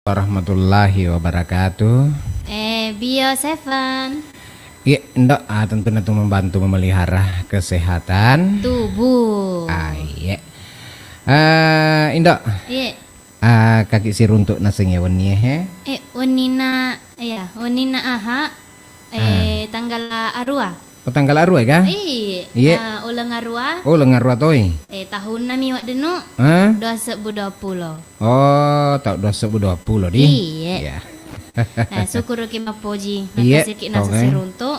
Warahmatullahi wabarakatuh. Bio Seven. Iya, ndak tentu itu membantu memelihara kesehatan Tubuh. Iya. Indok. Iya. Kaki si runtuk naseng ya wani he. Wanina aha. Tanggal arua. Tanggal arua ya? Iya. Ulang arua. Oh, lengar arua toy. Tahun nami wak denu. 2020. Oh, tak 2020 di. Iya. Syukur ki mapoji. Iya. Kasih kita sesiruntuk.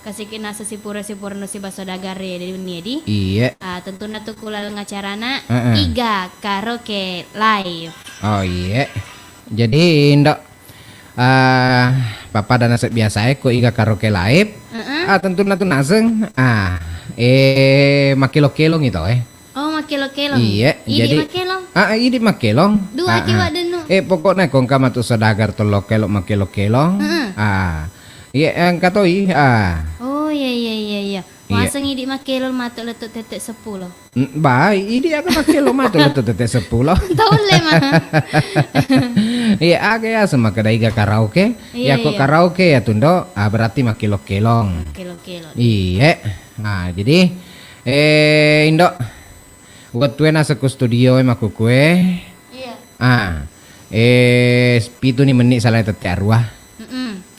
Kasih kita sesipura no si baso dagare di dunia di. Iya. Tentu natu kulal ngacarana Iga Karaoke Live. Oh iya. Jadi ndok Papa dan nasib biasa ko Iga Karaoke Live. Tentu natu naseng. Makilo-kilong itu Oh, makelo-kelong. Iya, jadi makelong. Ini makelong. Dua kiwa denu. Pokoknya kong kama tu sadagar tolok kelok makelo-kelong. Iya, yang katoi. Oh, iya. Masa ngidi makelong matuk letuk tetek 10. Baik, ini akan makelo matuk letuk tetek 10. Tahu le mah. Iya, ya sama kedai Iga karaoke. Ya kok karaoke ya tundo, berarti makelo-kelong. Makelo-kelong. Iya. Jadi Indok buat tuh nasa ke studio maku kue. Iya. Pitu nih menit salah tete arwah.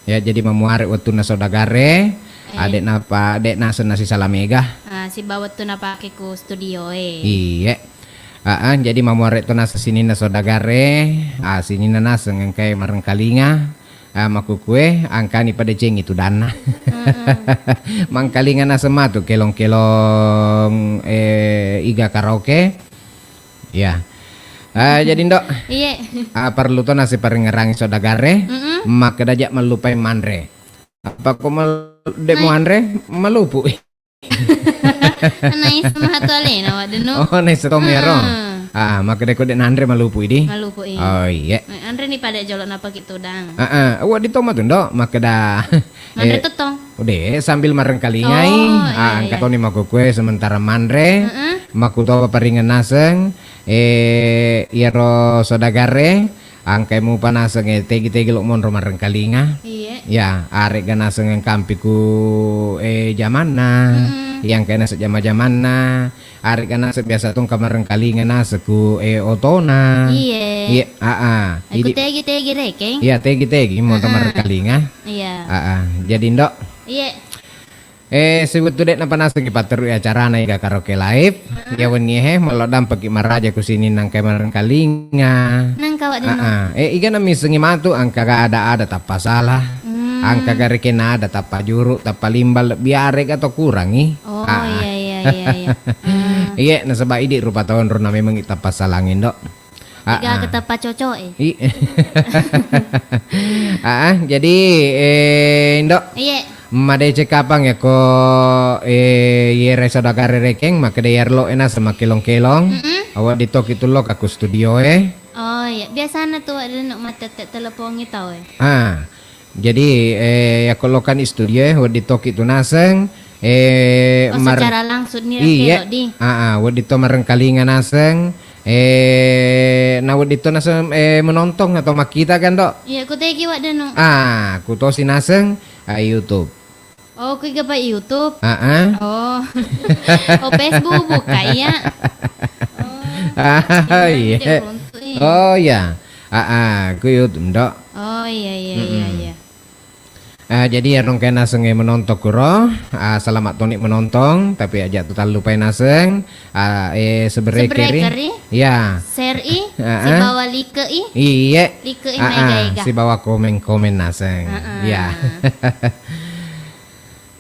Ya jadi memuarek waktu nasa dagare. Adek nasa nasi salamega. Si bawat tuh napake ku studio Iya. Jadi memuarek tuh nasa sini nasa dagare. Sini nasa ngengkai mareng kalinga. Maku kue angkani pada ceng itu dana. Mangkalingan asema tuh kelong-kelong Iga karaoke. Ya. Jadi ndok. Iya. Perlu tuh nasi parengerangi sodagare. Maka dajak melupai manre. Apa kau demo andre melupu? Nais mahatole na wadeno. Oh, nais tomero. Maka deko dek Andre malupu ini. Malupu ini. Oh iya. Andre ni pada jolok napa gitu dang. Di tomat tuh ndok, maka dah. Andre tetong. Udah sambil mareng kalingai. Angkat ni maku kue sementara mandre. Maku tahu paringan naseng. Iro sodagare. Angkai mu panaseng tegi lo mon mareng kalinga. Iya. Ya, arek ganaseng yang kampiku jamana. Yang kena sejama-jamana. Arek kana biasa tong kamareng kalingan naseku otona. Iya. Iya, Aku tegi rekeng. Iya, tegi mau kamareng kalinga. Iya. Jadi ndok. Iya. Sebut tuh dek napa naseng kipateru acara na Iga Karaoke Live. Ya wengi melodam pagi maraja ku sini nang kamareng kalinga. Nang kawak denu. Iga nami sengi matu angka ga ada tapa salah. Angka ga rekena ada tapa juru tapa limbal biarek atau kurangi. Oh iya. Iya, nasaba idi rupa tahun runa memang kita pasalangin dok. Iga ketapa cocok Jadi ndok. Iya. Made cekapang ya ko yere sodagare rekeng maka de yerlo ena sama kelong-kelong. Awak ditok itu lo aku studio Oh iya, biasanya tuh ada nak mata telepon gitu Jadi ya kalau kan studio awak ditok itu naseng secara langsung nih iya. Awak ditok mareng kalingan naseng nawad dito naseng menonton atau makita kan dok. Iya, ku tegi wak denu. Ku to si naseng YouTube. Oh, ku iga pa YouTube. Oh. Oh, Facebook buka ya. Iya. Oh ya. Ku YouTube dok. Oh iya. Jadi ya nong kena naseng menonton kuro. Selamat tonik menonton tapi aja total lupain naseng. Seberekeri. Ya. Share si bawa like Iya. Like mega. Si bawa komen naseng. Ya.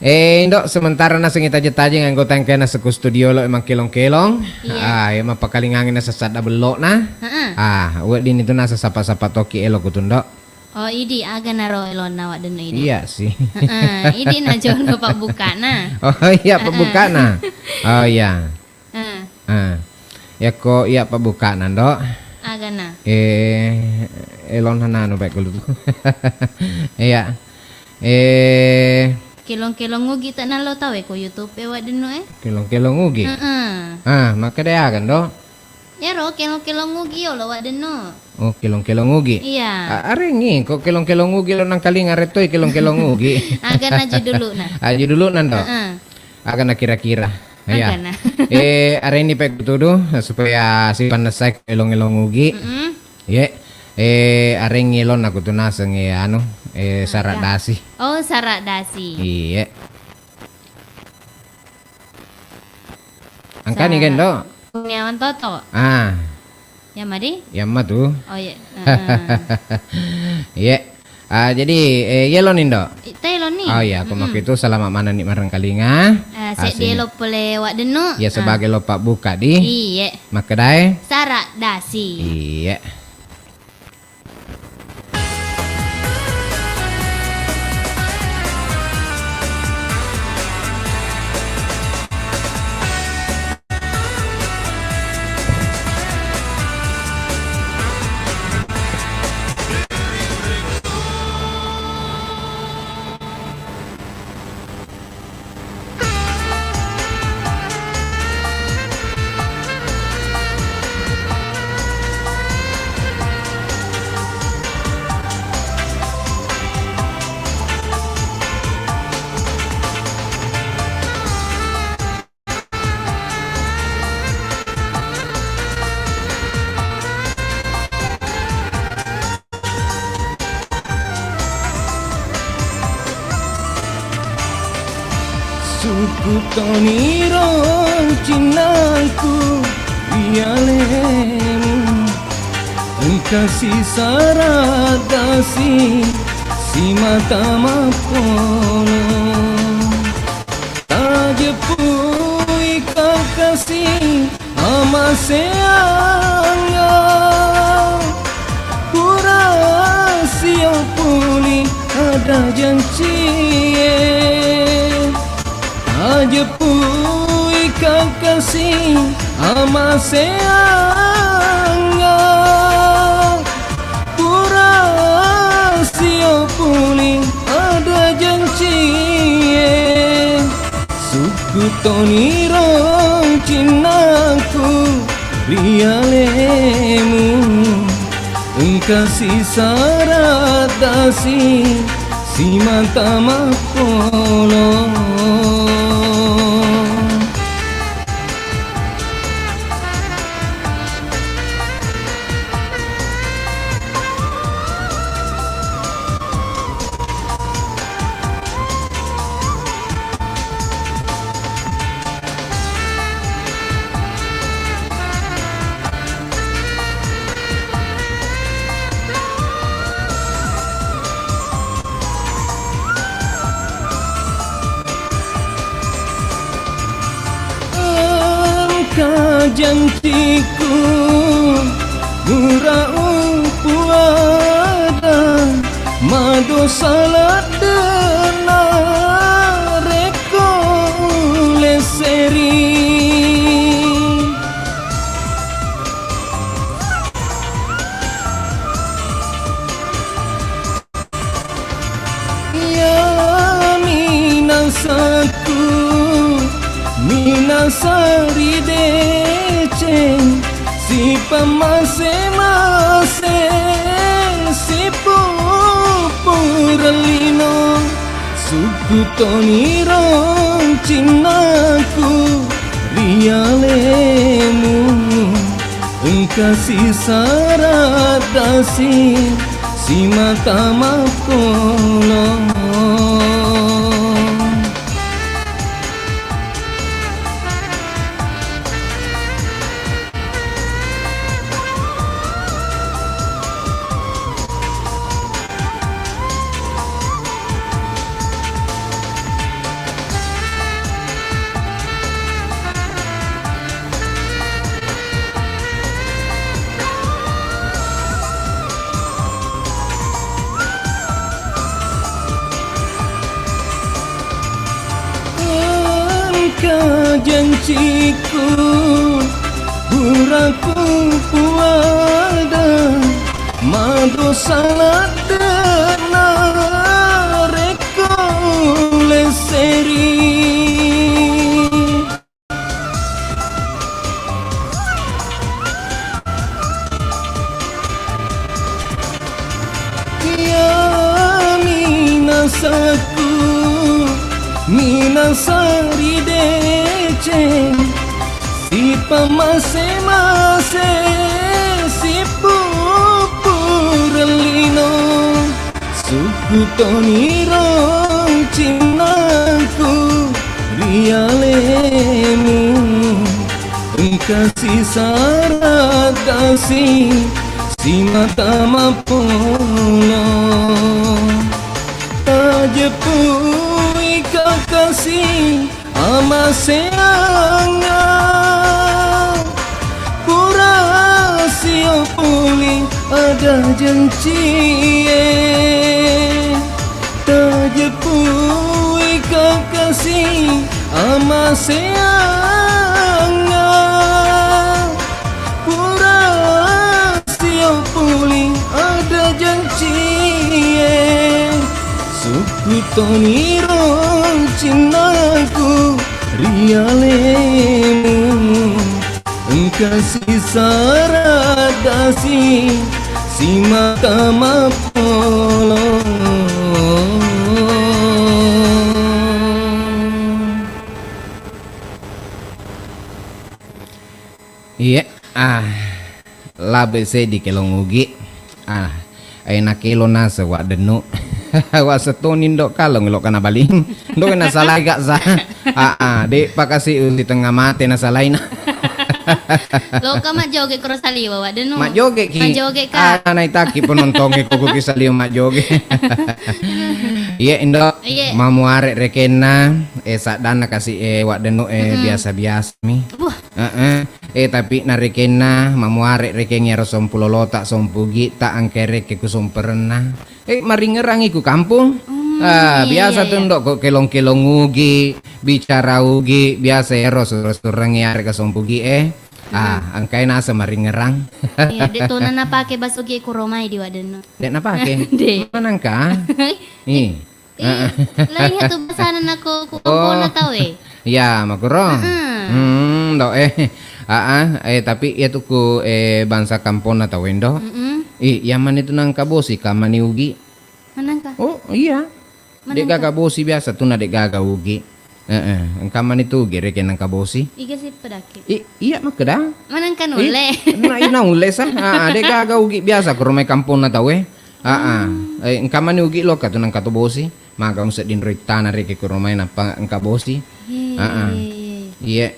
Ndok sementara naseng ita jetaje anggota yang kena seku studio lo emang kelong-kelong. Emang pakalingangin nasa sada belok na. Wak din itu nasa sapa-sapa toki elo kutundok. Oh, idi aga naro elon nawak denu idi. Iya sih. Idi na jono pak buka na. Oh iya pembuka na. Oh iya. Ya kok iya pembuka na ndok. Aga na. Elon hanano baik dulu. Iya. Kilong-kilong ugi tak nalo tahu ko YouTube wak denu Kilong-kilong ugi. Maka dia kan do. Ya ro kelong-kelong ngugi lo wak deno. Oh, kelong-kelong ugi. Iya. Arengi kok kelong-kelong ugi lo nang kalinga retoy kelong-kelong ugi. Agan aja dulu nah. Aja dulu nando. Heeh. Akan kira-kira. Ya. Agan nah. Areni pek tuduh supaya si panasay kelong-kelong ugi. Ye. Areng ngilon aku tuh naseng sarat dasi. Oh, sarak dasi. Iya. Angka nih kan do. Kurniawan Toto. Ya mari. Ya mah tuh. Oh iya. Iya. Jadi yelon indo. Telo nih. Oh iya, aku mak itu selamat mana nih marang kalinga. Sek dia lo pole wak deno. Ya sebagai lopak buka di. Iya. Makedai. Sarak dasi. Iya. Suku toniro cinaku bialemu engkasi saradasi si mata mapono tajepui kakasi ama seangnya pura sio puli ada janji Ajepui kakasi ama seangga pura sio puli ada janji suku toniro cinaku rialemu engkasi saradasi si mata mapolo jantiku murah upuada mado salat dena reko leseri ya minasaku minasari si pamase-mase si pupuralino suku toniro cinaku rialemu engkasi saradasi si mata mapolo janjiku buraku puada mado salat dena reko leseri saku minasari dece si pamase-mase si pupurelino suku tonirong cinaku rialemu kasih saradasi si mata mapolo tajepui kakasih ama seanga kurasio puli ada jancie tajepui kakasih ama seanga kurasio puli ada jancie suku tonirong cinaku rialemu kasih saradasi si mata mapolo iya labe se di kelong ugi enak kilo nasa wak denu wak setonin dok kalong lo kana baling dok na salah gak sa dek pakasi di tengah mati na salain Lo ka mak joget kro saliwa wa denu. mak joget ki Mak joget ka. naik taki penontongi kuku kisah liu mak joget iya indo Iya. mamu arek rekena sak dana kasih wak denu biasa-biasa mi Wah, tapi na rekena mamu arek rekengnya rosompul tak sompugi tak angkere ke kusum pernah mari ngerang iku kampung iya, biasa iya, tuh ndok kok kelong-kelong ugi bicara ugi biasa ya ros-ros-rangi arek ke sompugi angkai nasa mari ngerang iya dek to na pake basugi ko romai di wa denu. dek napa ke Dek. manangka ih Lain ya tuh pesanan aku kumpul na tau ya makuro ndok tapi itu ku bangsa kampung na tawin do yaman itu nang kabosi kamani ugi Manang ka? oh iya dek gaga bosi biasa tuh na dek gaga ugi ang kamani itu ugi reken nang kabosi Iga si pedaki. iya makeda Manang ka nule. na ule sa dek gaga ugi biasa ku rumah kampung na tawe ang kamani ugi lo katu nang katubosi maka usah dinrita na reke ku rumah na ang kabosi iya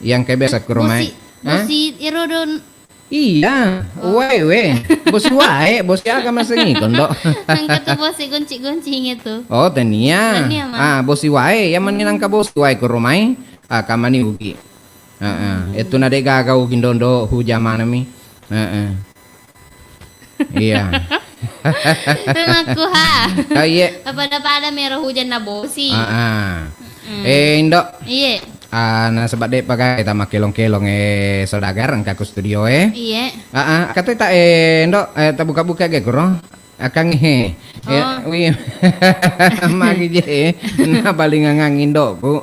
yang kayak biasa ku rumah Bosi irodon iya we bos ya ka masengi kondo ang katu bosi gonci-gonci itu. oh tenia Tenia, Ma. bosi wae yaman ni nang ka bos wae ku rumah kamani ugi itu na de gaga ugi dondo hujamana mi iya Aku ha. iya Pada merah hujan na bosi. Indo Iya. na sebab dek pakai kita kelong-kelong saudagar ang kaku studio Iya. kata tak Indo tak buka-buka ge kuro akang wi magi je na paling ngangin do ku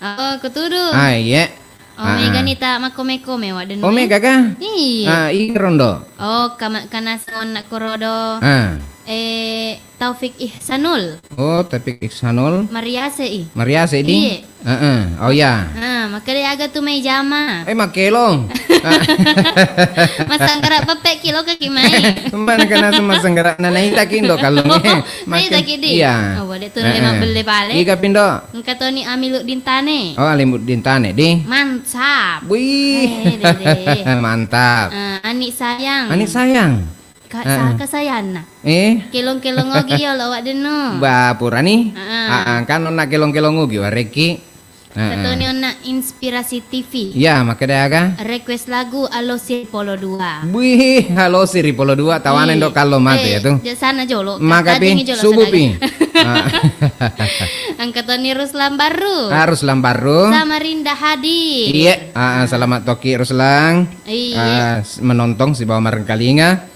Oh, kutudu. iya Omega nita makome-kome wa denu. ome gaga Iya. rondo Oh, kana sangon nak korodo. Taufik Ihsanul. oh tapi Iksanul Mariase Maria Sedi oh ya maka dia agak tu may jama. makelong Masangkara papek kilo ke kimai. Tumban ka na sumasanggara na nakita kindo kalong Nakita kidi. iya Oh, wala tu lima beli pale. Ika pindo Engka to ni amilu dintane. oh alimut dintane di Mantap. wih Dede. mantap Anik sayang. Ani sayang Kak kasayan na. Kilong-kilong ogi yo lawak denu. Bapurani kan na kelong-kelong ugi wareki Kato ni na Inspirasi TV. ya makada aga Request lagu Alosi Polo 2. wih halo si Ripolo 2 tawanan do kalau mati ya tuh Sana jolo. makapi subupi Ang kato ni Ruslan Baru. harus lambaru Sama Rinda Hadi. iya selamat Toki Ruslang Iya. menonton si bawa marang kalinga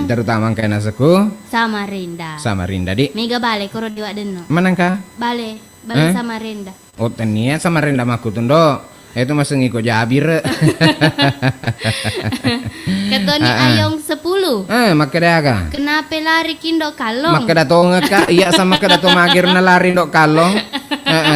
terutama kay nasaku Sama Rinda. sama Rinda di Mega bale koro diwa deno. manang ka Bale Eh? sama Rinda. oh tenia sama Rinda maku tundo Itu masih ngikut Jabir. Katoni ayong 10. Maka dah ka. Kenapa lari kindo kalong? Maka dah tonga ka. Iya sama ka dah to magir na lari dok kalong.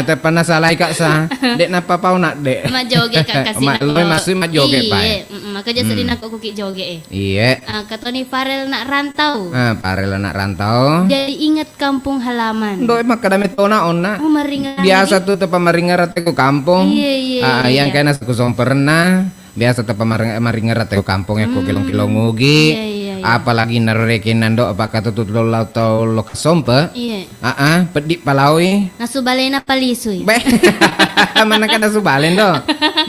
Tapi na salay ka sa. Dek na papaw nak dek. Mak joget kak kasih nak. Loy masih mak joget pa. Iya, maka jadi sedih nak kukik joget Iya. Katoni Farel nak rantau. Parel anak rantau. Jadi ingat kampung halaman. Doi maka dah metona ona. Oh meringat. Biasa tuh tepa maringarat ku kampung. Iya. Yang kena kusong pernah. Biasa tepa maringarat ku kampung ku kilong-kilong ugi. Iya. Apalagi narekin nando apakah tuh tau lo sompe. Iya. Pedik palawi. Nasubalena palisui. Be. Mana kada subalen do.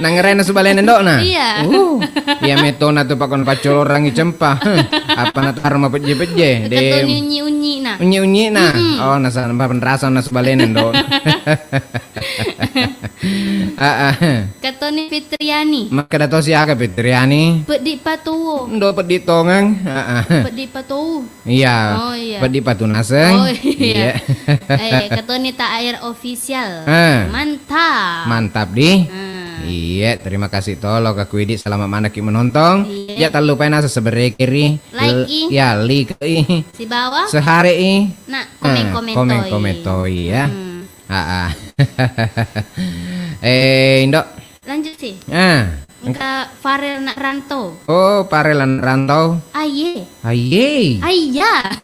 Nangere na subalen do na. Iya. Ya metona tuh pakon pacol orang cempah. Apa na tarma peje-peje. Kato unyi-unyi na. Unyi-unyi na. Oh, nasa penrasa na subalen do. Katoni Fitriani. Maka dato siya ka Petriani. Pedik patuwo. Do pedik tongang. Pedik patuwo. Iya. Oh iya. Pedik patunaseng. Oh iya. Katoni tak air official. Mantap. Mantap di. Iya, terima kasih tolo ke Kwidi selamat mana ki menonton. Ya tak lupa nasa sebere kiri. Like Ya like si bawah. Sehari Nak komen-komen Komen-komentoi ya. Indok. Lanjut sih. Engka Farel nak rantau. Oh, parelan rantau. Aye. Aye. Ayah.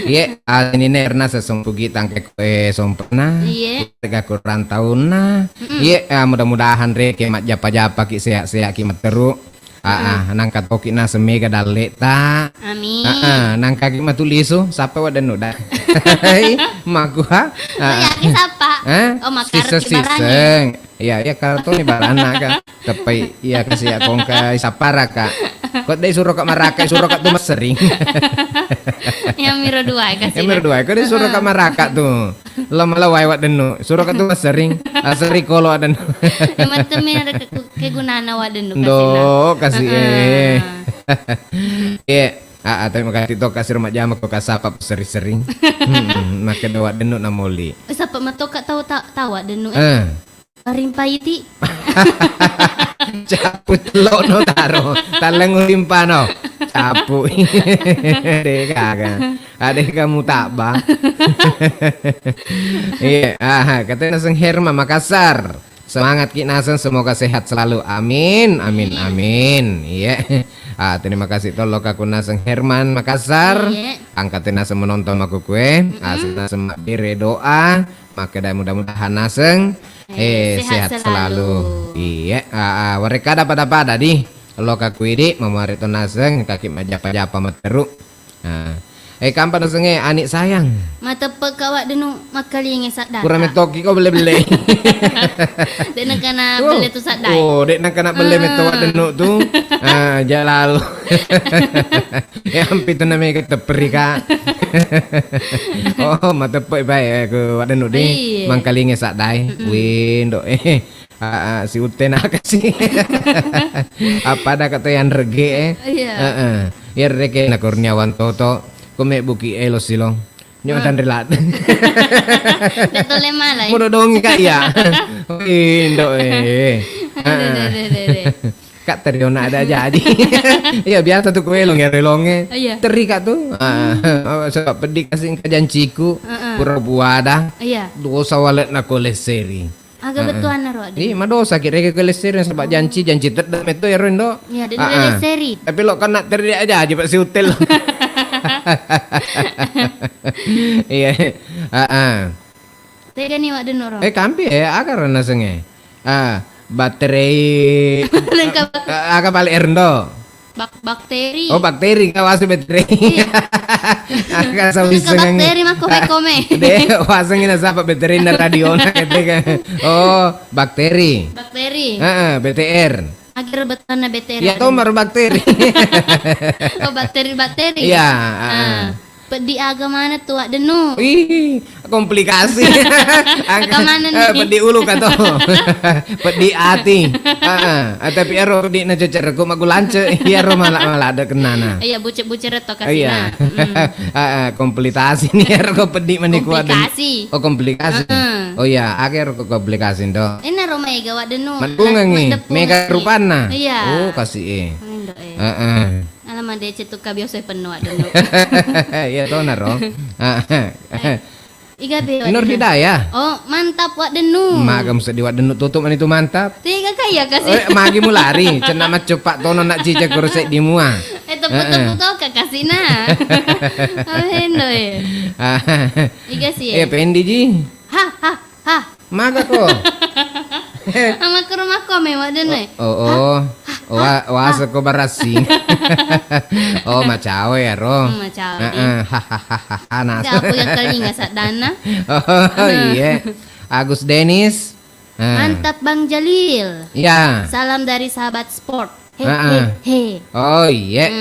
Iya, ini nerna sesumpugi tangke sompena. Iya. Tega kurang tahun na. Iya, mudah-mudahan rek mat japa-japa ki sehat-sehat ki materu. Nangkat poki na semega dalek ta. Amin. Nangka ki matuliso sapa wadan udah. Maku ha. Yakin siapa? Oh, makar Siseng. Iya, kartu ni barana ka. Tapi iya kasih akong ka sapara ka. Kok dai suruh kak Maraka, suruh kak tuh mas sering. Yang miro dua kasih. Yang miro dua, kok dai suruh kak Maraka tuh. Lama wai wak denu, suruh kak tuh mas sering. Seri kolo ada. Yang matemin ada kegunaan awak denu kasih. Do kasih terima kasih to kasih rumah jama kok kasapa sering-sering. Maka doa denu namoli. Sapa matoka tahu tawa denu. Rimpayiti. Capu telok no taro talang ulimpa no capu dek kamu tak ba. Iya katanya naseng Herma Makassar semangat ki nasen semoga sehat selalu amin iya. Terima kasih tolong aku naseng Herman Makassar angkatin naseng menonton aku kue naseng bere doa maka mudah-mudahan naseng sehat selalu. Iya, mereka dapat apa di lo kakuidi memarito naseng kaki majapa-japa materu. Kampan nasenge anik sayang. Mata pekawak denu makali ngesak dah. Kurang metoki kau beli-beli. Dek nak kena beli tu sadai. Oh, dek nak kena beli metowak denu tu. Jalalu. Ya hampir tu namanya kita peri kak. Oh, mata pek baik ke wak denu deh. Mangkali ngesak dai. Windo si Ute nak kasih. Apa dah kata yang rege ya rege nak Kurniawan Toto. Kome buki elo silong. Nyo dan relat. Betul malah. Mudo dongi kak ya. Indo Kak teriona ada jadi. Iya biasa tuh kue long ya relonge. Teri kak tuh. Sebab pedik kasih kajanciku. Pura buada. Dosa walet na koleseri. Agak betul roh. Iya, madosa kira ke koleseri sebab janji terdak itu ya Rendo. Iya, dan koleseri. Tapi lo kan nak teri aja Pak si hotel. Iya. Tega nih wak denoro. Kampi agar nasenge. Baterai. Agak balik Erndo. Bakteri. Oh, bakteri kawas baterai. Agak sawi seneng. Bakteri mah kome. Deh, wasengin apa baterai na radio na ketika. Oh, bakteri. BTR. Agar betul na bakteri. Ya, tomar bakteri. Oh, bakteri. Iya. Pedi aga mana tuh Wak Denu? Ih, komplikasi. Ke mana nih? Pedi ulu kato. Pedi ati. Tapi ero di na cecer ko magulance. Ero malah ada kenana. Iya bucet-bucet to Iya. kasina. Komplikasi nih ero ko pedi maniku ada. Komplikasi. Oh komplikasi. Oh iya, akhir ko komplikasi do. Ini rumah ega Wak Denu. Mantungan nih, mega rupana. Iya. Oh kasih Indo eh. Heeh. Alaman dia cetuk biasa penuh Wak Denu. Iya to naro. Iga be Wak Nur Denu. Hidayah. Oh mantap Wak Denu. Magam sediwat denuk tutup man itu mantap. Tiga kaya kasih. Oh, magi mu lari, cenah mah cepak tono nak cicak kurusek di mua. Tepuk-tepuk kau ke kasih na. Oh Indo eh. Iga sih. Pendi ji. Ha. Maga ko. Ama ke rumah kau Wak Denu. Oh. Wasa ko barasi. Oh, macawe ya ro. Macam Hahaha. Nas. Ada apa yang telinga saat dana? Oh iya. Agus Denis. Mantap Bang Jalil. Ya. Salam dari sahabat sport. He Ah, he ah. he. Oh iya.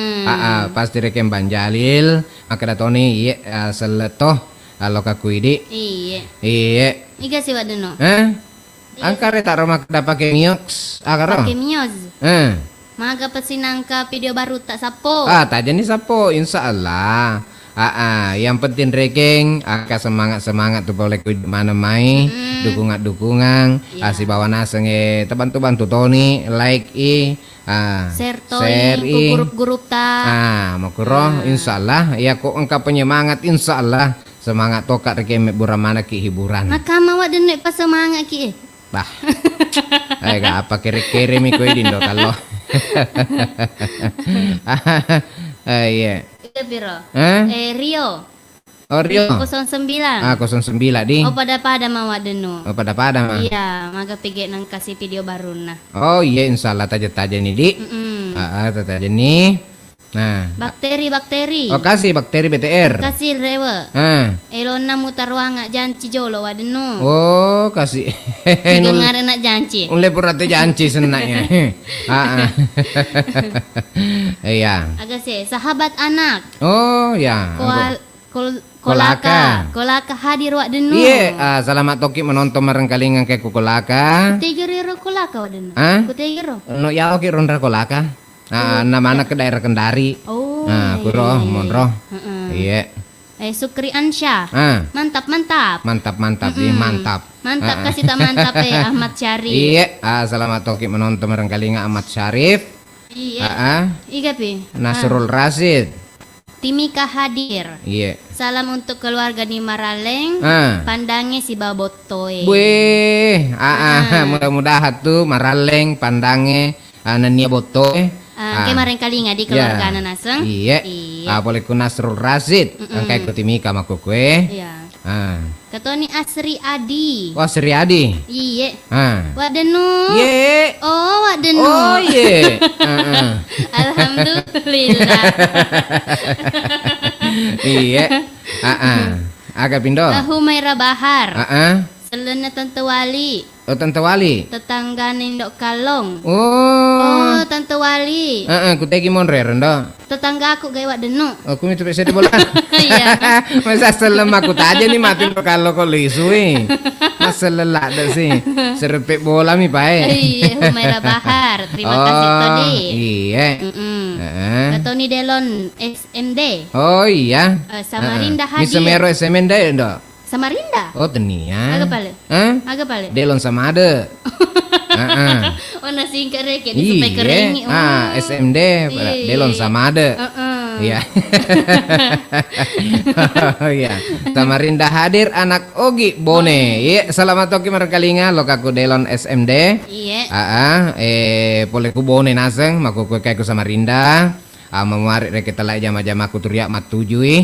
Pasti rekem Banjalil. Makada Tony iya seletoh alo kakuidi. Iya. Iya. Iga sih Wak Denu. Angkare tak rumah kada pakai miox. Akaro. Pakai mioz. Maga pesinangka video baru tak sapo. Tadi nih sapo insyaallah. Yang penting reking, semangat tuh boleh di mana mai, dukungan, si bawa naseng bantu Tony, like Share share ke grup-grup ta. mau kuroh insyaallah ya kok engkau penyemangat insyaallah semangat tokak reking buramana ki hiburan. Nakama Wak Denu pas semangat ki. Bah. Gak apa kere-kere mi koy dindo kalau. Iya. Iga biro. Rio. Oh Rio. 09. 09 di. Oh pada Wak Denu. Oh pada mah. Iya, maga pigi nang kasih video baru nah. Oh iya insyaallah taja nih di. Taja nih. Nah. Bakteri. Oh kasih bakteri BTR. Kasih rewe. Elona mutar ruang janci jolo Wak Denu. Oh kasih. Tiga ngare nak janci. Ule purate janci senaknya. Iya. Agak sih sahabat anak. Oh ya. Kolaka hadir Wak Denu. Iya, selamat toki menonton marang kalingan ke Kolaka. Kutegero kolaka Wak Denu. Kutegero. No ya oke ronda Kolaka. Nama anak ke daerah Kendari. Oh. Kuro monroh. Iya. Sukri Ansya. Mantap. Mantap mantap. Mantap kasih tak mantap Ahmad Syarif. Iya, selamat toki menonton marang kalingan Ahmad Syarif. Iya. Iga pi. Nasrul Rasid. Timika hadir. Iya. Salam untuk keluarga di Maraleng. Pandangnya si Babotoy. Weh, mudah-mudahan tuh Maraleng pandange nania botoy. Kemarin kali di keluarga anak naseng. Iya. Boleh ku Nasrul Rasid. Angkai ku Timika maku kue. Iya. Ketoni Asri Adi. Wah Sri Adi. Iya. Wak Denu. Ye. Oh Wak Denu. Oh ye. Alhamdulillah. Iya. Agak pindo. Humaira Bahar. Selena Tante Wali. Oh Tante Wali. Tetangga Nindok Kalong. Oh. Tante Wali. Ku tegi monre rendo. Tetangga aku gaya Wak Denu. Aku minta pesa di bola. Iya. Masa selem aku aja nih mati kalau kau lisui. Masa lelak dah sih. Serepek bola mi pae. Iya, Humaira Bahar. Terima kasih tadi. Iya. Tony Delon SMD. Oh iya. Samarinda hadir. Misemero SMD endo. Samarinda. Oh tenia. Agak pale. Agak pale. Delon sama ada. Oh nasi singkat reket supaya kering. SMD Delon sama ada. Iya. Iya. Samarinda hadir anak Ogi Bone. Iya, selamat toki markalinga lokaku Delon SMD. Iya. Boleh ku Bone naseng maku kayak ku Samarinda. Memuari kita lagi jama-jama kuturiak matujui.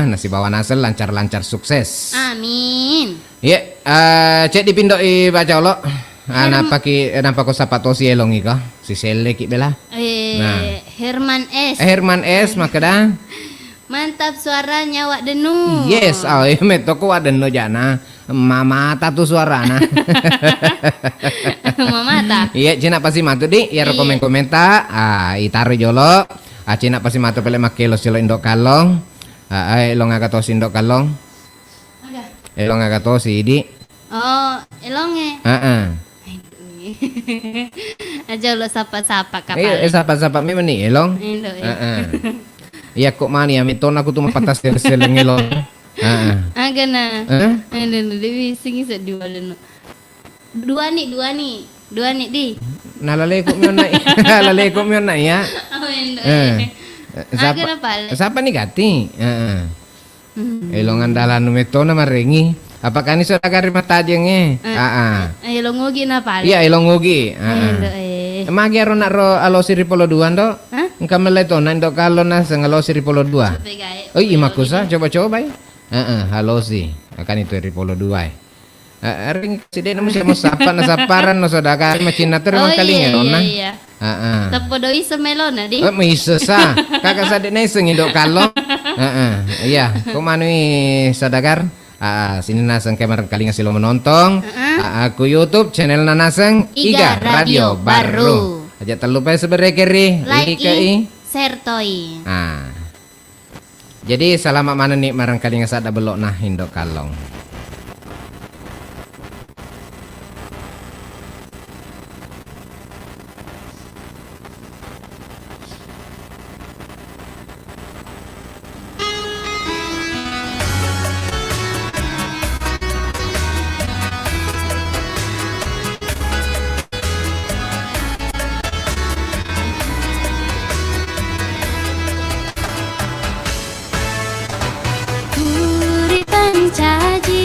Nasi bawa nasel lancar-lancar sukses. Amin. Iya, cek dipindoi baca lo. Napa ko sapato si elong ika? Si Sele ki bela. Herman S. Herman S makada. Mantap suaranya Wak Denu. Yes, meto ko Wak Denu jana. Mamata tuh suarana. Mamata. Iya, cina pasti matu di. Ya komen-komenta. Itaru jolo. Cina pasti matu pele makelo silo indok kalong. Elong agatosi ndok kalong. Aga. Elong agatosi di. Oh, elonge. Aja lo sapa-sapa kapal. Sapa-sapa mi mani elong. Indo. Iya kok mani amiton aku tuh mapatas seleng elong. Aga na. Indo bising isa diwalan. Dua nih di. Nalale ko mi na. Nalale ko mi na ya. Oh, indo. Sapa, na pala. sapa ni gati? Elong andalan numito na maringi. Apakah ini sudah kari mata jengnya? Elong ugi na pala. Iya elong ugi. Indo Magi aro nak ro alo siri polo dua ndo. Engkau meleto na ndo kalau na sengalo siri polo dua. Oh iya makusa coba-coba ya. Halo sih. Akan itu siri polo dua. Ring sida namu siya mo sapa na saparan no soda kari macina terima kalinya nona. Iya. Tapodo isa melon na di. May isa sa. Kakak sadi na isang indok kalong. Iya. Kumanui sadagar. Sini nasang kamar kali ngasih lo menonton. Aku YouTube channel Nanasang Iga Radio Baru. Aja terlupa sebenarnya kiri. Like share toy. Jadi selama mana nih marang kali ngasih ada belok nah indok kalong. Caji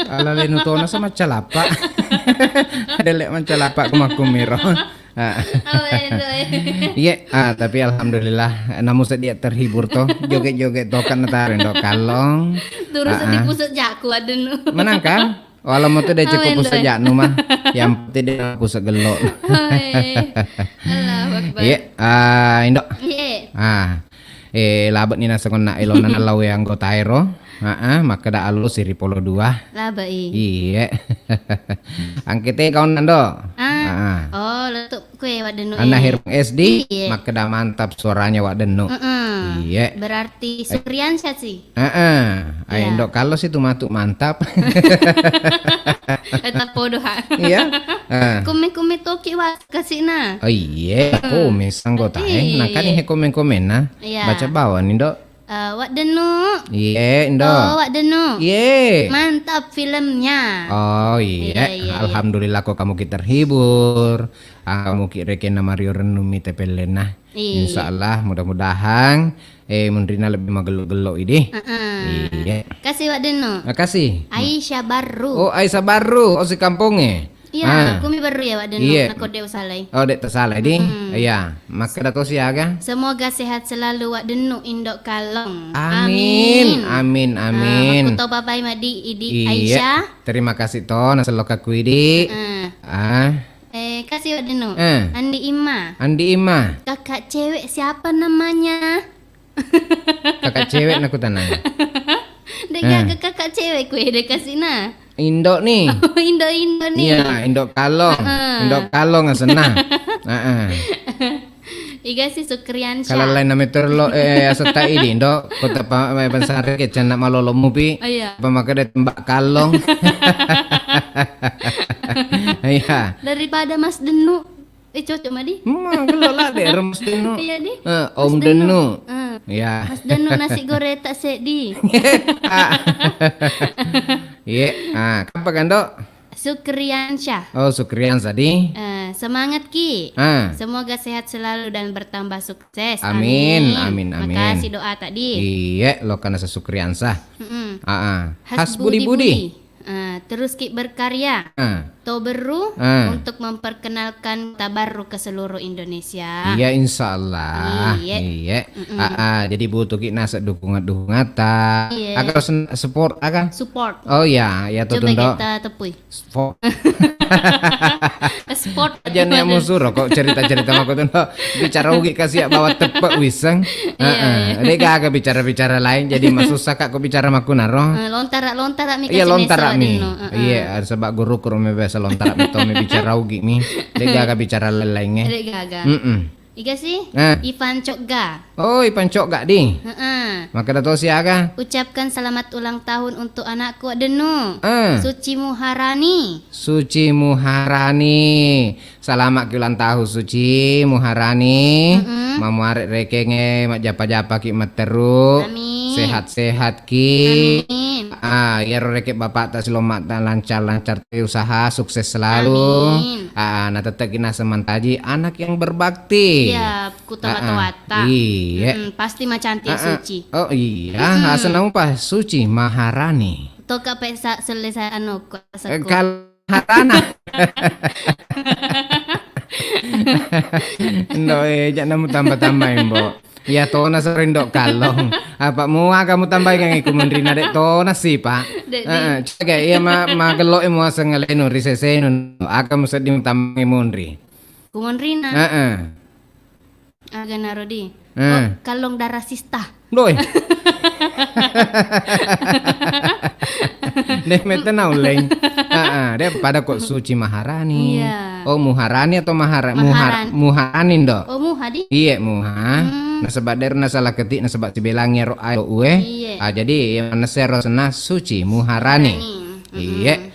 Ala lenu tona sama calapa. Delek mancalapa kumakumiro. Iya, tapi alhamdulillah namun sedia terhibur toh. Joget-joget toh kan netarin dok kalong. Terus di pusat jaku ada nu. Menang kan? Walau mau tuh udah cukup pusat jaknu mah. Yang penting dia pusat gelok. Iya, indok. Iya. Labet ni nasa kona ilona lawe anggota aero. Maka dah alu siri polo 2. Laba Iya. Angkite kau nando. Oh, letuk kue wak denu. Anak Hirung SD, Iya. maka dah mantap suaranya wak denu. Iya. Berarti Sukriansyah sih. Ayo ndok kalau situ matuk mantap. Eta podo ha. Iya. Komen-komen toki wak kasih na. Oh iya, komen anggota. Nah kan ini komen nah. Iya. Baca bawah nih ndok. Wak denu. Iya, Oh, ndok. wak denu. Iya. Mantap filmnya. Oh iya, Iya. alhamdulillah kok kamu kita terhibur. Kamu kira nama Mario Renumi tepelena. Iya. Insya Allah mudah-mudahan Mundrina lebih magelok-gelok ini. Iya. Kasih wak denu. Makasih. Aisyah baru. Oh Aisyah baru, oh si kampungnya. Iya, kumi baru ya wak denu. Iya. Nakot deu salai. Oh dek tersalah di. Iya, maka dato siaga. Semoga sehat selalu wak denu indok kalong. Amin. Aku tahu papai madi idi Aisyah. Terima kasih toh naselok aku ini. Kasih wak denu. Andi Ima. Andi Ima, Kakak cewek siapa namanya? kakak cewek aku tanang. Dek jaga kakak cewek kue dek kasih na. Indok nih. Indo nih. Iya, indok kalong. Indok kalong senang. Iga si Sukriansyah. Kalau lain nama terlo asata ini indok kota Pansare ke cana malolo mupi. Iya. Pemaka ada tembak kalong. Iya. Daripada Mas Denu. Cocok madi. Gelok lah deh remus denu. Iya di. Om Denu. Iya. Mas Denu nasi goreng tak sedi. Iya. Apa kan dok? Sukriansyah. Oh Sukrian tadi. Semangat Ki. Ah. Semoga sehat selalu dan bertambah sukses. Amin. Makasih doa tadi. Iya, lo karena sesukriansah. Has Budi. budi. Terus Ki berkarya. Toberu untuk memperkenalkan tabarru ke seluruh Indonesia. Iya insya Allah. Iya. Jadi butuh kita nasa dukungan ta. Iya. Agar support akan. Support. Oh ya, ya tuh Coba dok. kita tepui. Support. Sport. Aja nih mau suruh kok cerita-cerita sama aku tuh dok. Bicara ugi kasih bawa tepuk wiseng. Dia gak bicara-bicara lain. Jadi mas susah kak kok bicara sama aku naro. Lontar mi. Iya lontar mi. Iya sebab guru kurang biasa lontar mi to mi bicara ugi mi. Dia gak bicara lainnya. Dek gaga. Iga sih. Ivan Cokga. Oh Ipan Cok gak di. Maka dah tahu siaga. Ucapkan selamat ulang tahun untuk anakku Denu. Suci Suci Muharani. Selamat ulang tahun Suci Muharani. Mamu arek rekenge mak japa-japa ki materu. Amin. Sehat-sehat ki. Amin. Ya reke bapak tak selamat dan lancar-lancar usaha sukses selalu. Nah tetap kina semantaji anak yang berbakti. Iya, kutawata-wata. Iya. Pasti mah cantik Suci. Oh iya, senang pas Suci Maharani. Toka pesa selesai anu kuasaku. Harana. Ndo jangan mau tambah-tambahin, Mbok. Ya tona sering dok kalong. Apa mua kamu tambahin yang iku mendrina dek tona sih, Pak. Cek iya ma gelok emu sengaleno riseseno. Aka musa ditambahin mundri. Kumondrina. Aga narodi. Kalong darah sista. Doi. Deh metenau leng. Dia pada kok Suci Maharani. Iya. Oh Muharani atau Muharani dok. Oh Muhadi. Iya Muha. Nah sebab dari salah ketik nah sebab cibelangnya ro ayo uwe. Iya. Jadi yang nasero sena Suci Muharani. Iya.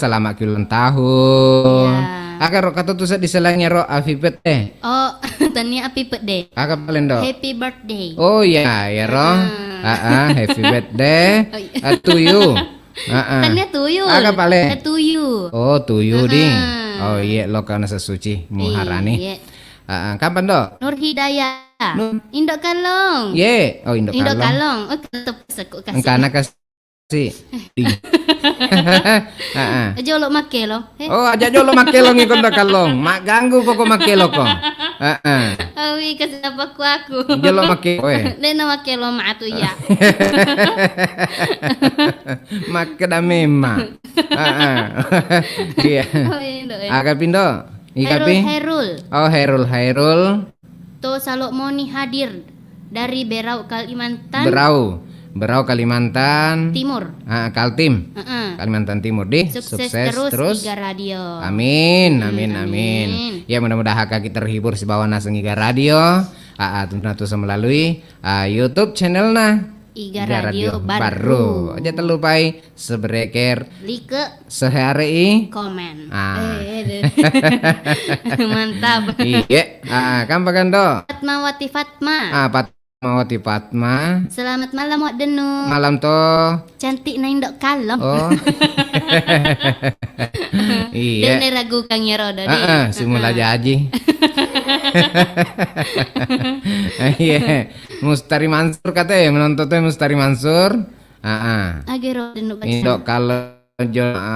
Selamat ulang tahun. Iya. Agar kata tu di selangnya ro happy birthday. Oh, tania happy birthday. Agak paling dok. Happy birthday. Oh ya ro. Happy birthday to you. Tania tuyul. Agak paling. Tuyu. Oh tuyu ding. Oh iya lo karena sesuci Muharani. Iya. Kapan dok? Nur Hidayah. Iya. Indok kalong. Ye, oh indok Indok kalong. kalong. Oh, kenapa sekuk kasih. Engkana kasih. Di. Jolok make lo. Oh, aja jolo makelong ikon dak kalong. Mak ganggu kok makelo kok. Awi kasih apa aku. Jolo make we. Dena make lo ma tu ya. Mak da memang. Iya. Oh, indok. Aga pindo. Ikapi. Hairul. Oh, Hairul. To Salokmoni hadir dari Berau Kalimantan Berau Kalimantan Timur. Kaltim. Kalimantan Timur di Sukses terus Iga Radio. Amin. Ya mudah-mudahan kita terhibur si bawa naseng Iga Radio. Tentu melalui YouTube channelna Iga Radio baru. Aja terlupai sebreker Like sehari komen. Mantap. Iya. Kampakan do. Fatmawati Fatma. Fatmawati Fatma. Selamat malam Wak Denu. Malam toh. Cantik na indok kalong. Oh. Iya. Dan ragu Kang Yerodo di. Simula jaji. Iya. Mustari Mansur katanya menonton tuh Mustari Mansur. Agero Denu Indok kalau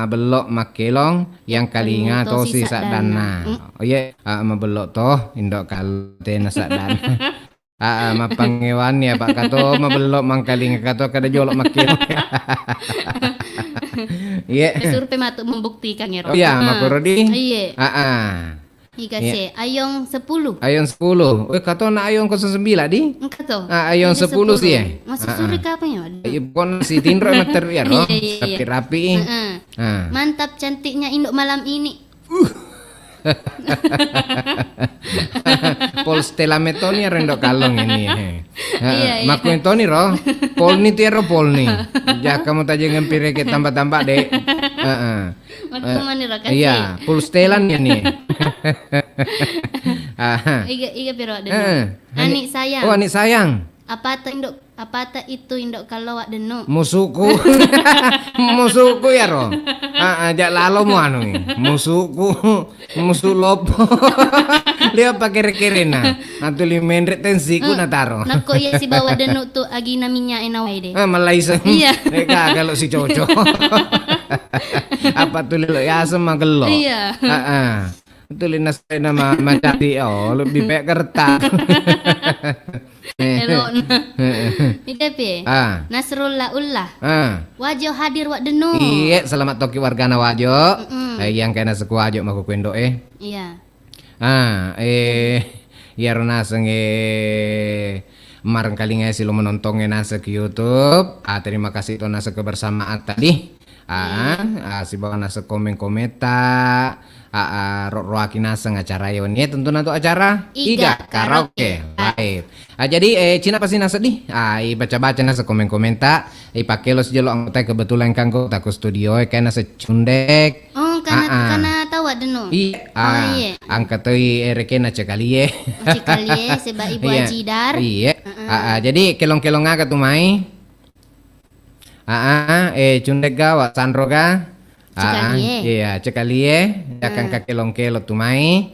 belok makelong yang kalinga to si sadana. Oh iya, mabelok toh indok kalau tena sadana. Mapangewan ya Pak kato mabelok mangkalinga kato kada jolok makelong. Iya. Survei matuk membuktikan ya. Oh iya, makurodi. Iya. Ika se ayong 10. Ayong 10. Kato na ayong 09 di? Engka to. Ayong 10 sih ya. Masuk suri kapan ya? Pon si Tindro meter ya no. Rapi. Mantap cantiknya induk malam ini. Pol Stella Metoni rendok kalong ini. Iya. Makuin Toni ro. Pol ni tiaro pol ni. Jak kamu taje ngempire ke tambah-tambah dek. Iya, pol Stella ni. Iga pero Denu. Anik sayang. Oh, anik sayang. Apa itu indok kalau Wak Denu? Musuhku. Musuhku ya ro. Ajak lalo mu anu. Musuh lopo. Dia pakai rekerena. Nanti limendret tensiku na taro. Nako ya si bawa Denu tu agi naminya enawai deh. Malaysia. Iya. Kalau si cocok. Apa tuh lo ya sama gelo. Iya. Tulin nasa nama macati lebih baik kertas. Elok Ide Nasrullah Ullah. Wajo hadir Wak Denu. Iya, selamat toki wargana wajo. Yang kena seku wajo maku kuendo Iya. Ya rona senge marang kali si lo menontonnya nasa ke YouTube. Terima kasih to nasa kebersamaan tadi. Si bawa nasa komen-komenta. Roaki nasa acara yon ya tentu nanti acara Iga Karaoke live. Jadi Cina pasti nasa di. Baca-baca nasa komen-komenta. Pakai lo sejelo anggota kebetulan kanggo taku studio kena secundek. Oh karena tahu Wak Denu. Iya. Angkat tuh reke na cekalie. Cekalie sebab ibu Ajidar. Iya. Jadi kelong-kelong agak tuh mai. Cundek ga Wak Sandro ga. Iya, cekalie akan kakelong-kelo tumai.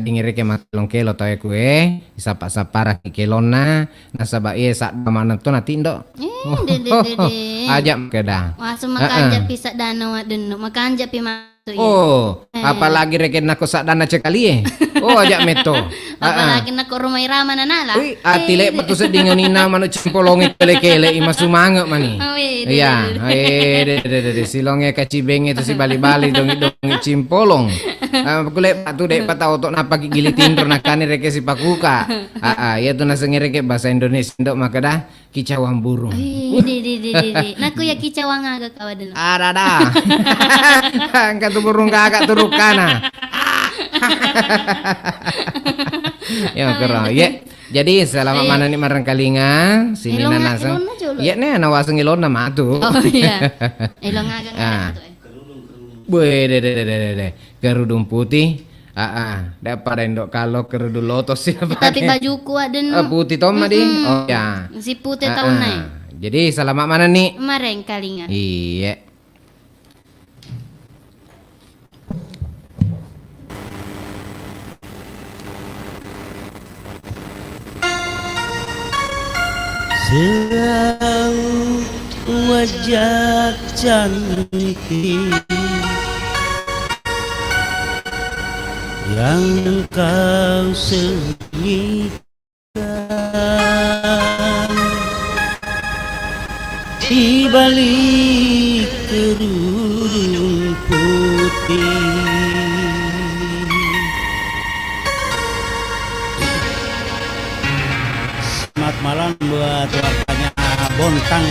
Dingire ke makelong-kelo toy kue, sapa-sapa kelona, nasaba sak mana tu nanti ndo. Ajak keda. Wah, semakan ajak pisak dana Wak Denu, makan ajak pi masuk. Oh, apalagi reken nak sak dana cekalie. Oh, ajak meto. Apalagi nak rumah irama nana lah. Atile betul sedingan ina manu cimpolonge kele-kele ima sumangat mani. Iya, de silonge kacibeng itu si bali-bali dongi cimpolong. Kulek patu dek patau tok napa gili tindro nakani reke si pakuka. Ya tu nasa ngereke bahasa Indonesia ndok maka dah kicauan burung. Naku ya kicauan agak kawa Denu. Ada. Angkat tu burung kakak turukana. Ya keren ya. Jadi selamat mana nih marang kalinga sini nanasang. Ya nih nawaseng ilon nama tu. Oh iya. Elong agak tu. De. Kerudung putih. Dapat endok kalau kerudung lotos sih. Tapi bajuku Wak Denu. Putih toma di. Oh ya. Si putih tahun naik. Jadi selamat mana nih? Mareng kalinga. Iya. Selalu wajah cantik yang engkau sembunyikan di balik kerudung putih. Selamat malam buat warganya Bontang.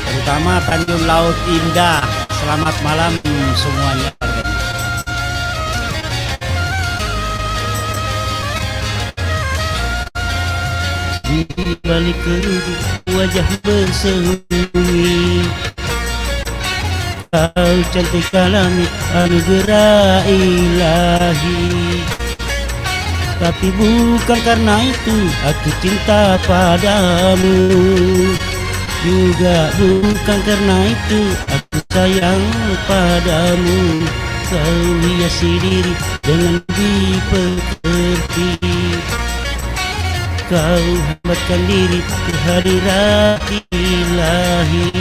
Terutama Tanjung Laut Indah. Selamat malam semuanya. Di balik kerudung wajah bersembunyi, kau cantik alami anugerah ilahi. Tapi bukan karena itu aku cinta padamu, juga bukan karena itu aku sayang padamu. Kau hiasi diri dengan dipekerti, kau hambatkan diri ke hadirat ilahi.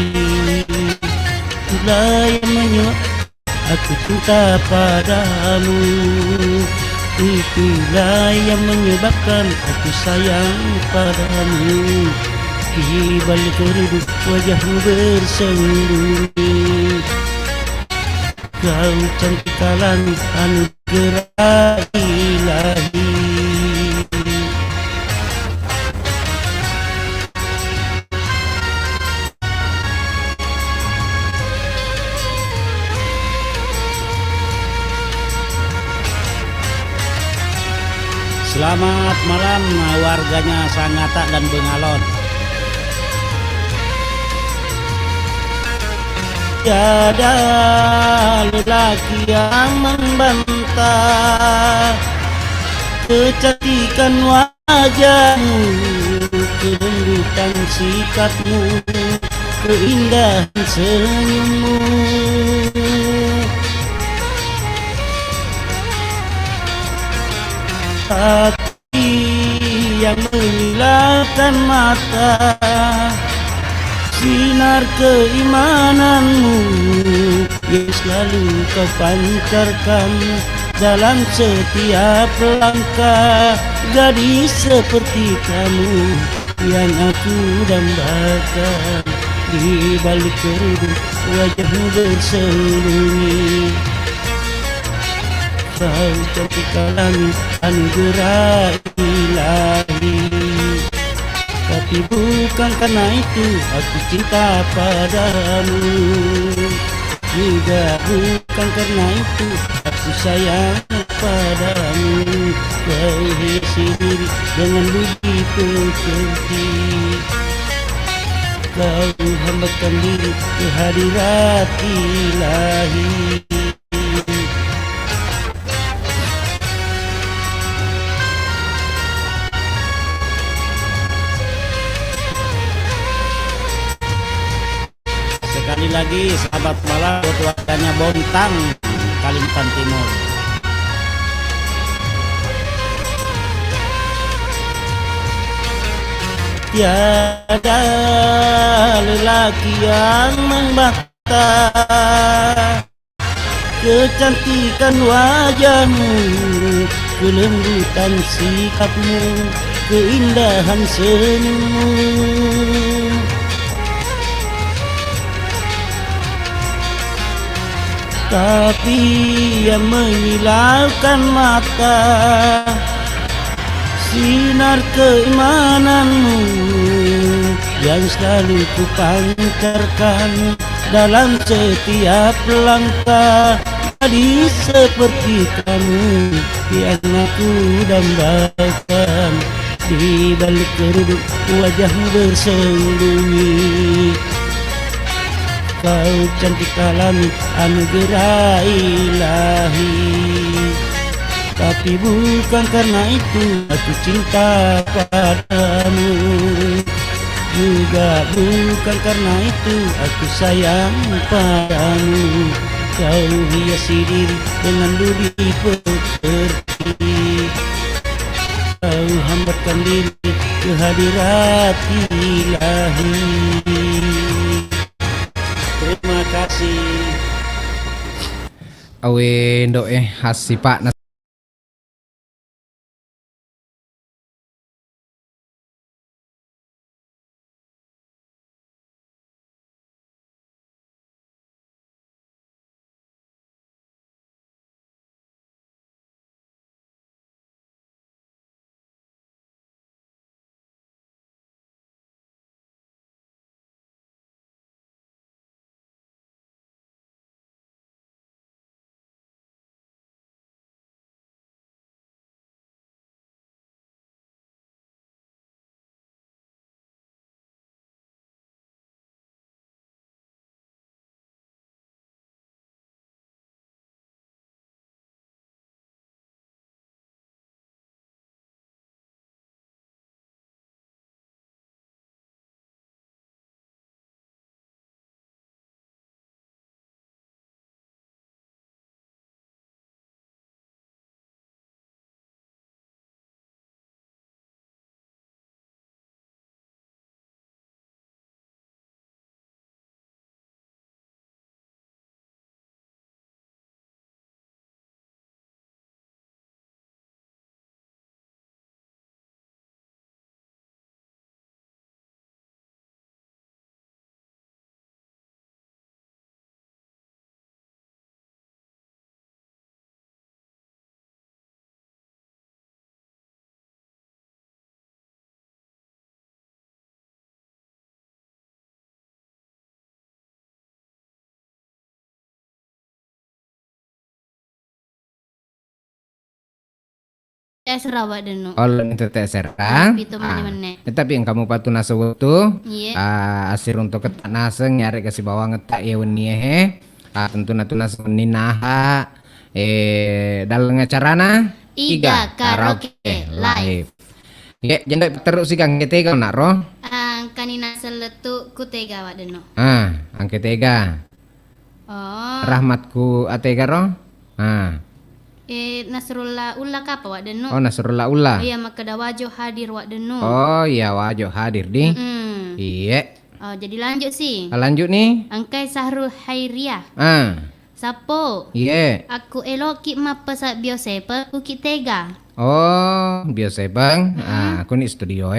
Itulah yang menyebabkan aku cinta padamu, itulah yang menyebabkan aku sayang padamu. Di balik kerudung wajahmu bersembunyi, kau cantik alami anugerah ilahi. Selamat malam warganya Sangatta dan Bengalon. Tiada lelaki yang membantah kecantikan wajahmu, kelembutan sikapmu, keindahan senyummu. Hati yang menghilangkan mata, sinar keimananmu yang selalu kau pancarkan dalam setiap langkah. Gadis seperti kamu yang aku dambakan, di balik kerudung wajahmu bersembunyi, kau cantik alami anugerah ilahi. Tapi bukan karena itu aku cinta padamu, juga bukan karena itu aku sayang padamu. Kau hiasi diri dengan budi pekerti, kau hambatkan diri ke hadirat ilahi. Sekali lagi selamat malam buat warganya Bontang, Kalimantan Timur. Tiada lelaki yang membantah kecantikan wajahmu, kelembutan sikapmu, keindahan senyummu. Tapi yang menyilaukan mata, sinar keimananmu yang selalu ku pancarkan dalam setiap langkah. Gadis seperti kamu yang aku dambakan, di balik kerudung wajahmu bersembunyi, kau cantik alami anugerah ilahi. Tapi bukan karena itu aku cinta padamu, juga bukan karena itu aku sayang padamu. Kau hiasi diri dengan budi pekerti, kau hambatkan diri ke hadirat ilahi. Terima kasih. Awe ndok hasipa na Sarawak denu. Oleh itu serang. Itu mana-mana. Tapi yang kamu patu nasa waktu, Iya. asir untuk ketak nasa nyari kasih bawang ngetak ya weni tentu natu nasa ninaha dalam acarana Iga Karaoke Live. Ya, jangan terus sih kang ketega nak roh. Kanina seletu kutega wak denu. Angke tega. Oh. Rahmatku atega roh. Nasrullah ulah kapa wak denu. Oh Nasrullah ulah. Iya makada wajo hadir wak denu. Oh iya wajo hadir di. Iya. Oh jadi lanjut sih. Lanjut nih. Angkai Sahrul Hairiah. Sapo? Iya. Aku eloki mapasa biosepa kuki tega. Oh biasa bang. Aku nih studio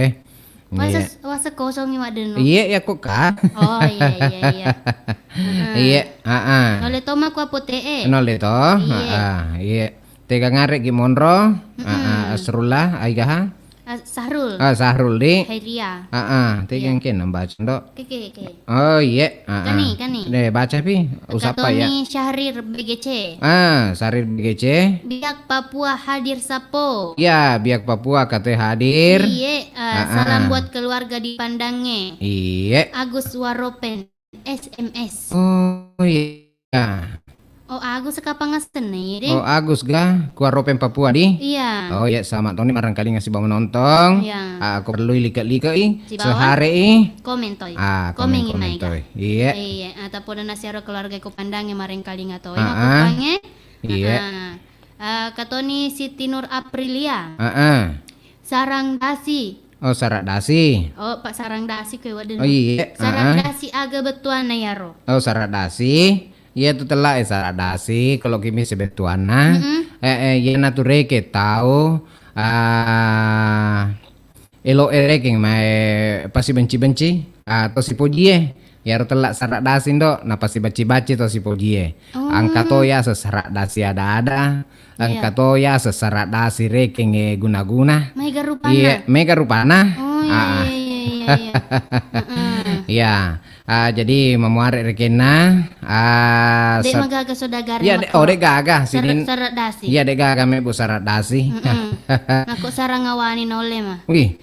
Wasa kosong ni wak denu. Iya ya kok kak. Oh iya. Iya. Oleh toma ku apote Nol itu. Iya. Tega ngarek gimonro. Asrullah aigaha. Sahrul. Sahrul di. Hairiah. Tega ngken baca ndok. Oke. Oh iya. Kani. Deh baca pi. Usapa ya. Katoni Syahrir BGC. Sarir BGC. Biak Papua hadir sapo. Ya, biak Papua katanya hadir. Iya, salam buat keluarga di Pandange. Iya. Agus Waropen SMS. Oh iya. Oh Agus sekapangasen nih deh. Oh Agus ga, Kuaropen Papua di. Iya. Oh ya sama Tony barangkali ngasih bawa nonton. Iya. Aku perlu likat-likat Si bawah? sehari Komen toy. komen Imai ka. toy. Iya. Iya, ataupun nasiaro keluarga ko Pandange maring kali ngatoy Ah, aku ah. pange. Iya. Katoni Siti Nur Aprilia. Sarang Dasi. Oh Sarak Dasi. Oh Pak Sarang Dasi kowe waden. Oh iya. Sarang Dasi aga betuan na yaro. Oh Sarak Dasi. Iya itu telah Sarak Dasi kalau kimi sebetuana. Ya nature ke tahu. Elo ereking mai pasti benci-benci atau si pojie. Ya telak Sarak Dasi ndok, nah pasti baci-baci to si pojie. Angka toya sesarak dasi ada. Angka toya sesarak dasi reking guna-guna. Mega rupana. Iya, mega rupana. Oh iya. Iya. Jadi memuari rekena. Dek magaga saudagar. Iya, dek gagah sini. Sarat Dasi. Iya, dek gagah me bu Sarak Dasi. Aku sarang ngawani nole mah. Wih.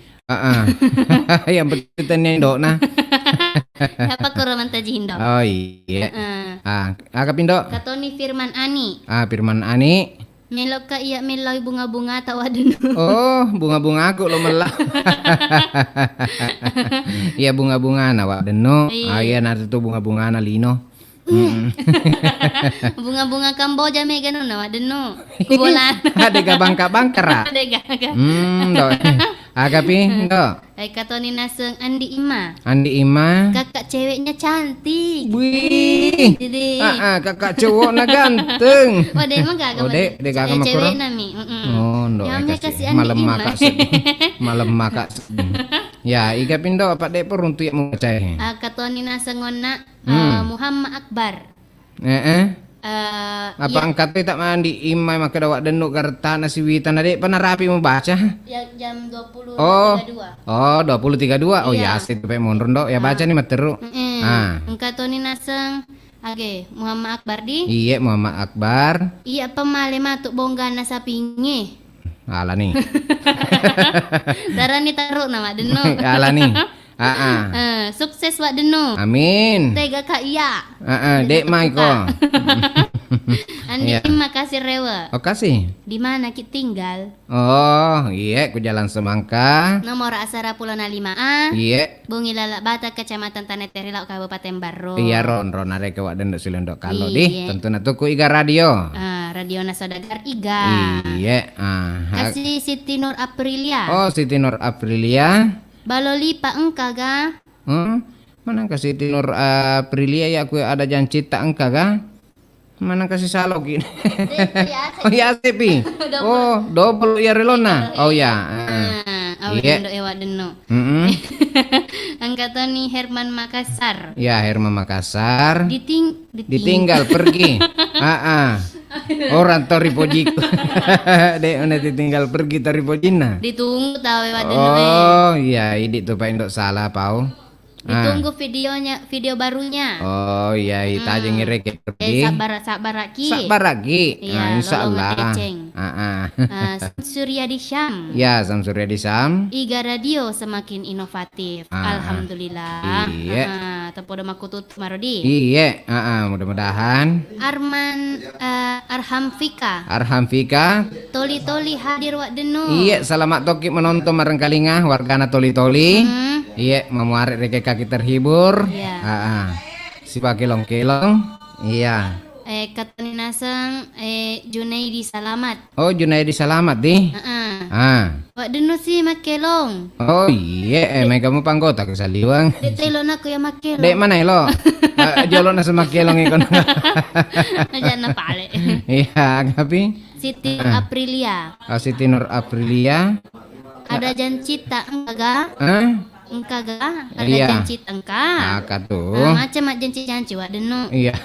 Yang betul ndok nah. Apa kuraman tajindo? Oh iya. Agak pindok. Katoni Firman Ani. Firman Ani. Melok ka iya melau bunga-bunga tawa denu. Oh, bunga-bunga aku lo melah. Iya bunga-bunga na wa deno. Iya. Iya nanti tuh bunga-bunga na lino. Mm. Bunga-bunga Kamboja me ganun na wa denu. Kubolan. Ada bangka-bangka ra. Ada gaga. Do. Agapi do. Ay katoni naseng Andi Ima. Andi Ima. Kakak ceweknya cantik. Wih. Jadi. Kakak cowok na ganteng. Oh, dek mah gagak. Oh, dek gagak mah cewek kurang. nami. Oh, ndo Yamnya kasih Andi malam Ima. maka sedih. Malam maka sedih. Ya, iga pindo apa dek peruntu ya mau cai. Katoni naseng ngona Muhammad Akbar. Apa angkat tak mandi imai maka dawak denuk karta nasi witan adek pernah rapi mau baca? Ya, jam 20.32. Oh 20.32. Oh Iya. ya asik pe mondron dok ya baca nih materu. Katoni naseng age Muhammad Akbar di. Iya Muhammad Akbar. Iya pemale matuk bonggana sapinge. Ala nih. Darani taruh nama deno. Ala nih. Sukses wak deno. Amin. Tega kak iya. Dek mai ko. Andi Iya. Ima kasih rewa. Oh kasih. Di mana kita tinggal? Oh iya ku jalan semangka. Nomor asara Pulau 5A. Iya. Bungi Lalak Bata, Kecamatan Tanah Terilau, Kabupaten Baro. Iya ron are ke wak dendok silendok kalau Iya. di tentu na tuku iga radio. Radio Nasodagar Iga. Iya. Kasih Siti Nur Aprilia. Oh Siti Nur Aprilia. Baloli Pak engka ga? Mana kasih Siti Nur Aprilia ya aku ada janji tak engka ga? Mana kasih salok ini? Oh ya sepi. Oh double ya relona. Oh ya. Awin do ewa deno. Angkatan nih Herman Makassar. Ya Herman Makassar. Ditinggal. Ditinggal pergi. Orang tori pojiku. Dek una ditinggal pergi tori pojina. Ditunggu tahu ewa deno. Oh iya ini tuh Pak Indok salah pau. Ditunggu video barunya. Oh iya ita aja ngirek pergi. Sabar lagi. Sabar lagi. Iya, Insya Allah. lolongan eceng. Surya di Syam. Ya Samsurya di Sam. Iga radio semakin inovatif. Alhamdulillah. Iya. Tepodo makutut marodi. Iya. Mudah-mudahan. Arham Fika. Toli hadir wak denu. Iya selamat toki menonton mareng kalingah wargana toli. Iya memuarek reke kaki terhibur. Iya. Si kelong. Iya. Katani naseng Junaidi Salamat. Oh Junaidi Salamat di. Wak denu si makelong. Oh iya emang kamu panggota ke Saliwang. Dek telon aku ya makelong. Dek mana lo? Jolo na semakelong ikon. Jangan pale. Iya tapi Siti Aprilia. Siti Nur Aprilia. Ada janji tak engka engka ga? Ada Iya. janji engka. Tuh. Macam janji wak denu. Iya.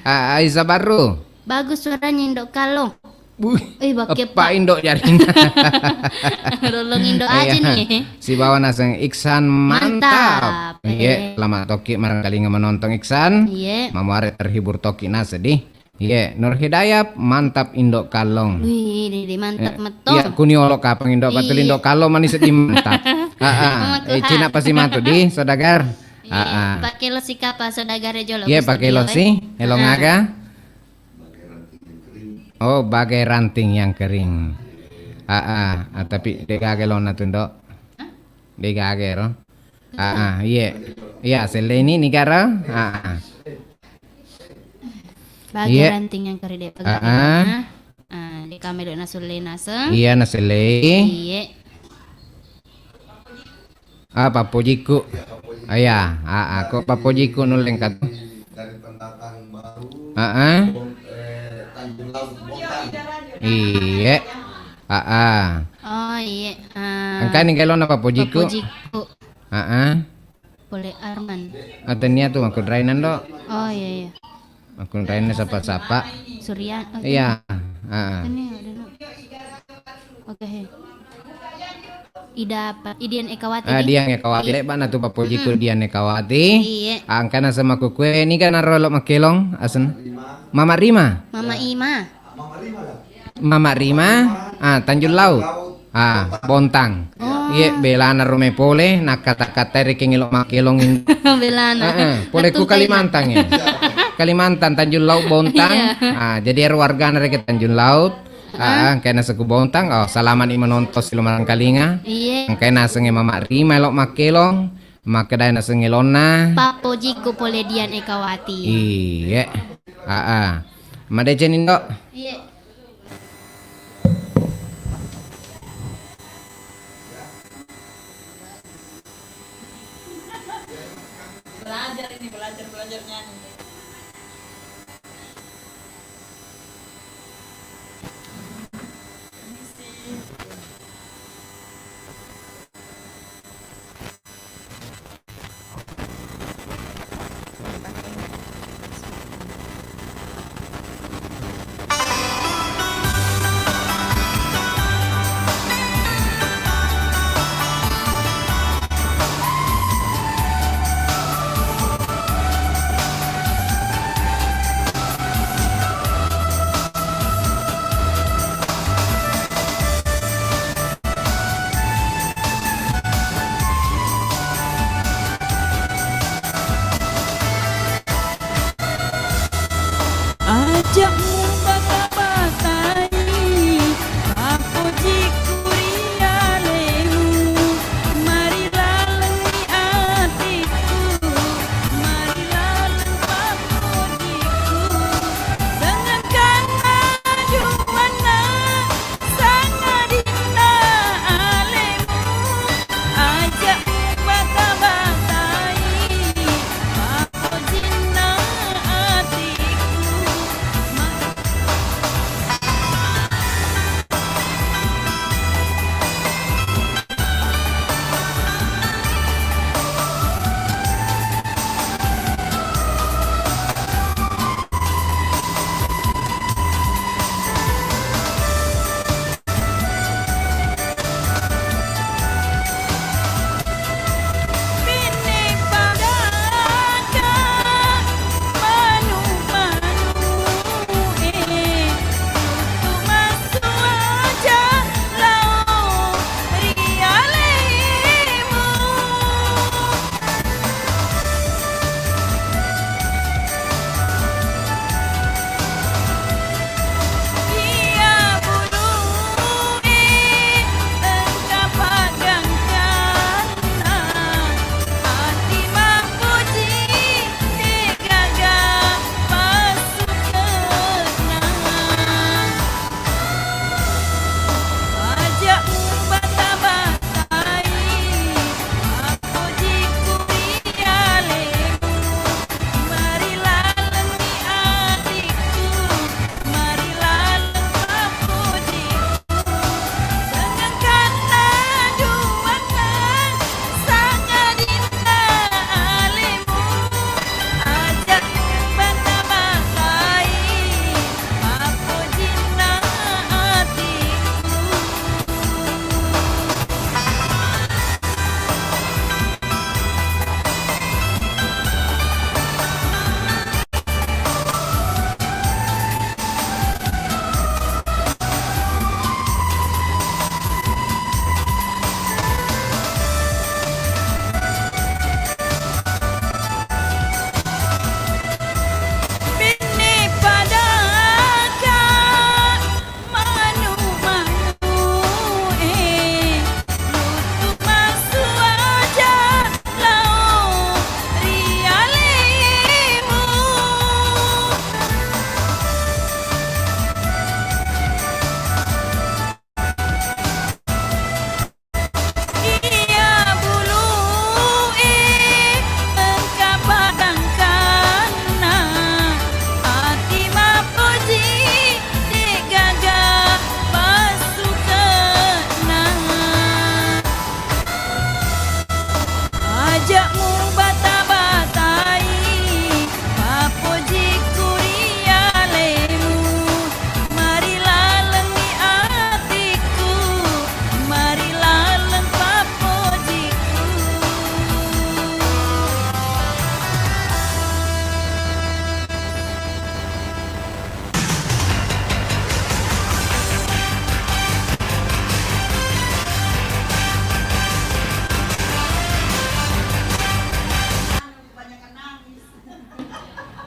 Aisyah baru. Bagus suaranya Indok Kalong. Bakit Pak Indok jaring. Rolong Indo aja nih. Si bawa naseng Iksan mantap. Mantap. Iya, lama toki marang kali menonton Iksan. Iya. Mamare terhibur toki na sedih. Iya, Nur Hidayat mantap Indok Kalong. Wih, dede mantap metong. Iya, kuniolok kapang Indok patul Indok Kalong manis sedih mantap. Cina pasti matu di saudagar. Pakai lo si kapa saudara jolo. Iya, pakai lo sih. Hello ngaga. Oh, bagai ranting yang kering. Tapi degage lo na tundo. Degage ro. Iya. Iya, seleni negara. Bagi Iya. ranting yang kering deh. Di kamera na sulle naseng. Iya, nasele. Iya. Papojiku. Iya, kok papojiku nuleng kat. Iya. Oh iya. Angka nih kalau na papojiku. Papojiku. Boleh Arman. Atenia tuh aku drainan do. Oh iya. Aku drainan sapa-sapa. Surya. Iya. Ini ada no. Oke. Idian Ekawati. Dia ngekawati lek bana tuh papojiku dia ngekawati. Iya. Angkana sama kue ini kan narolok makelong asen. Mama Rima. Mama Rima. Tanjung Laut. Bontang. Iya belana rume pole nak kata-kata reke ngilok makelong. Belana. Pole ku Kalimantan ya. Kalimantan Tanjung Laut Bontang. Jadi warga dari Tanjung Laut. Kena suku Bontang. Salaman ima nonton siluman kalinga. Iya. Kena sengi mama Rima elok makelong. Maka dai na sengi lona. Papo jiku poledian ekawati. Iya. Madejen indo. Iya. belajar nyanyi. Ajakmu bata-batai Aku jikuria lemu Marilah lengi hatiku Marilah lengkapu jiku Dengarkan maju mana Sangat indah alemu Ajakmu bata-batai Aku cinta hatiku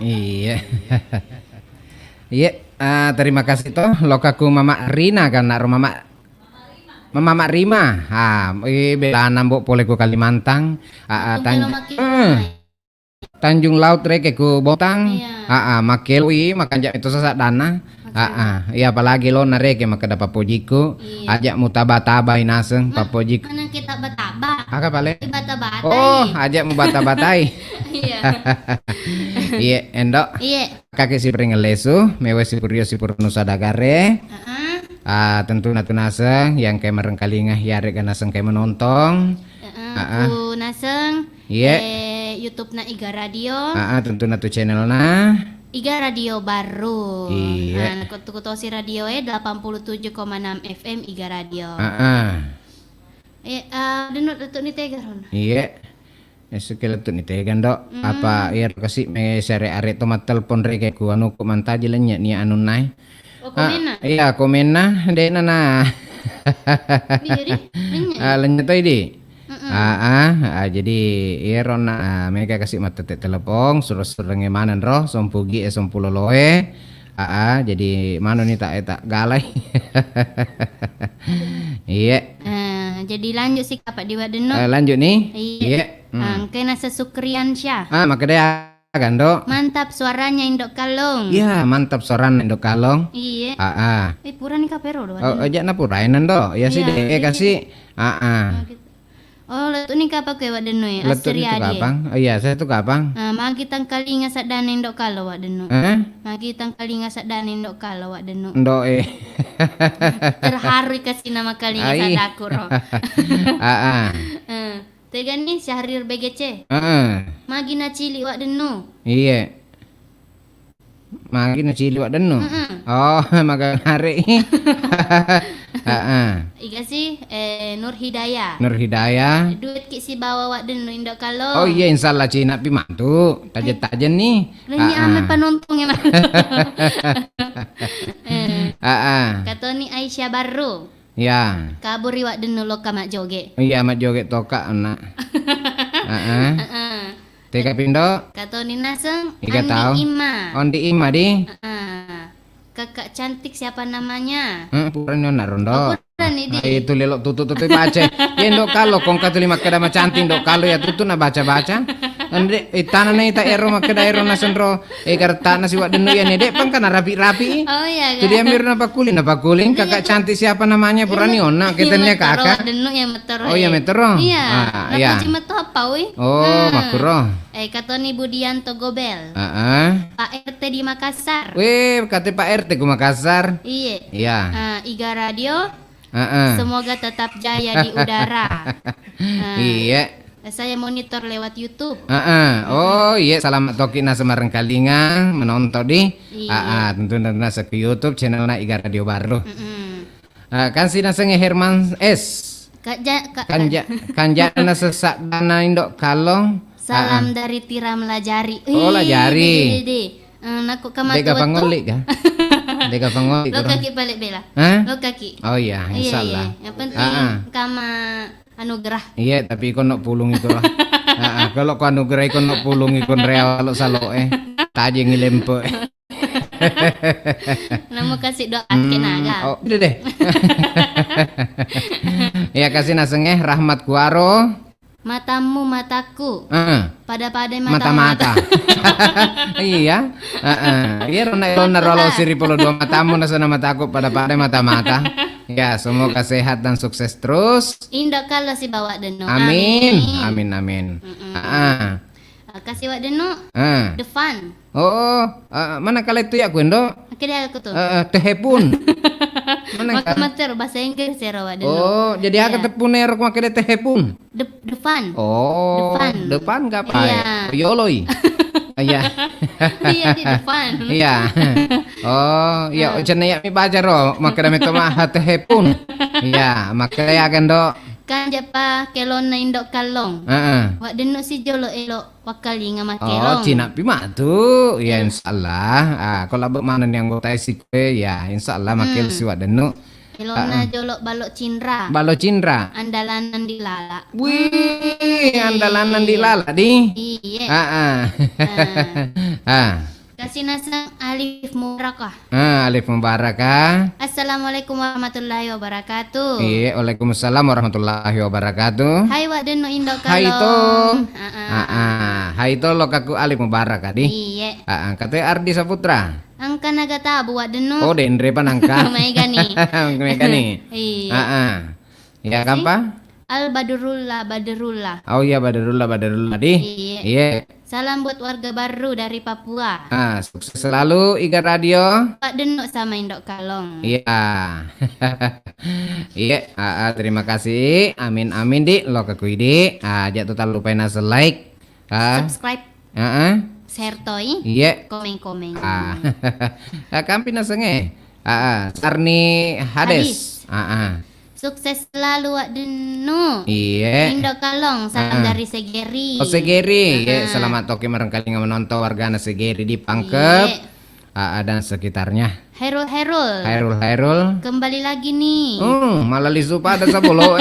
Iya. Iya, terima kasih toh lokaku Mama Rina kan nak Mama Rima. Bela nambok pole ku Kalimantan. Tanjung Laut reke ku Botang. Iya. Makelui makan jak itu sesak dana. Iya apalagi lo nareke maka dapat pojiku. Iya. Ajak mutaba-taba inaseng papojiku. Mana kita betaba? Aka pale. Bata-bata. Oh, ajak mu bata-batai. Iya. Iya, endok. Iya. Kaki si pringelesu, mewe si purio si purno sadagare. Tentu natu naseng yang kayak merengkalingah yare kan naseng kayak menonton. Ku naseng. Iya. YouTube na Iga Radio. Tentu natu channel na. Iga Radio baru. Iya. Kutosi radio 87,6 FM Iga Radio. Denut datuk ni tega ron. Iya. Sekali tu ni tegan dok. Apa ya kasih me sare are tomat telepon reke ku anu ku mantaji lenya ni anu nai. Oh, komena. Iya komena de nana. Jadi lenya. Lenya tu di. Jadi iya rona mereka kasih mata telepon suruh ngemanan roh sompugi sompuloloe. Jadi mana nih tak galai. Iya. Jadi lanjut sih kapak di Wadeno. Lanjut nih. Iya. Kena sesukrian Syah. Maka dia kan dok. Mantap suaranya Indok Kalong. Iya mantap soran Indok Kalong. Iya. Pura nih kapero doh. Aja na purainan dok. Ya sih deh kasih. Oh, letu ni kapak ke Wadeno ya. Letuk itu kapang. Iya saya tuh kapang. Magi tangkali ngasak dana Indok Kalong Wadeno. Magi tangkali ngasak dana Indok Kalong Wadeno. Ndok Terharu kasih nama kali ngasak daku roh. Tega nih Syahrir BGC. Magi na cili Wadeno. Iya. Magi na cili Wadeno. Oh, magang hari. Iga sih Nur Hidayah. Nur Hidayah. Duit ki si bawa Wadeno Indok Kalong. Oh iya insyaallah Cina pi mantu. Tajen-tajen nih. Lenya ame panontongnya mah. Kata ni Aisyah baru. Ya. Kaburi Wadeno loka mak joget. Iya mak joget toka anak. Teka pindo. Kata ni naseng Ika tahu. Andi Ima. Ondi Ima di. Kakak cantik siapa namanya? Puran yon narondo. Puran ini. Itu lelok tutu baca. Ya ndok kalau kong katu lima kada cantik ndok kalau ya tutu na baca. Andre tanah na ita ero makada ero na sendro. Karta na si Wadeno ya nedek pang kana rapi-rapi. Oh iya. Jadi amir na pakulin kakak cantik siapa namanya puran yon nak ketenya kakak. Wadeno yang metero. Oh ya metero. Iya. Iya. Apa cuma apa wih? Oh makuro. Kata ni Budianto Gobel. Pak RT di Makassar. Weh, kata Pak RT ke Makassar. Iya. Iya. Iga Radio. Semoga tetap jaya di udara. Iya. Saya monitor lewat YouTube. Oh iya, selamat toki na Semarang Kalinga menonton di. Tentu nasa ke YouTube channel na Iga Radio baru. Kan si nasenge Herman S. Kanja na sesak dana Indok Kalong. Salam dari Tiram Lajari. Oh Lajari. Naku kamatu. Deka pangoli kah? Deka pangoli. Lo kaki balik bela. Lo kaki. Oh iya, insyaallah. Yang penting kama anugerah. Iya, tapi ikon nok pulung itu lah. Kalau kau anugerah ikon nok pulung ikon real kalau salo taje ngilempe. Namu kasih doa kenaga. Oh, udah deh. Ya kasih nasengeh Rahmat Kuaro. Matamu mataku. Pada Mata-mata. Iya. Iya rona rolo siri polo dua matamu nasana mataku pada mata-mata. Ya, semoga sehat dan sukses terus. Indok kalau si bawa Deno. Amin. Kasih wak Deno. The fun. Mana kali itu ya Gwendo? Akhirnya aku tuh. Tehepun. Maka mater bahasa Inggris ya wak Deno. Oh, jadi aku tepun erok makanya tehepun. The fun. Oh, depan gak apa? Yoloi. Iya. Iya di depan. Iya. Oh, ya cenaya mi baca ro, makanya meto mah tehepun. Iya, makanya akan dok. Kan japa kelon na Indok Kalong. Wak Deno si jolo elok wakali ngama kelong. Oh, Cina pi matu. Ya insyaallah. Kalau abang mana yang botai si kue ya insyaallah makel si Wak Deno. Ilona jolok balok cindra. Balok cindra. Andalanan di lala. Wih, andalanan di lala di. Iya. Kasih nasang Alif Mubarakah. Alif Mubarakah. Assalamualaikum warahmatullahi wabarakatuh. Iya, waalaikumsalam warahmatullahi wabarakatuh. Hai wak deno indok kalong. Hai to. Hai to lo kaku Alif Mubarakah di. Iya. Katanya Ardi Saputra. Angka naga tabu wak deno. Oh, Dendre panangka. Megani. Megani. Iya. Ya kampa? Al Badrullah. Oh iya, Badrullah di. Iya. Salam buat warga baru dari Papua. Sukses selalu Iga Radio. Pak Denuk sama Indok Kalong. Iya. Iya, terima kasih. Amin di lo ke kuidi. Aja total lupain asa like. Subscribe. Share toy. Iya. Komen. Kampi nasenge. Sarni Hades. Sukses selalu wak Denu. Iya. Indok Kalong, salam dari Segeri. Oh Segeri, ya, selamat toki barangkali nggak menonton warga Segeri di Pangkep, dan sekitarnya. Herul. Kembali lagi nih. Malah lisu pada sabolo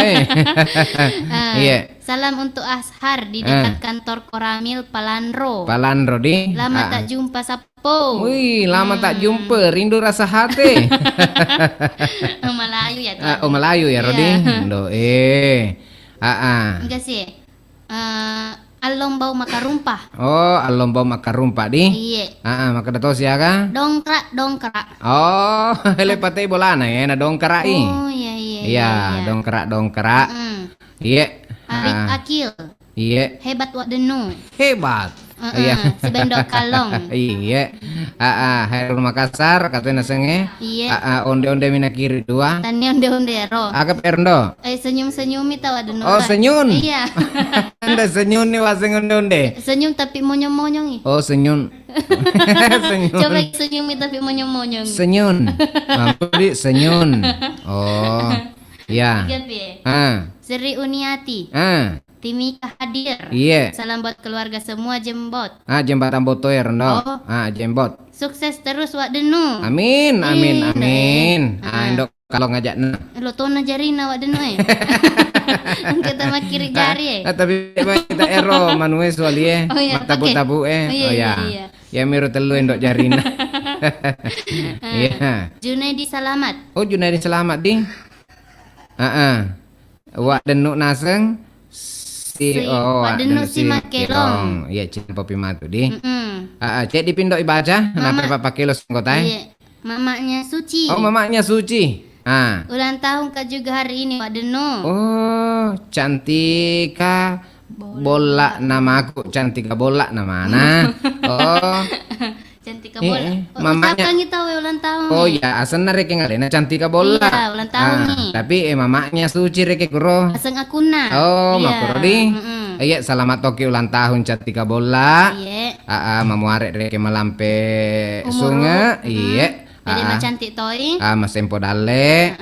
Iya. Salam untuk Ashar di dekat kantor Koramil Palandro di. Lama tak jumpa Sapo. Wih, lama tak jumpa, rindu rasa hati. Melayu ya. Melayu ya Rodi. Enggak sih. Alombau maka rumpah. Oh, alombau maka rumpah di. Iya. Maka dato siaga? Dongkrak. Oh, lepate bolana ya, na dongkrai. Oh, iya. Iya, dongkrak. Iya. Arif Akil. Iya. Hebat wak Denu. Hebat. Iya. Si Bendok Kalong. Iya. Herul Makassar katanya nasenge. Iya. Onde mina kiri dua. Tani onde ro. Agak perndo. Senyum tawa Denu. Oh, senyum. Iya. Anda senyum nih waseng onde. Senyum tapi monyong-monyong. Oh, senyum. Senyum. Coba senyum tapi monyong-monyong. Senyum. Mampudi senyum. Oh. Iya. Sri Uniati. Timika hadir. Iya. Salam buat keluarga semua Jembot. Jembatan Boto ya Rendo. Oh. Jembot. Sukses terus wak Denu. Amin. Indok kalau ngajakna. Lo to najarina wak Denu Kita makiri jari Tapi kita ero manue soalnya. Oh, iya. Tabu-tabu Iya. Ya miru telu indok jarina. Iya. Junaidi Salamat. Oh, Junaidi Selamat di. Wak Denu naseng. Wak Denu si Makelong. Iya, Cina Popi Matu di. Cek dipindok ibaca. Kenapa pakai lo sengkotai? Iya. Mamanya Suci. Oh, mamanya Suci. Ulang tahun kak juga hari ini Wak Denu. Oh, Cantika Bola nama aku. Cantika Bola nama Ana. Oh. Cantika Bola. Mamanya kita ulang tahun. Oh ya, asana reke ngalena Cantika Bola. Iya, ulang tahun nih. Tapi mamanya Suci reke kuro. Aseng akuna. Oh, makuro di. Iya, selamat toki ulang tahun Cantika Bola. Iya. Mamu arek reke malampe sungai. Iya. Jadi cantik toy. Mas Empo dale.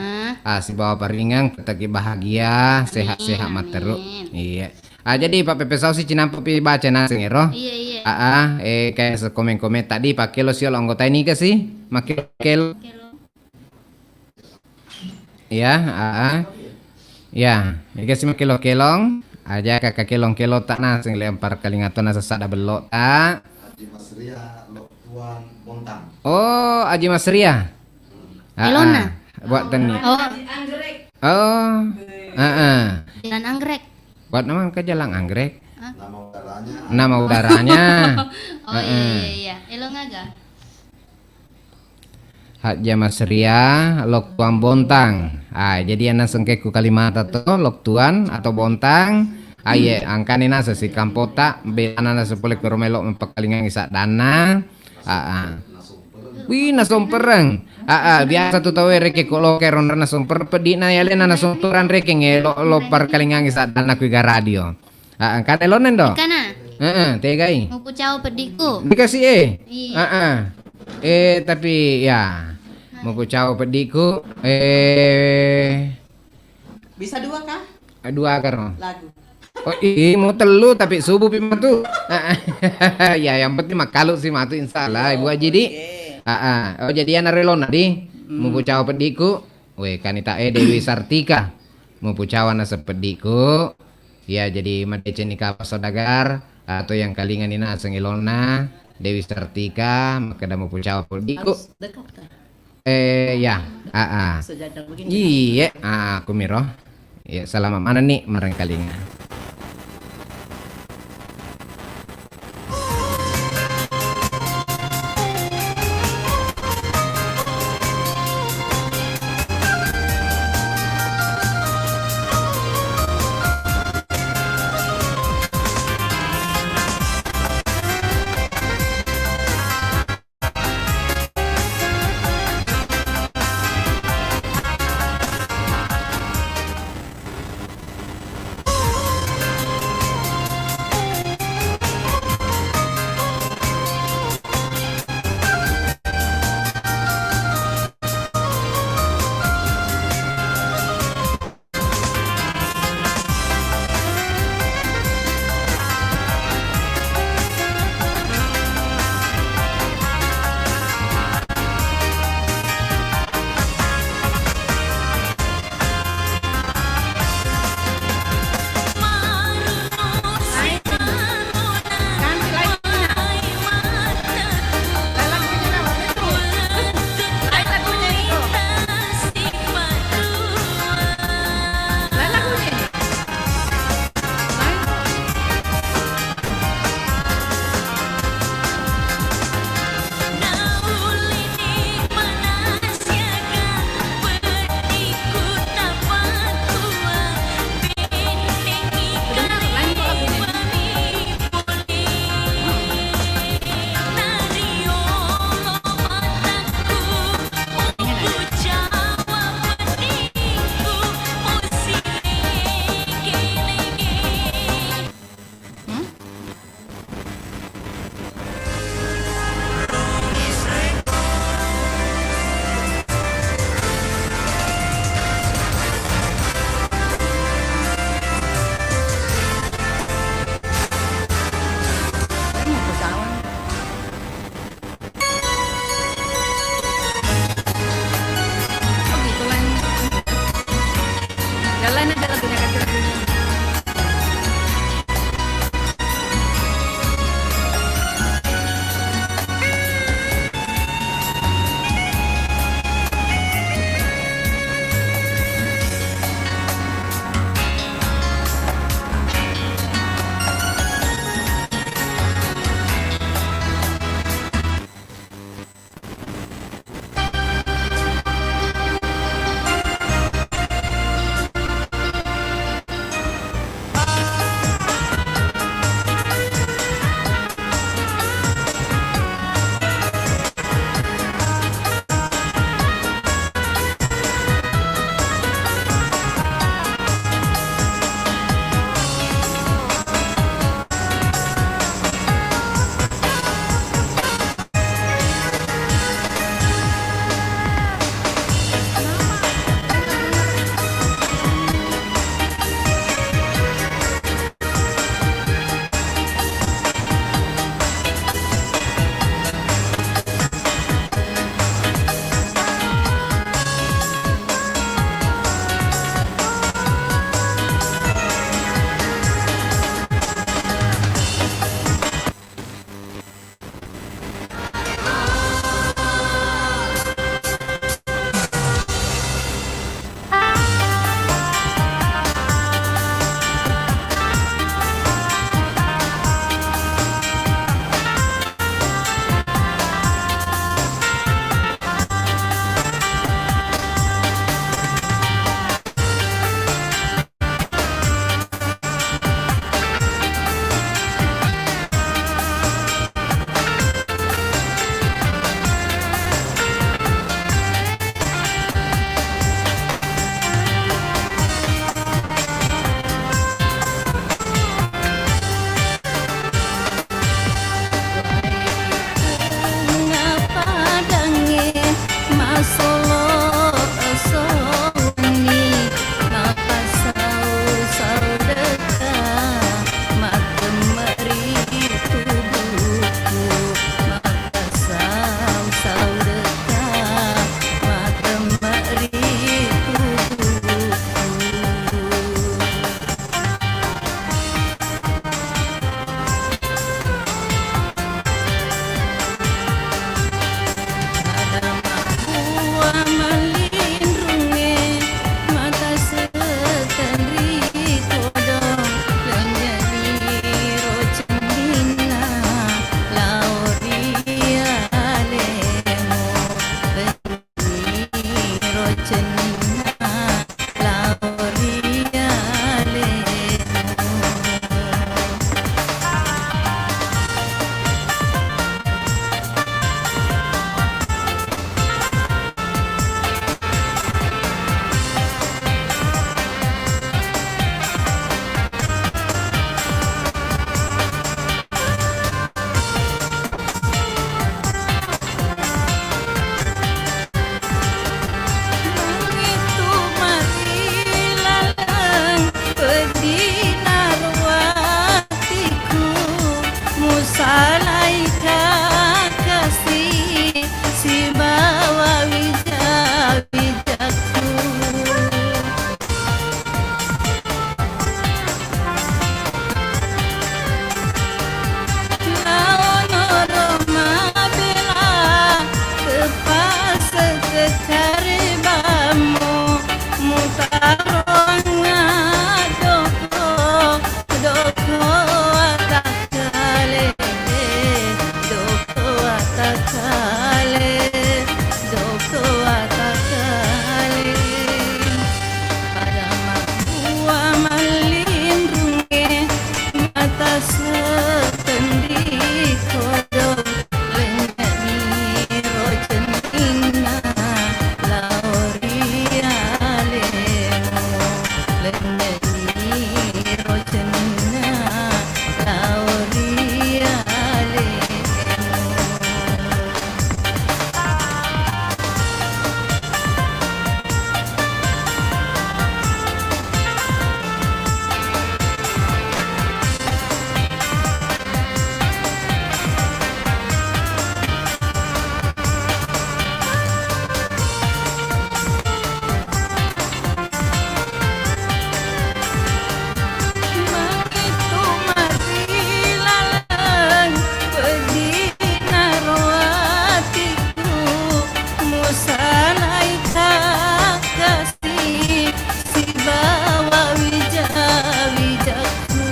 Si bawa paringan ketagi bahagia, sehat-sehat materu. Iya. Jadi Pak Pepe Sausi Cina Popi baca nasing ero. Iya. Kayak sekomen-komen tadi pakai lo siol anggota ini ke sih? Makel. Iya, ya, ini sih makel kelong. Aja kakak kelong tak nasing lempar kalingaton nasa sada belok tak. Haji Masria Loktuan Bontang. Oh, Haji Masria. Elona. Buat tani. Oh. Jalan Anggrek. Buat nama ke Jalan Anggrek. Nama udaranya. Nama udaranya. Oh iya. Elona ga? Haji Masria Loktuan Bontang. Jadi anak sengkeku Kalimantan tuh Loktuan atau Bontang. Aye angkane nasa si kampota belana nasa pole koromelo mempakalingan isa dana. Wih nasompereng. Biasa tuh tahu reke kok keron nasomper pedi na yale na nasomperan reke lo parkalingan isa dana ku radio. Angkane lonen do. Kana. Tegai. Mau pucau pediku. Dikasih Iya. Tapi ya mau pucau pediku Bisa dua kah? dua karena. Lagu. Oh mau telu tapi subuh pi matu. Ya yang penting mah kalau si matu insyaallah Ibu Haji di. Oh jadi anak relona di. Mau pucau pediku. we kanita Dewi Sartika mempucawan sepediku ya jadi madece nikah saudagar atau yang kalingan ina sengilona Dewi Sartika maka mau pucawa pediku Dekat kan? ya Sejajar begini. iya aku miro ya selama mana nih marang kalingan. Musalaika kasih si bawa wijakku. Laono Roma bela tepas sekekaribamu mutaronga doko atakale doko atakale doko atakale pada makua malindungi mata setendi kodok lengani rojenina laurialemo lengani rojenina laurialemo. Mangitu marilalang pedina roatiku musalaika kasih si bawa wijakku.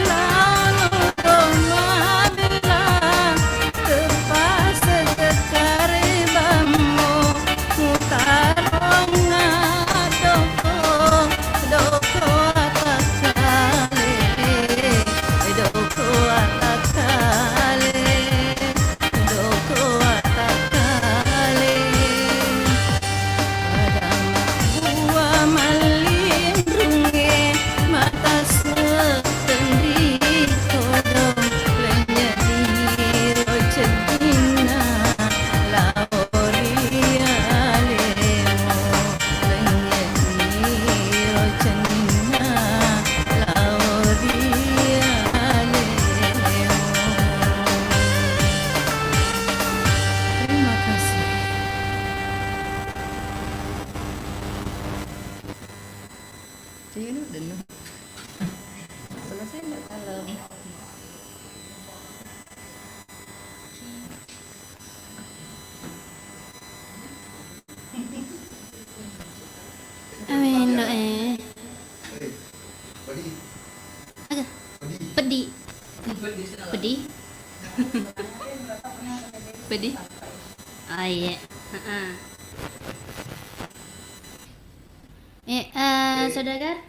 Lalu Roma bilang tepas sekekaribamu mutaronga doko atakale doko atakale doko atakale pada makua malindungi mata setendi kodong lenyani rojenina laurialemo lenyani rojenina laurialemo. Terima kasih. Selesai nggak kalau Amin lo Agak pedih. Pedih. Pedih. Oh iya. Saudagar.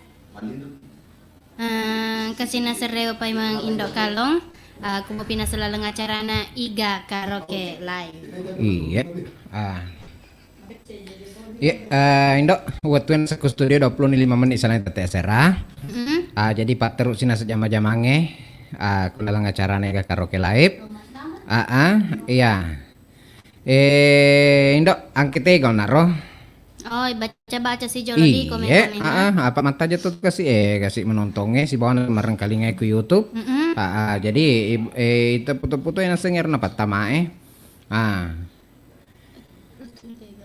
Kasina sereo pa mang indok kalong. Kumo pinasalalang acarana Iga Karaoke Live. Iya. Iya, Indok, waktuan ke studio 25 menit sana tete serah. Jadi Pak terus sina sejam-jamange. Kulalang acara Iga Karaoke Live. Iya. Indok, angkite gol naro. Oh, baca-baca si Jolodi komentarnya. Apa mata aja tuh kasih menontonnya si bawaan kemarin kali ngai ke YouTube. Jadi itu putu-putu yang senger napa tamae.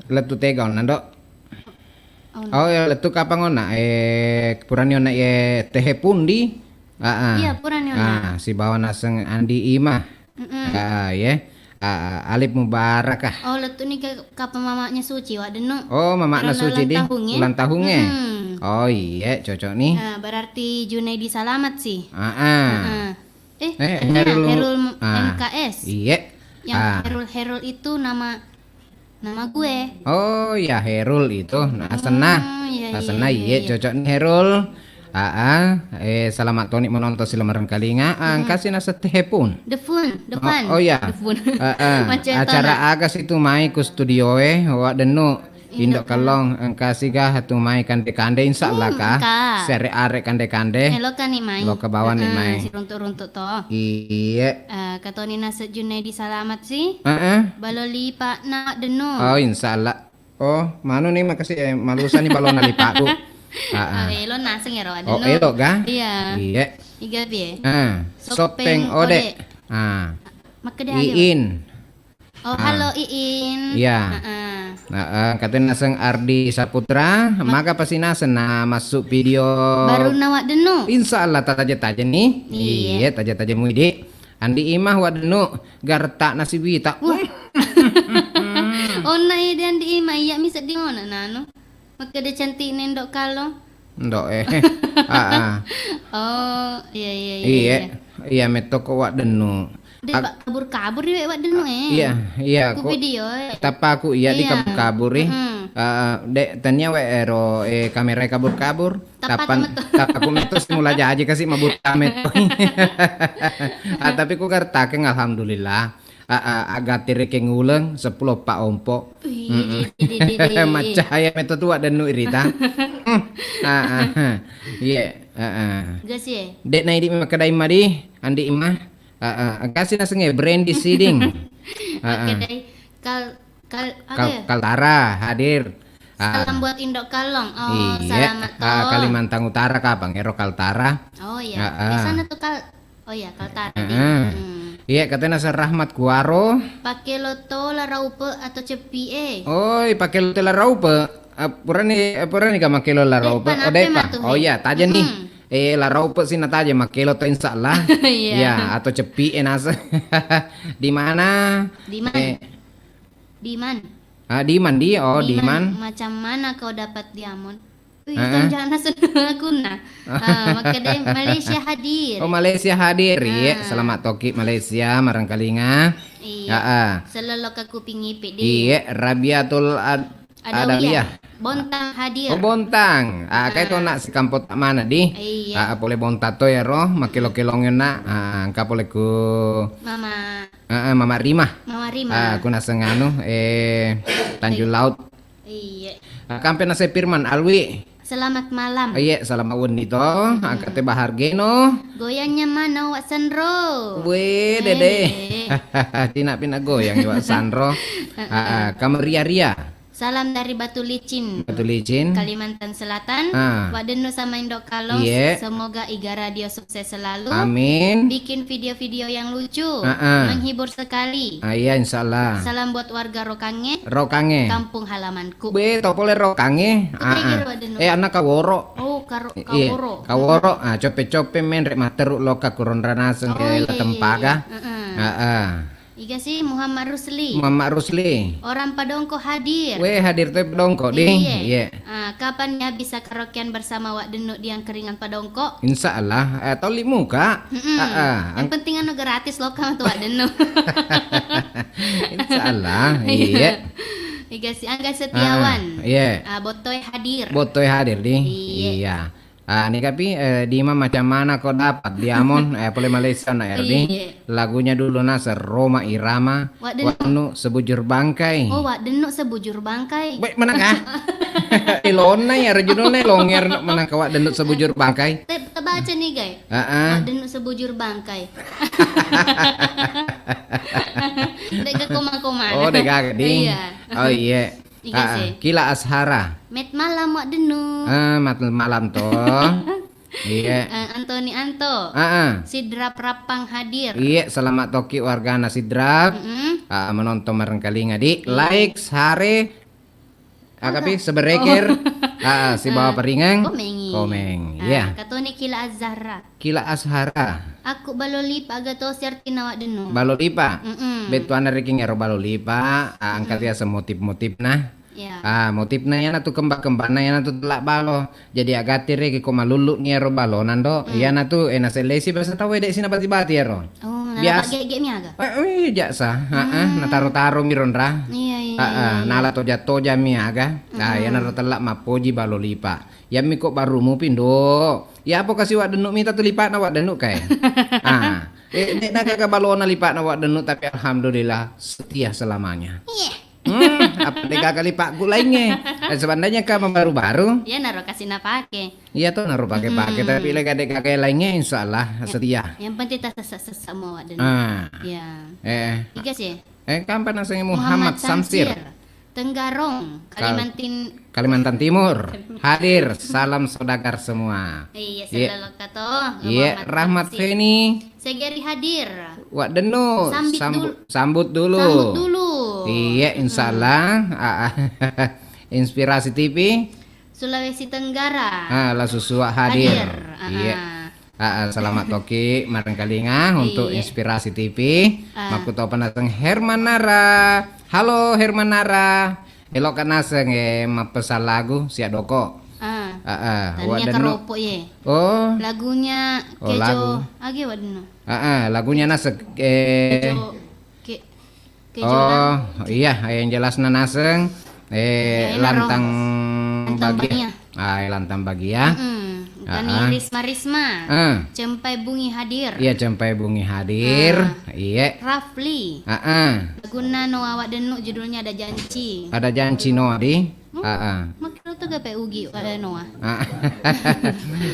Letu tegal nando. Oh ya letu kapang ona puraniona tehe pundi. Iya puraniona. Si bawaan aseng Andi Ima. Ya. Alif Mubarak kah? Oh letu nih kapan mamanya Suci wak denu. Oh mamakna Suci di ulang tahunnya. Oh iya cocok nih. Berarti Junaidi Salamat sih. Herul MKS. Iya. Yang Herul itu nama gue. Oh ya Herul itu. Asena. Asena iya cocok nih Herul. Selamat tonik menonton silamaran kalinga. Kasih nasa tehepun. Defun. Oh ya. Acara agas itu mai ku studio wak denu. Indok kalong kasih gah tu mai kande-kande insyaallah kah. Sere arek kande-kande. Lo kan nih mai. Lo ke bawah nih mai. Si runtuk-runtuk toh. Iya. Katoni nasa Junaidi Salamat sih. Heeh. Baloli Pak nak denu. Oh insyaallah. Oh, manu nih makasih malusan nih balon nalipak ku. Elo naseng ya ro Oh, elo ga? Iya. Iya. Iga piye? Sopeng ode. Maka dia ayo. Iin. Oh, halo Iin. Iya. Heeh. Katanya naseng Ardi Saputra, maka pasti nasen masuk video. Baru nawak denu. Insya Allah taja-taja nih. Iya. Taja-taja muidi. Andi imah wadenu gartak nasi wita. Oh, na idan di ima iya misa di mana nano? Maka dia cantik nendok kalong. Ndok Oh, iya. Iya metoko wadenu. Dia kabur-kabur dia wak denu Iya, Ku kok video tapa aku iya di Iya. kabur dek tanya ero kamera kabur Tapat aku metu simula aja kasih mabut kamet. Tapi ku kartaking alhamdulillah agak tireke nguleng 10 pak ompo. Macaya metu tua dan nu irita. Iya, Gas ya. dek na idi kedai madi andi imah. Kasih nasenge Brandy Siding. Oke deh. Apa ya? Kaltara hadir. Salam buat Indok Kalong. Oh, Iya. selamat toh. Kalimantan Utara kapang ero Kaltara. Oh iya. Ah, Di sana tuh Oh iya, Kaltara. Iya katanya nasa Rahmat Kuaro. Pakai loto laraupe atau cepi Oi pakai lo telah raupe. Purani ka makelo la raupe. Depan, Depa. apa tuh, Oh iya taja nih. La raupe sih nataja makelo to insyaallah. Iya. Ya atau cepi nasa. Di mana? Di mana? Di mana? Di man di di man. Macam mana kau dapat diamond? Jangan senang aku nah. Maka deh Malaysia hadir. Oh Malaysia hadir ya. Selamat toki Malaysia marang kalinga. Iya. Selalu aku pingipi deh. Iya Rabiatul Adawiyah. Bontang hadir. Oh Bontang. Kayak to nak si kampot mana di? Iya. Boleh bontat to ya roh makilo-kilongin nak. Angka boleh ku Mama Rima. Mama Rima. Aku nasenganu Tanjung Laut. Iya. Kampe nase Firman Alwi. Selamat malam. Iya, selamat uni to. Angkate bahar geno. Goyangnya mana Wak Sandro? Weh, dede. Tina pina goyang Wak Sandro. Kameria-ria. Salam dari Batu Licin. Batu Licin. Kalimantan Selatan. Wak Denu sama Indok Kalong. Iya. Semoga Iga Radio sukses selalu. Amin. Bikin video-video yang lucu, menghibur sekali. Iya, insyaallah. Salam buat warga Rokange, Rokange. kampung halamanku. Be, topole Rokange. Anak Kaworo. Oh, Iya, Kaworo. Kaworo. Cope-cope men rek materuk loka kuron ranaseng ke tempaga. Iga sih Muhammad Rusli. Mama Rusli. Orang Padongko hadir. Weh hadir tuh dongko ding. Iya. Kapan ya bisa karaokean bersama Wak Denu di yang keringan Padongko? Insyaallah. Toli muka. Yang penting anu gratis loh kamu tuh Wak Denu. Insyaallah. Iya. Iga si Angga Setiawan. Iya. Botoy hadir. Botoy hadir ding. Iya. Ini tapi di macam mana kau dapat diamond boleh Malaysia na RD lagunya dulu nasa Roma Irama Wak sebujur bangkai. Oh Wak Denu sebujur bangkai. Baik mana kah? Ilona ya rejunolnya longer mana kau Wak Denu sebujur bangkai. Kita baca nih guys. Wak Denu sebujur bangkai. Dega koma-koma. Oh dega ding. Iya. Oh iya. Kila Ashara. Met malam Wak Denu. Malam toh. Iya. Antoni Anto. Sidra Prapang hadir. Iya, selamat toki warga Nasidrap. Menonton bareng kali ngadi. Like sare. Tapi seberekir. Si bawa peringang. Komeng. Iya. Katoni Kila Azhara. Kila Ashara. Aku balolipa agato sertina Wak Denu. Balolipa. Betuan reking ero balolipa. Angkat ya semotif-motif nah. Ya. Motifnya yana tu kembang-kembang na yana tu telak balo. Jadi agak tiri ko malulu ni ero balo nando. Yana tu selesi bahasa tahu dek sina bati-bati ero. Oh, nala gege mi aga. Jaksa. Nataro-taro miron ra. Iya. Nala toja mi aga. Yana ro telak mapoji balo lipa. Ya mi kok baru mu pindo. Ya apa kasih Wak Denu minta tu lipat na Wak Denu kai. Nek nak balo na lipat na Wak Denu tapi alhamdulillah setia selamanya. Apa deh kali pak gue lainnya sebenarnya kamu baru-baru ya naruh kasih napake iya tuh naruh pakai tapi lagi ada kakek lainnya insyaallah setia yang penting tak sesak mau Wak Denu ya Iga sih kapan nasanya Muhammad Samsir Tenggarong, Kalimantan Timur. Hadir, salam saudagar semua. Iya, Iya. selalu kato. Iya, Rahmat Feni. Segeri hadir. Wak Denu, Sambut sambut dulu. Sambut dulu. Iya, insyaallah. Inspirasi TV. Sulawesi Tenggara. La Susua hadir. Hadir. Iya. Selamat toki marang kalinga untuk Iya. Inspirasi TV. Maku tau panaseng Herman Nara. Halo Herman Nara. Elok kan naseng mapesal lagu siak doko. Wak Tanya Denu. keropok ye. Oh, Lagunya Oh, lagu. Kejo. Age wadno. lagunya naseng Kejo. Kejo Oh, iya yang jelas naseng lantang bagia. bagia. Lantang bagia. Kani Risma. Cempai Bungi hadir. Iya cempai bungi hadir. Iya. Rafli. Laguna no awak Denu judulnya ada janji. Ada janji no di. Makro tuh gape ugi ada Noah.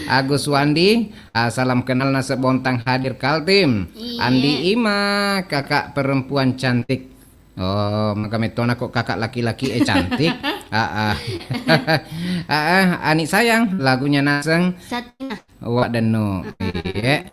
Agus Wandi, salam kenal nasib bontang hadir Kaltim. Iya. Andi Ima, kakak perempuan cantik. Oh, maka metona kok kakak laki-laki cantik. Ani sayang, lagunya naseng. Satina. Wak Denu. Iya.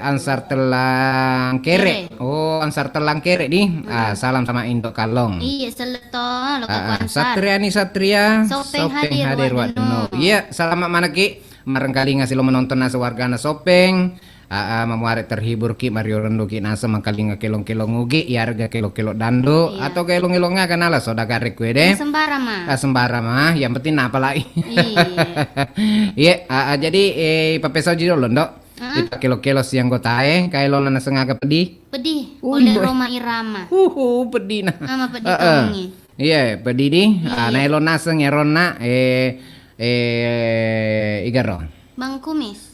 Ansar Telang Kere. Oh, Ansar Telang Kere nih. Salam sama Indok Kalong. Iya seleto loko ansar. Satria Sopeng hadir, Wak Wak Denu. Denu. Iya, selamat mana ki. Marang kali ngasih lo menonton nasa wargana Sopeng. Mamuare terhibur ki Mario Rendo ki nasa mangkali kelong-kelong ugi ya harga kilo-kilo dando atau kelong-kelong kanala saudagar kue deh. Sembara mah. Sembara mah yang penting apa lagi. Iya. Iya, jadi papeso jiro lo ndok. Di kilo-kilo siang gue tae kayak lo nana sengaga pedih. Pedih. Oleh Roma Irama. Pedih nah. Ama pedih tongi. Iya, pedih di. Nah lo naseng ya rona igaro. Bang Kumis.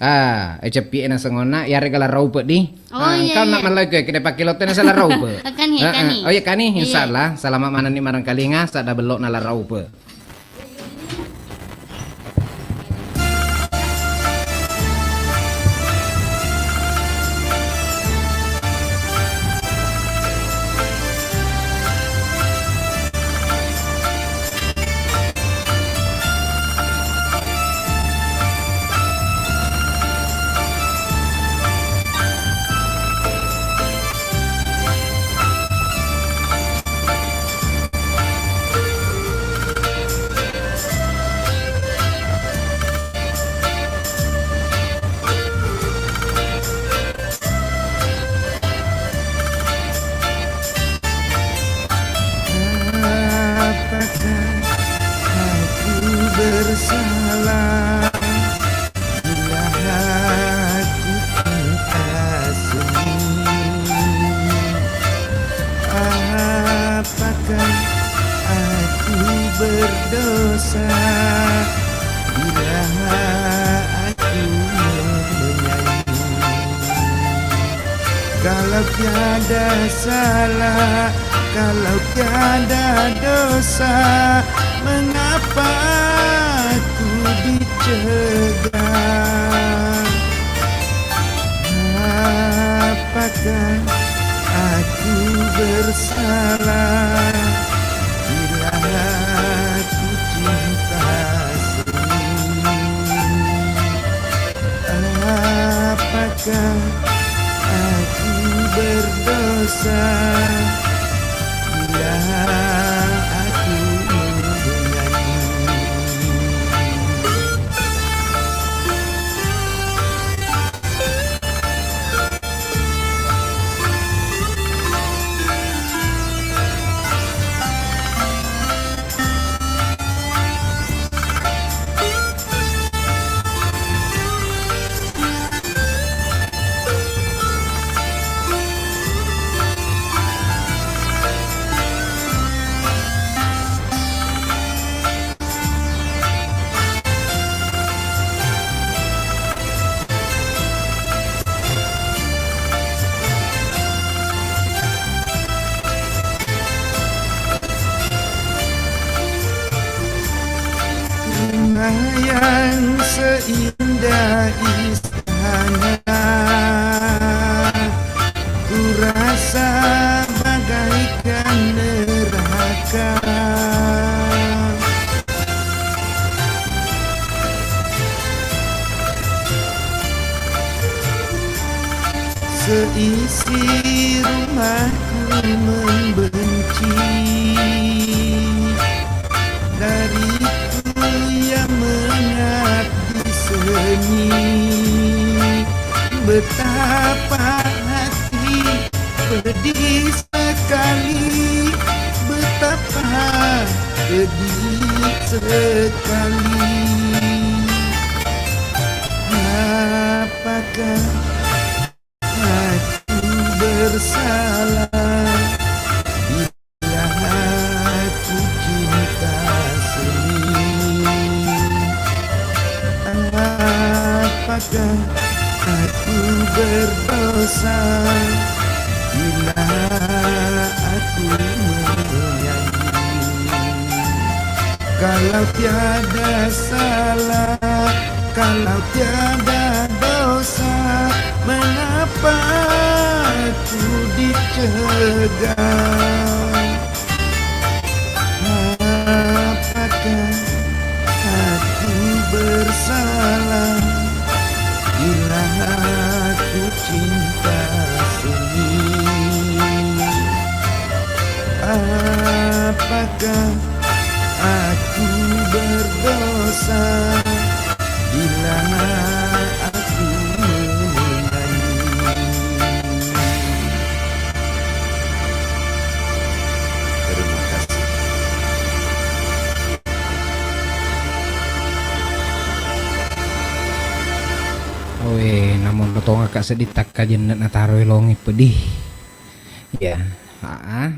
Cepi na sengona ya regala raupe di. Oh, iya, Kau nak iya. malai kita pakai lote na salah raupe. Kani, kani. Oh iya kani, Iya. insyaallah. Selamat mana ni marang kalinga sada belok nala raupe. bersalah bila hati kita sendiri. Apakah aku berdosa bila aku menyayangi? Kalau tiada salah, kalau tiada dosa, mengapa aku dicegah? Apakah aku bersalah bila aku cinta sendiri? Apakah aku berdosa bila aku menyanyi? Rumah yang seindah istana, ku rasa bagaikan neraka. Seisi rumahku membenci dariku yang mengabdi seni. Betapa hati pedih sekali, betapa pedih sekali. Apakah aku bersalah bila aku cinta seni? Apakah aku berdosa bila aku menyanyi? Kalau tiada salah, kalau tiada dosa, mengapa aku dicegah? Apakah aku bersalah bila aku cinta seni? Apakah aku berdosa bila aku menyanyi? Terima kasih. Oe, namun potong agak sedikit kajian nak taruh longi pedih. Ya,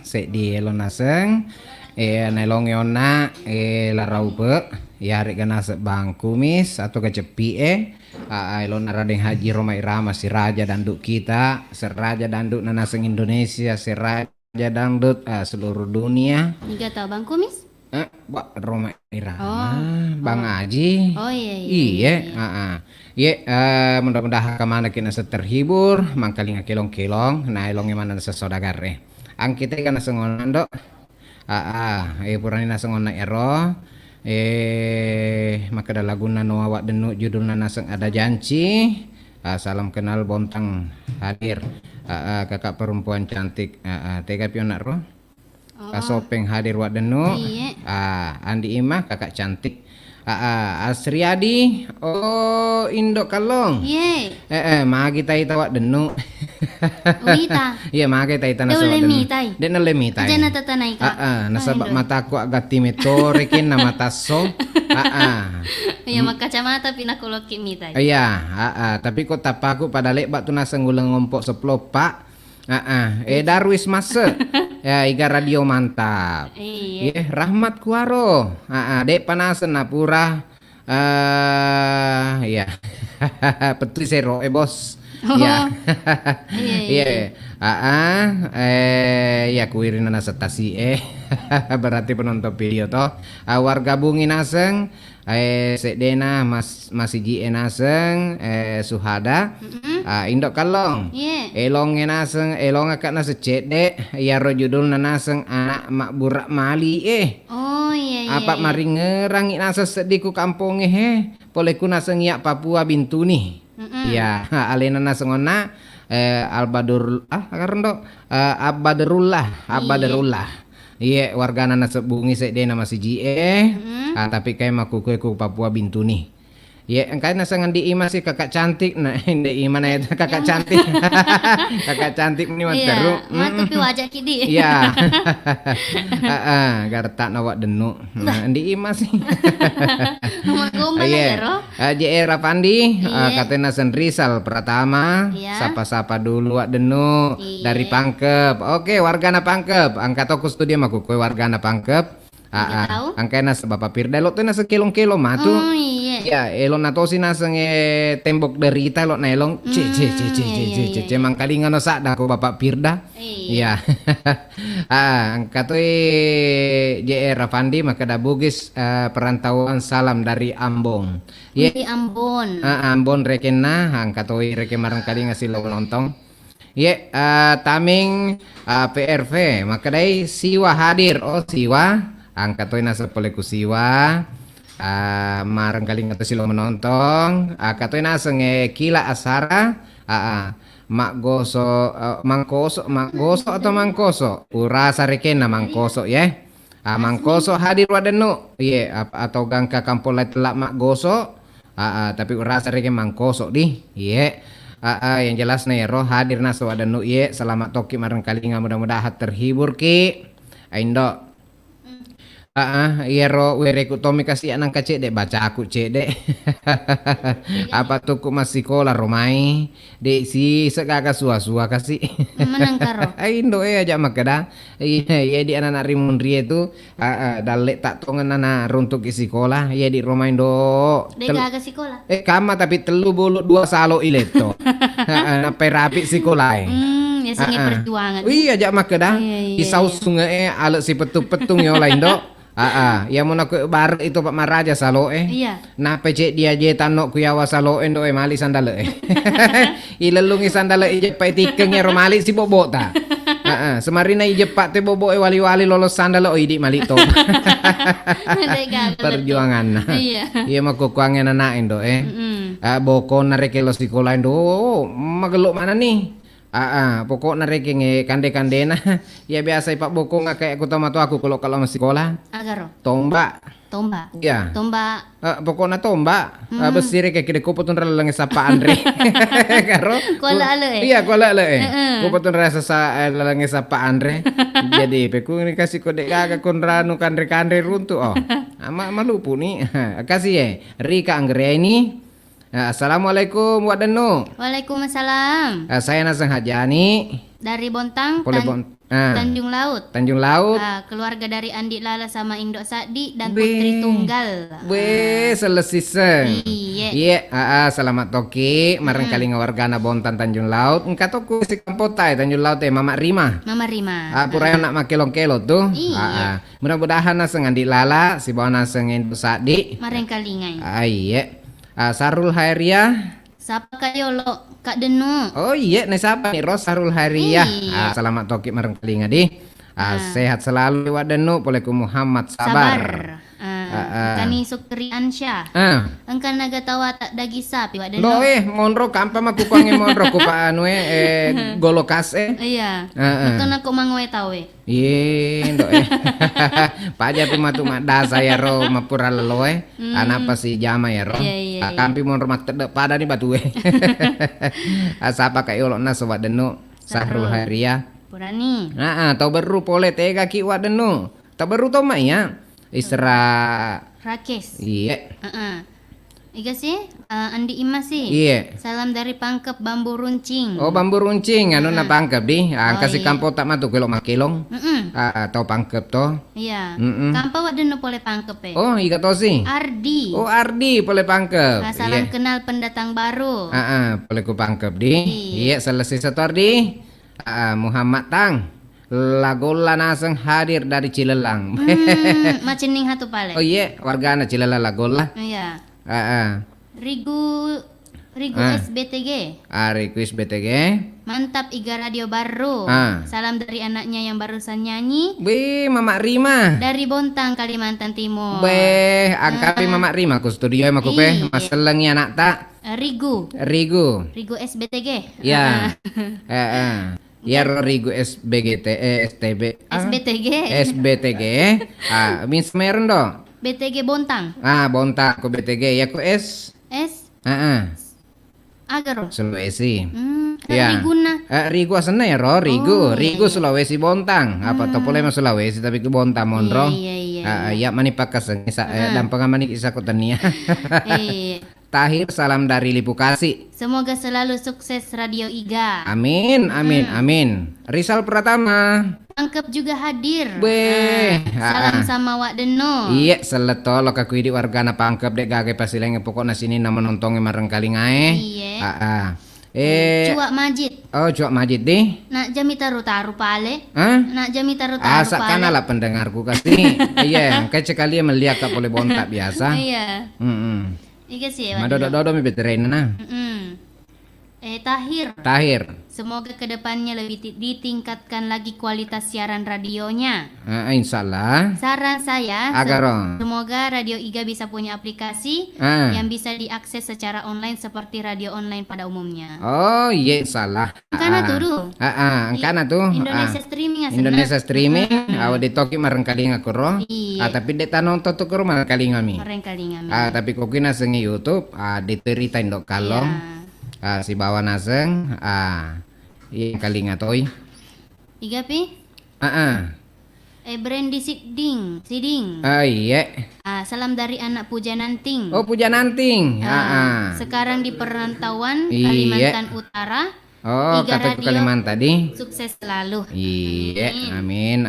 sek di elon naseng, nailong yona, larau pe, ya rek gana bang kumis atau kecepi elon Raden Haji Roma Irama si raja dandut kita, si raja dandut nanaseng Indonesia, si raja dandut seluruh dunia. Niga tahu Bang Kumis? Bak Roma Irama, Oh, Bang Haji. Oh iya. Iya, mudah-mudahan kemana kita terhibur, mangkaling kilong-kilong, nah ilongnya mana sesodagar ang kita kan sengonan dok, purani nasengona ero, maka ada laguna no awak denu judulna naseng ada janji, salam kenal Bontang hadir, kakak perempuan cantik, tega pionak roh, Kasopeng hadir wak denu, Iya. Andi Imah kakak cantik. Asriadi, oh Indok Kalong. Ye. Magi tai tawak denu. Uita. Iya magi tai tanah Dia sawak lemi denu. tai. Dia lemi tai. Jangan tatanai ka. Nasabak mataku agak timetore na mata so. Ya mak kacamata pinakuloki mi tai. Iya, tapi kok tapaku pada lebak tu nasa ngulang ngompok seplopak. Darwis masa. Ya iga radio mantap. Iya. Rahmat kuaro. Dek panasan na pura. Ya. Petu sero bos. Ya. Iya. Ya kuirin na stasi berarti penonton video toh. Warga bungin aseng. Sedena masih ji enaseng suhada Indok Kalong. Elong enaseng elong akak nase cede ya ro judul naseng anak mak burak mali Oh iya. apa mari ngerangi nase sediku kampung poleku naseng ya Papua bintu nih. Ya alena naseng ona Albadur karendo Abadrullah. Iya warga nana sebungi sedena masih jie tapi kayak maku ku Papua bintu nih. Iya engkai nasa ngandi ima sih kakak cantik nah inde ima na kakak cantik. Kakak cantik ni materu. Tapi wajah kidi. Iya. Garta nawak denu. Nah indi ima sih. Gombal ya ro. JR Rapandi katena Sen Rizal Pratama. Sapa-sapa dulu wak denu dari Pangkep. Oke wargana Pangkep. Angkat aku studio maku kowe wargana Pangkep. Angkena Bapak Pirda lo tuh nasa kilong-kilong matu. Oh iya. Ya elon nato si nasa tembok derita lo na elong ce mangkalingan no sak dako Bapak Pirda. Iya. Angkat JR Rafandi maka da bugis perantauan salam dari Ambon. Di Ambon. Ambon rekena angkat reke marang kali ngasih lo nonton. Taming PRV maka dai siwa hadir siwa angkat nasa poleku siwa marang kali ngato silo menonton katoy nasa kila asara mak goso mangkoso atau mangkoso urasa rekena mangkoso ya. Mangkoso hadir wadenu ye atau gangka kampolai telak mak goso tapi urasa reke mangkoso di ye. Yang jelas nih roh hadir naso wadenu ye selamat toki marang kalinga mudah-mudahan terhibur ki aindo. Iya ro wereku Tommy kasih anak kecek dek baca aku cek dek. Apa tuh ku masih sekolah romai dek si sekaka sua kasih. Menang karo. Indo aja makada. Iya di anak rimun rie tu dalek tak tongen anak runtuk isi sekolah. Iya di romai indo. Dek agak sekolah. Kama tapi telu bulu dua salo ileto. Napai rapi sekolah. Ya sange perjuangan. Iya aja makada. Isau sungai alat si petung ya lain do. Ya mau nak bar itu Pak Maraja salo Iya. Na pecek dia je tanok kuyawa salo endo mali sandale Ilelungi sandale ije pai tikeng ya romali si bobo ta. Semarina ije pak te bobo wali-wali lolos sandale idi mali to. Perjuangan. Iya. Iya mah kuangen anak endo boko nareke lo sekolah endo magelok mana nih. Pokok nareke nge kande-kandena. Ya biasa Pak Boko nggak kayak aku tahu aku kalau masih sekolah. Agaro. Tombak. Ya. Tombak. Pokoknya tombak. Besi reke kide kuputun rela ngesapa Andre. Karo. Kuala ale. Iya kuala ale. Kuputun rasa rela ngesapa Andre. Jadi peku ini kasih kode kagak konranu kandre runtu malupu nih. Kasih ya. Rika Anggrea ini. Assalamualaikum wadenu. Waalaikumsalam. Saya Naseng Hajani Dari Bontang, Tanjung Laut. Tanjung Laut. Keluarga dari Andi Lala sama Indok Sakdi dan Putri Tunggal. Selesai. Iya. Selamat toki. Marang kali ngawargana Bontan Tanjung Laut. Engka toku si kampotai Tanjung Laut Mama Rima. Purayo nak makelong-kelong tuh. Iya. Mudah-mudahan Naseng Andi Lala si bawa Naseng Indok Sakdi. Marang kalingai. Iya. Sarul Hairia. Siapa kayo lo Kak Denu? Oh iya, nih siapa nih Ros Sarul Hairia. Iya. Selamat toki marang kali ngadi. Sehat selalu wadenu poleku Muhammad Sabar. Kani Sukri Ansyah. Engkau naga tawa tak dagi sapi wadenu. Lo monro kampa mah kupange monro ku pa anu golokas Iya. Engkau nak mangoe tawe. Ndo Pak Jati matu mada saya ro mapura lelo anapa si jama ya ro. Iya. Kampi monro mat pada nih batu Sapa kay ulo na so wadenu Sarul Hairia. Purani. Tau beru pole tega ki wadenu. Tau beru to mah ya. Isra Rakes. Iya. Iga sih Andi Imas sih. Iya. Salam dari Pangkep Bambu Runcing. Oh Bambu Runcing anu na Pangkep di. Kasih iya. kampo tak matu kilo makilong. Atau Pangkep to. Iya. Kampa wadeno pole Pangkep Oh iga to sih. Ardi. Oh Ardi pole Pangkep. Salam kenal pendatang baru. Pole ku Pangkep di. Iya selesai satu Ardi. Muhammad Tang. Lagola Naseng hadir dari Cilelang. Macening hatu pale. Oh iya wargana Cilelang Lagola. Iya. Rigu SBTG. Rigu SBTG. Mantap Iga Radio baru. Salam dari anaknya yang barusan nyanyi. Mama Rima. Dari Bontang Kalimantan Timur. Angkapi Mama Rima ku studio maku pe. Maselengnya anak tak. Rigu SBTG. Ya. Ya Rigu SBGT STB. SBTG. Miss Meren do. BTG Bontang. Bontang ku BTG ya ku S. Agaro. Sulawesi. Ya. Riguna. Rigu asana ya ro, Rigu Sulawesi Bontang. Apa to pole Sulawesi tapi ke Bontang monro. Iya. Ya mani pakas dan pengamani kisah kotania. Tahir salam dari Lipukasi. Semoga selalu sukses Radio Iga. Amin. Rizal Pratama. Pangkep juga hadir. Salam sama Wak Deno. Iya, seleto lo kaku di wargana Pangkep dek gage pasilenge pokoknya sini nama nontonge mareng kali ngae. Iya. Cuak Majid. Oh, Cuak Majid deh. Nak jami taru-taru pale. Nak jami taru-taru pale. Sakana lah pendengarku kasih. Iya, kayak sekali melihat tak boleh bontak biasa. Iya. Iya sih. Madodo mi veteran na. Tahir. Semoga kedepannya lebih ditingkatkan lagi kualitas siaran radionya. Insyaallah. Saran saya, Agar semoga Radio Iga bisa punya aplikasi yang bisa diakses secara online seperti radio online pada umumnya. Oh iya salah. Karena tuh dulu. Angkana tuh. Indonesia streaming ya. Indonesia streaming. Awak di Toki marang kali ngakuro. Iya. Tapi deta nonton tuh kuro marang kali ngami. Orang kali ngami. Tapi kok kina sengi YouTube. Diterita indok kalong. Si bawa naseng. Iya kali ngatoi. Iga pi? Brandy Siding. Iya. Salam dari anak Puja Nanting. Oh Puja Nanting. Sekarang di perantauan Iya. Kalimantan Utara. Oh Iga kata Radio. Kalimantan tadi. Sukses selalu. Iya. Amin.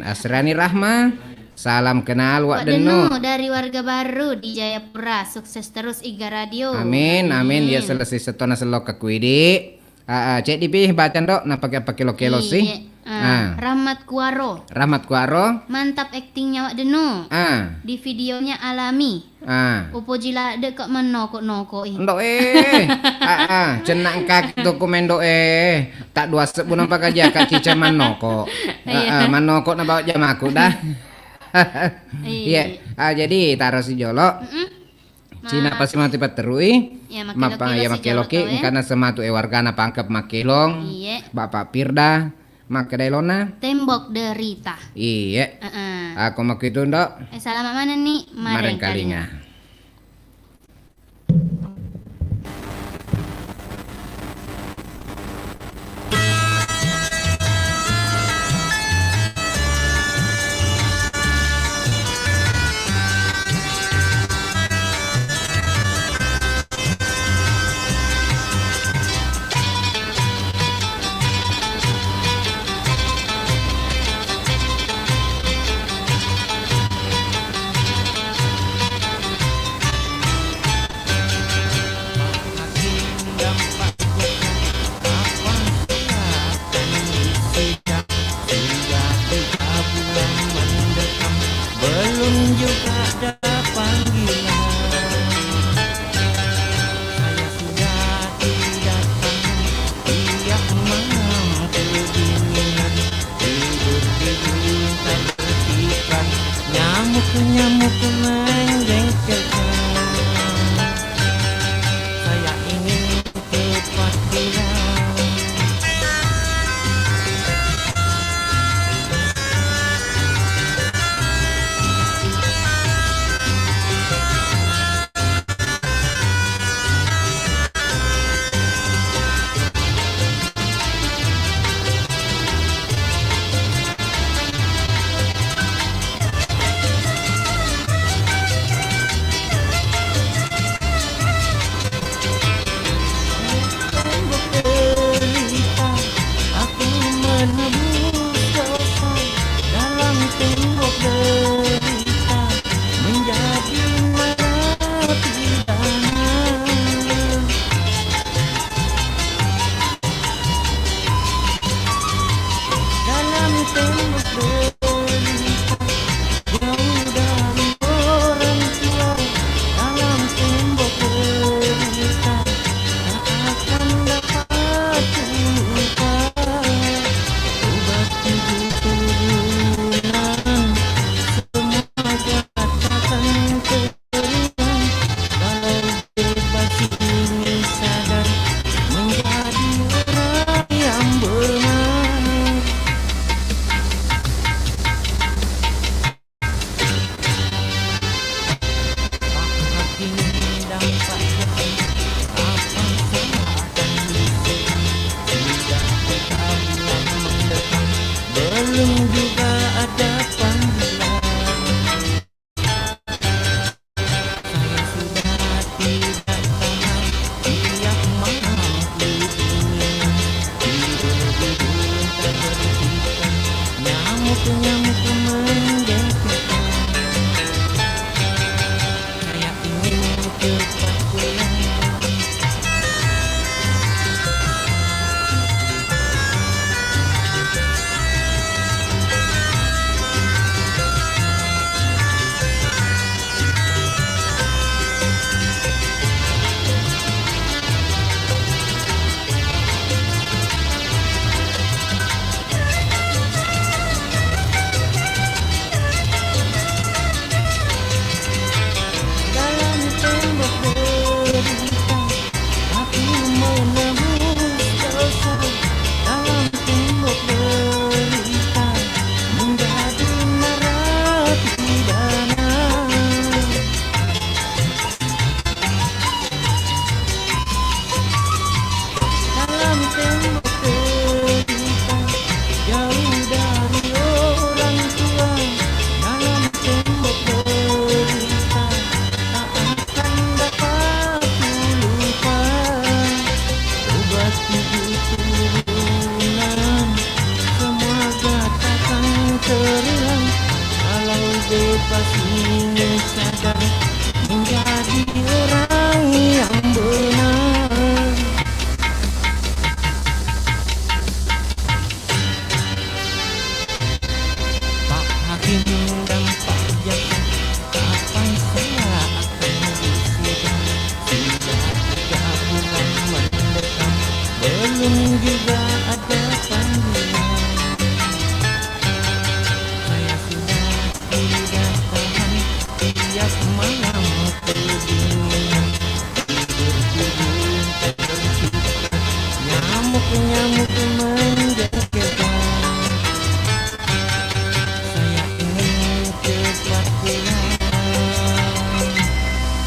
Asrani Rahma. Salam kenal Wak Wak Denu Denu. dari warga baru di Jayapura. Sukses terus Iga Radio. Amin. Ya selesai setona selok ke kuidi. Cek dipih baca dok. Napa pakai kilo sih? Rahmat Kuaro. Rahmat Kuaro. Mantap aktingnya Wak Denu. Di videonya alami. Upo jila dek kok menokok-nokok ini. Ndok cenang kaki dokumen dok tak dua sebun apa aja kak cica manoko. Manoko na bawa jam aku dah. Iya. Jadi taruh si jolo. Cina pasti mati paterui. Ya Mapa ya makeloki karena sematu wargana pangkep makelong. Iya. Bapak Pirda Makedailona. Tembok derita. Iya. Aku mau itu ndok. Selamat mana nih? Mareng kalinga.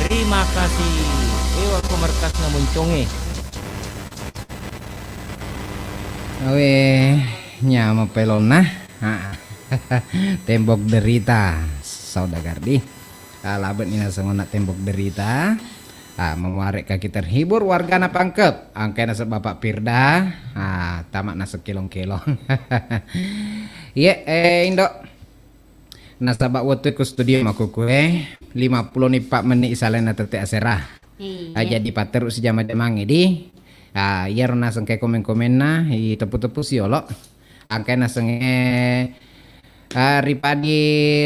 Terima kasih. Ewa pemerkas na muncungi. Awe nyama pelona. Tembok derita saudagar di. Labet ina sengona tembok derita. Memuarek kaki terhibur warga na pangkep. Angkai nasa Bapak Pirda. Tamak nasa kilong-kilong. Iya, Indok. Nasabak waktu ke studio maku kue 50 nih Pak menit isalena tete aserah. Jadi pater usi jama demangi di. Iya rona sengke komen-komen na i tepu-tepu si olok. Angkai nasenge Ripadi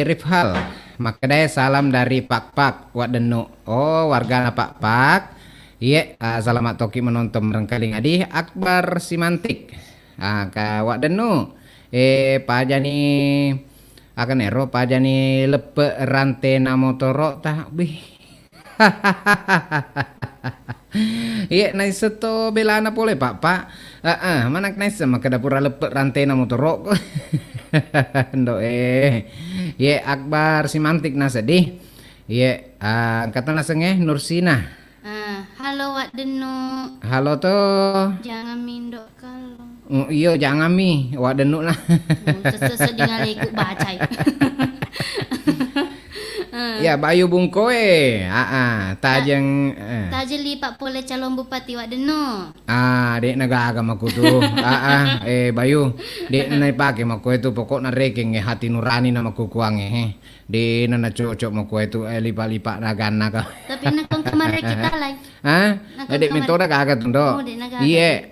Rifhal. Makanya salam dari Pak Wadenu. Oh warga na Pak. Iya selamat toki menonton merengkali ngadi Akbar Simantik. Ka Wadenu. Pajani akan ero pajani lepe rante na motoro tah bih. Iya nice to belana pole Pak. Manak nice maka dapura lepe rante na motoro. Ndo Ye Akbar Simantik na sedih. Ye kata nasenge Nursina. Halo Wak Denu. Halo toh. Jangan mindok kalau. Iyo jangan mi Wak Denu lah. Sesesed dengan ikut baca. Ya Bayu Bungkoe. Tajeng Tajeli Pak Pole calon bupati Wak Denu. Dek naga agama ku tuh. Bayu, dek nai pake maku itu pokok na reking hati nurani nama ku kuang Di nana cocok maku itu lipa-lipa nagana ka. Tapi nakong kemarin kita lagi. Dek mentora kagak tuh. Oh, dek naga. Iya,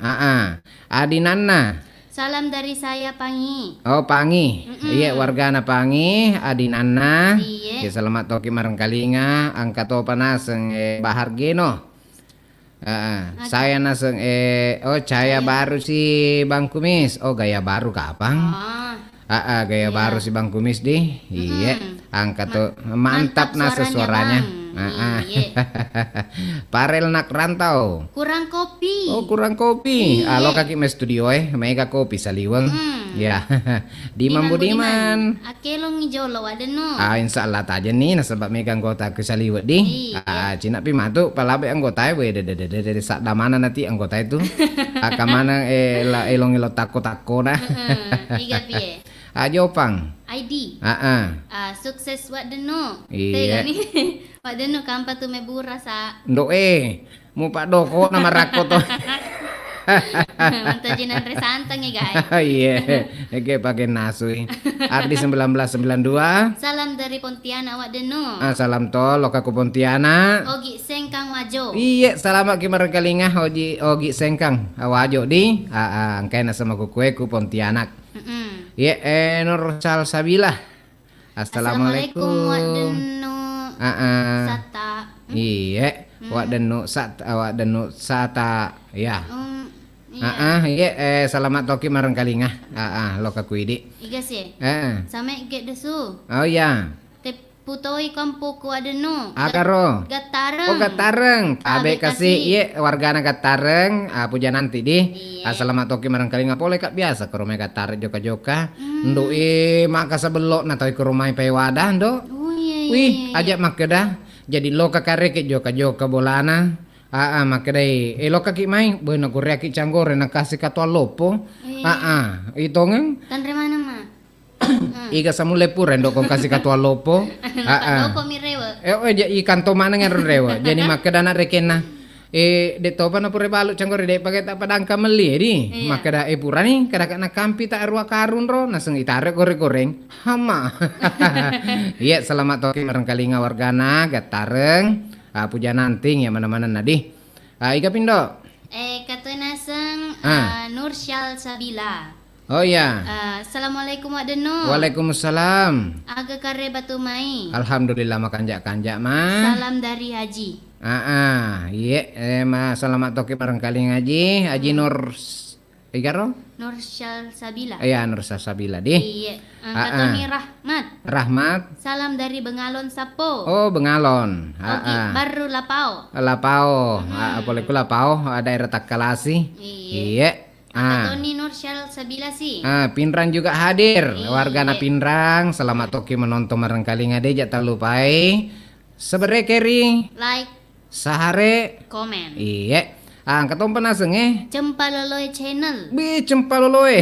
Adi Nana. Salam dari saya Pangi. Oh Pangi, iya warga na Pangi, Adi Nana. Iya. Selamat toki marang kalinga, angkat topa naseng Bahar Geno. Saya naseng saya baru si Bang Kumis. Oh gaya baru kapang? Gaya baru si Bang Kumis di. Iya, angkat tuh mantap nasa suaranya. Parel nak rantau. Kurang kopi. Oh kurang kopi. Lo kaki mes studio mega kopi saliweng. Ya. Diman Budiman. Akelong ngijolo Wadenu. Insya Allah taja nih nasabak mega anggota ke saliwet di. Cina pi matu palabe anggota we de sak damana nanti anggota itu. Kamana elong tako nah. Iga piye. Jopang. ID. Sukses Wadenu. Iya. Wak Denu kampa tu mebura sa. Ndo mu Pak Doko nama rakot to. Manta jinan resantang guys. Iya, pakai nasu. Ardi 1992. Salam dari Pontianak Wak Denu. Salam to lokaku Pontianak. Ogi Sengkang Wajo. Iya, salamat ki marengkalinga Ogi Sengkang Wajo di. Angkai na sama kue ku Pontianak. Iya, Nur Salsabila. Assalamualaikum. Wak Denu. Sata. Iya, Wak Denu Sata. Ya. Iya, selamat toki marang kalinga. Loka kuidi. Iga sih. Sampai get desu. Oh ya. Te putoi kampu ku Wak Denu. Karo. Gatareng. Oh Gatareng. Abe kasih. Iya, wargana Gatareng. Puja nanti di. Selamat toki marang kalinga pole kak biasa ke rumah Gatareng joka-joka. Ndo maka sebelok na toy ke rumah wadah ndo. Wih, ajak makeda. Jadi loka kareke joka-joka bolana. Makadai loka ki mai beuna korea ki canggore na kasih katwa lopo. Itongeng. Tanre mana ma? Iga samule puren dok kasih katwa lopo. Doko mi rewa. Ikan to mana ngan rewa. Jadi makeda na rekena. De topa na pure balu canggore de pakai tak padangka meli di. Makeda purani kada kana kampi tak arwa karun ro naseng itare goreng-goreng. Hama. Iya, selamat toki marang kalinga wargana Gatareng. Puja nanting ya mana-mana nadi. Ika pindo. Kata naseng Nur Sabila. Oh ya. Assalamualaikum Wak Denu. Waalaikumsalam. Aga kare batu mai. Alhamdulillah makanjak-kanjak mah. Salam dari Haji. Iya, selamat toki barangkali ngaji, Haji Nur Igaro? Nur Sabila. Iya, Nur Sabila di. Iya. Kata ni Rahmat. Rahmat. Salam dari Bengalon Sapo. Oh, Bengalon. Baru Lapau. Lapau. Boleh ku Lapau, daerah Takalasi. Iya. Tony Nur Sabila sih. Pinrang juga hadir. Warga na Pinrang, selamat toki menonton barangkali ngade jak tak lupai. Sebere keri like, sahare komen. iya. Katong panaseng Jempa Loloy Channel. Bi cempaloloy.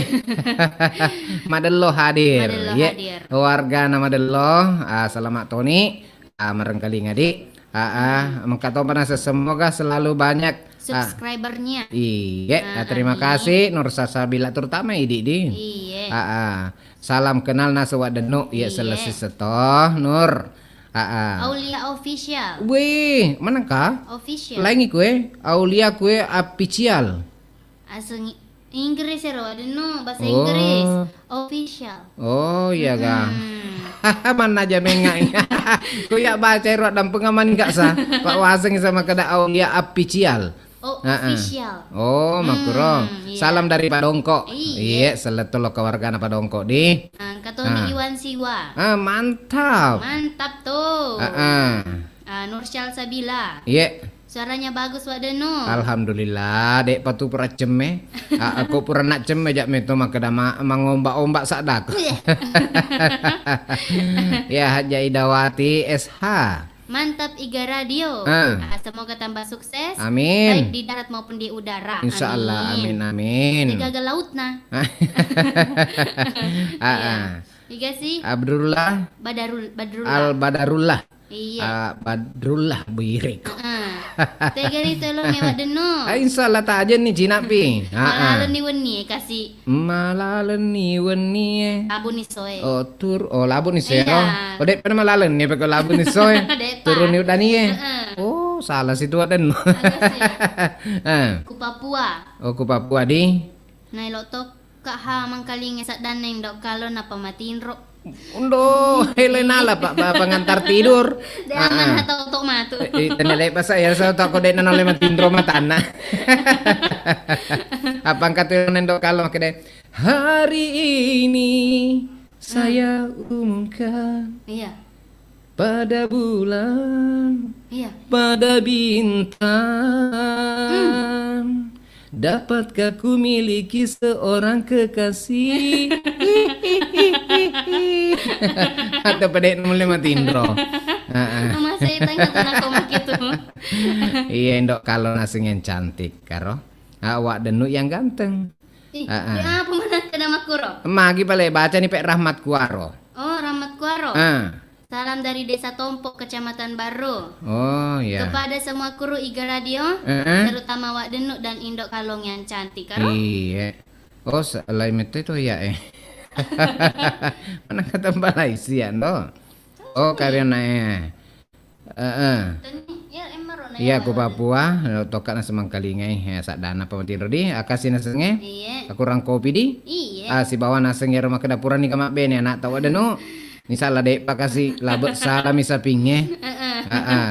Madelo hadir. Madelo Ye. hadir. Warga nama Madelo, selamat Tony. Merengkali ngadi. Mengkatong panas semoga selalu banyak Subscribernya. iya, terima kasih Nur Sasabila terutama idi di. Iya. Salam kenal nasawak denuk ya Iya. selesai setoh Nur. Aulia Official. Wih, mana kah? Official. Lain kue, Aulia kue official. Asal Inggris ya, ada no bahasa Oh. Inggris. Official. Oh iya kah? Mana aja mengai. Ku ya baca ruat dan pengaman enggak sah. Pak Waseng sama kada Aulia official. Oh, official. Oh, makuro. iya. Salam dari Pak Dongko. Iya. Iya, seletolo kewargana Pak Dongko di. Katoni Iwan Siwa. Mantap. Mantap tuh. Nursyal Sabila. Iya. Suaranya bagus wadeno. Alhamdulillah, dek patu pura ceme. Aku pura nak ceme jak meto makada mangombak-ombak sadak. Ya, Haja Idawati SH. Mantap Iga Radio. Semoga tambah sukses. Amin. Baik di darat maupun di udara. Insya Allah, amin. Tiga ke laut nah. Iga sih. Abdullah. Badrullah. Al Badarullah. Iya. Badrullah Birik. Tiga ni tolong ya wadeno. Insya Allah tak aja nih Cina pi. Malah ni weni kasih. Malalen ni weni. Abu ni soe. Labu ni soe. Iya. Dek pernah malalen ni pakai labu ni soe. Depa. Turun ni udah nih. Oh, salah situ ada no. Ku Papua. Ku Papua di. Nai lotok kak ha mangkali ngesak daneng dok kalau napa matiin ro. Undo, helenala pak pengantar tidur. De aman atau tok matu. Tenelay pa saya so to ko de nanole matindro matana. Apang katunan dok kalau makade. Hari ini saya umumkan. Iya. Pada bulan, Iya. pada bintang, dapatkah ku miliki seorang kekasih? Atau pada mulai matindro. Nama saya tanya tentang koma gitu. Iya ndok kalau nasi yang cantik karo. Awak denuk yang ganteng. Apa mana ke nama kuro? Magi pale baca nih Pak Rahmat Kuaro. Oh, Rahmat Kuaro. Salam dari Desa Tompok, Kecamatan Baru. Oh iya. Kepada semua kru Iga Radio, terutama Wak Denuk dan Indok Kalong yang cantik, karo. Iya. Oh, lain itu ya Mana kata Malaysia no? Oh, karena Ya, emaro na. Iya, ku Papua, tokat na semangkali ngay sa dana pamatin rodi, akasin na senge. Iya. Kurang kopi di. Iya. Si bawa na senge rumah kedapuran ni kamak bene anak tahu ada no. Ni salah dek pakasi labet salam isa pinge.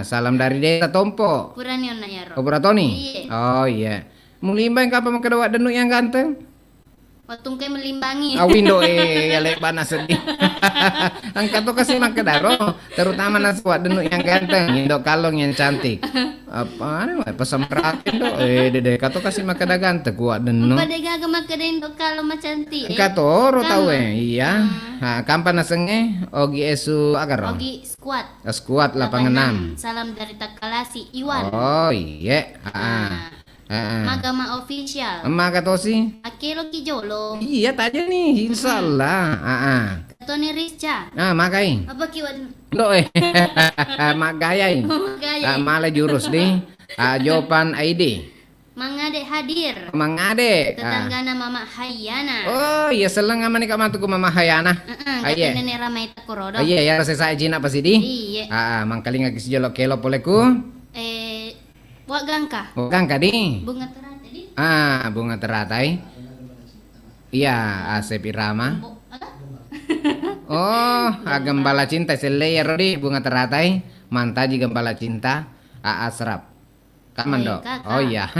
Salam dari desa Tompo. Purani on na yaro. Oh, Tony. Iya. Oh iya. Mulimbang kapan makadawa denuk yang ganteng? Watung kay melimbangi. Awindo yalek bana sedih. Angkat tuh kasih makadaro, terutama naswat denuk yang ganteng, indok kalong yang cantik. Apa pesan peratin do? Dede kato kasih makada ganteng kuat denuk. Pada gagama ka din Indok Kalong macanti. Kato ro tau iya. Kampan nasenge ogi esu agar. Ogi squad. Squad lapangan 6. Salam dari Takalasi Iwan. Oh iya. Magama official. Emak kato sih. Akelo Kijolo. Iya tanya nih, insyaallah. Tony Rizcha. Makai. Apa kiwan? Do mak gayai. Gaya. Malah jurus di Jopan ID. Mangade hadir. Mangade. Tetanggana Mama Hayana. Oh iya selang aman nih kamatu ku Mama Hayana. Gati nenek ramai takorodo. Iya ya rasa saya jina pas di. Iya. Mangkali ngagi si jolok kelo poleku. Wak gangka. Bukan kadi. Bunga terata di. Bunga teratai. Iya, Asep Irama. Oh, gembala cinta selayer di bunga teratai. Mantaji gembala cinta. Asrap. Kaman dok. Oh iya.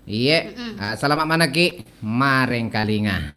Iya. Selamat mana ki? Mareng kalinga.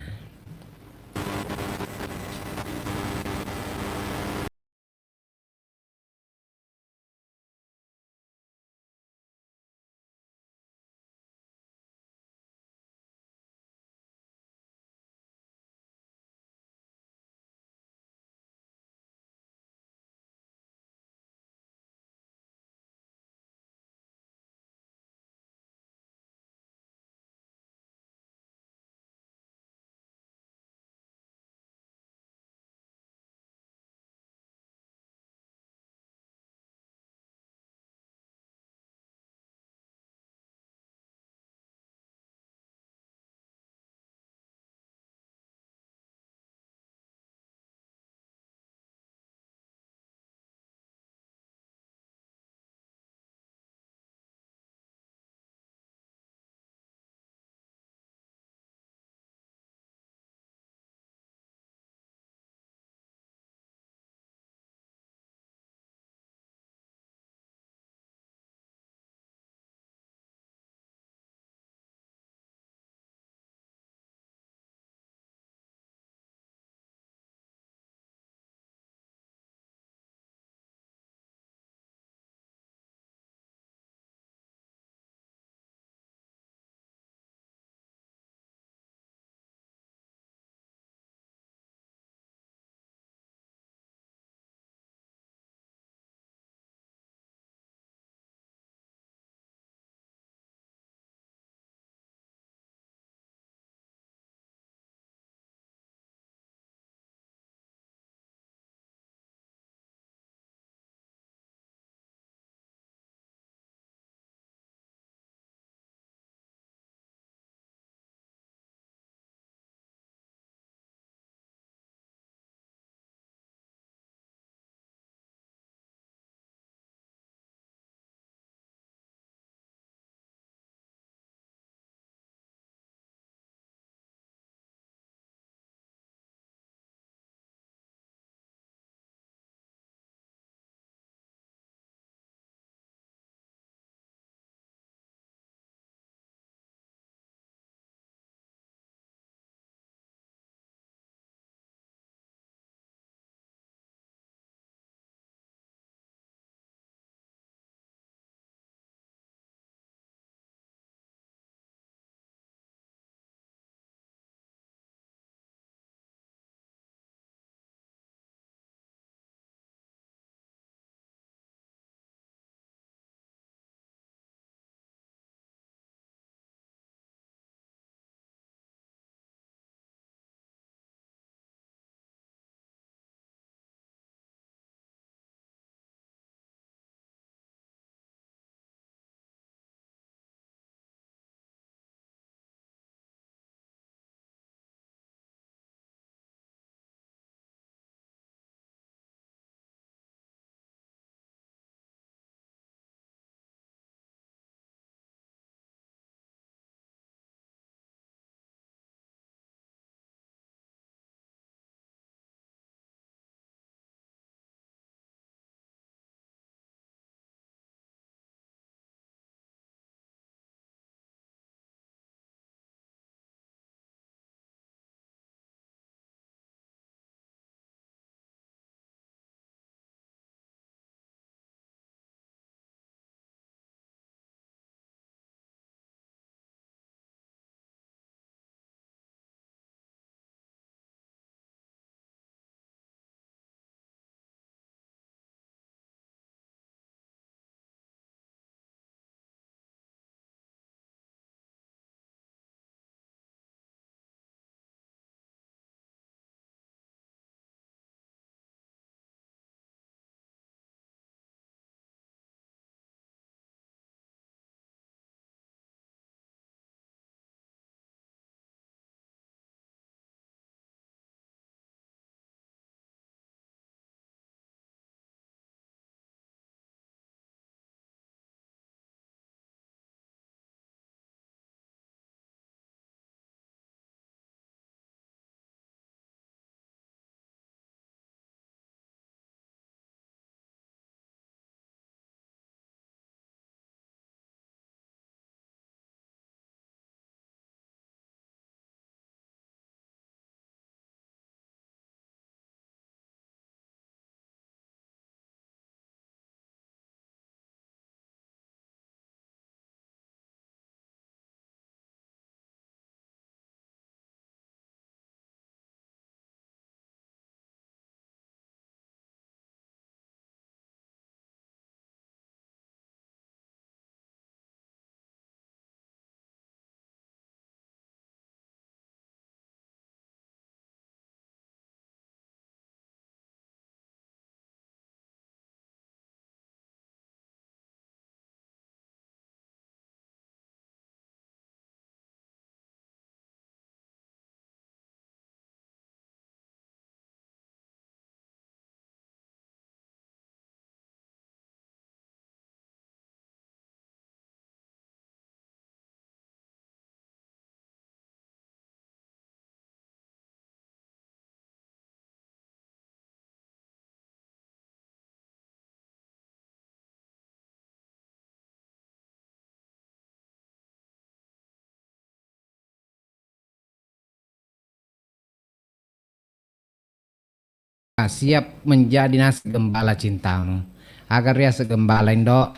siap menjadi nasi gembala cintamu. Agar ya segembala Indo.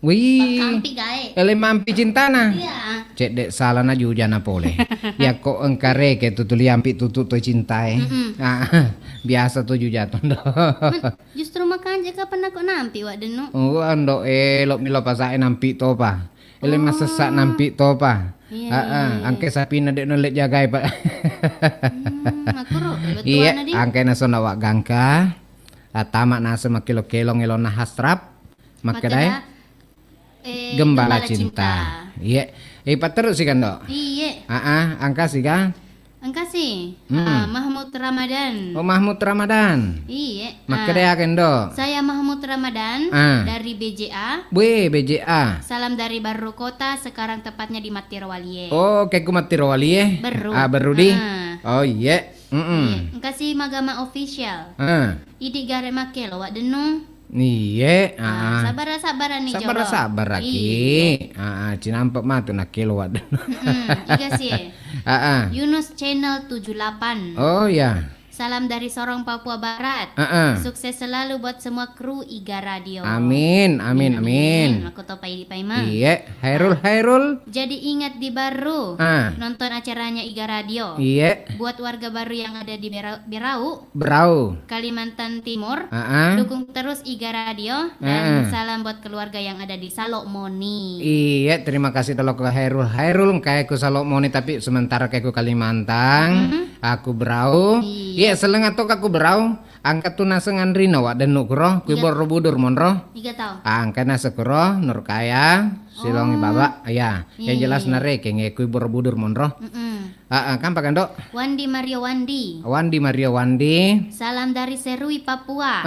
Wih, Kampi gae. ele mampi cintana. Iya. Cek dek salah na jujana pole. Ya kok engkare ke tutuli ampi tutut to cintai. Biasa tuh jujaton do. Justru makan aja kapan aku nampi wak denu. Oh, ando elok milo pasae nampi to pa. Ele masesak nampi to pa. Iya, Angke sapi na dek nolek jagai pa. Aku ro betuan Iya, adi. angke na sona wak gangka. Tamak na sama kilo kelong elon na hasrap. Makadai gembala cinta. Iya. Pak terus sih kan dok. Iya. Angka sih kan. Engkau sih. Hmm. Mahmud Ramadan. Oh Mahmud Ramadan. Iya. Makadai akan dok. Saya Mahmud Ramadan Ah. dari BJA. Weh BJA. Salam dari Baru Kota, sekarang tepatnya di Matirawaliye. Oh kayak kumati rawali ya. Beru. Baru di. Ah. Oh iya. Iya. Engkau sih Magama Official. Idi gare make lo wak denu. Iya. Sabar nih Jolo. Sabar Iya. lagi. Cinampak mah tuh nak kilo wadah. Iga sih. Yunus Channel 78. Oh ya. Salam dari Sorong, Papua Barat. Sukses selalu buat semua kru Iga Radio. Amin. Aku topai di Paimang. Iya. Hairul. Jadi ingat di Baru. Nonton acaranya Iga Radio. Iya. Buat warga baru yang ada di Berau, Brau. Kalimantan Timur. Ah. Dukung terus Iga Radio. Dan salam buat keluarga yang ada di Salok Moni. Iya, terima kasih kalau ke Hairul kayak ku Salok Moni tapi sementara kayak ku Kalimantan, aku Brau. Iya, seleng atau aku Brau. Angkat tu nasengan rino wak dan nukro, ku borobudur monro. 3 tahun. Angkat nasekro nur kaya, silongi baba. Ya, yang jelas nare kenge ku borobudur monro. Kan pakai dok? Wandi Mario Wandi. Mario Wandi. Salam dari Serui Papua.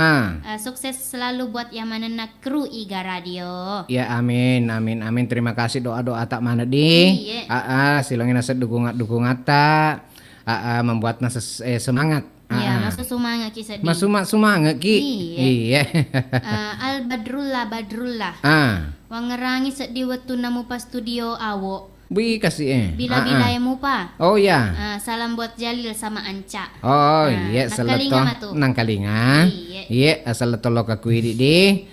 Sukses selalu buat yang manena kru Iga Radio. Ya amin. Terima kasih doa tak mana di. Iya. Silongin nase dukungan tak. Membuat nase semangat. Iya, masuk semangat kisah di. Masuk semangat ki. Iya. Al Badrullah. Wangerangi sedih waktu namu pas studio awo. Bi kasih Bila emu pa. Oh ya. Salam buat Jalil sama Anca. Oh iya Nangkalinga mah tuh. nang kalinga. Iya asal tolok aku di.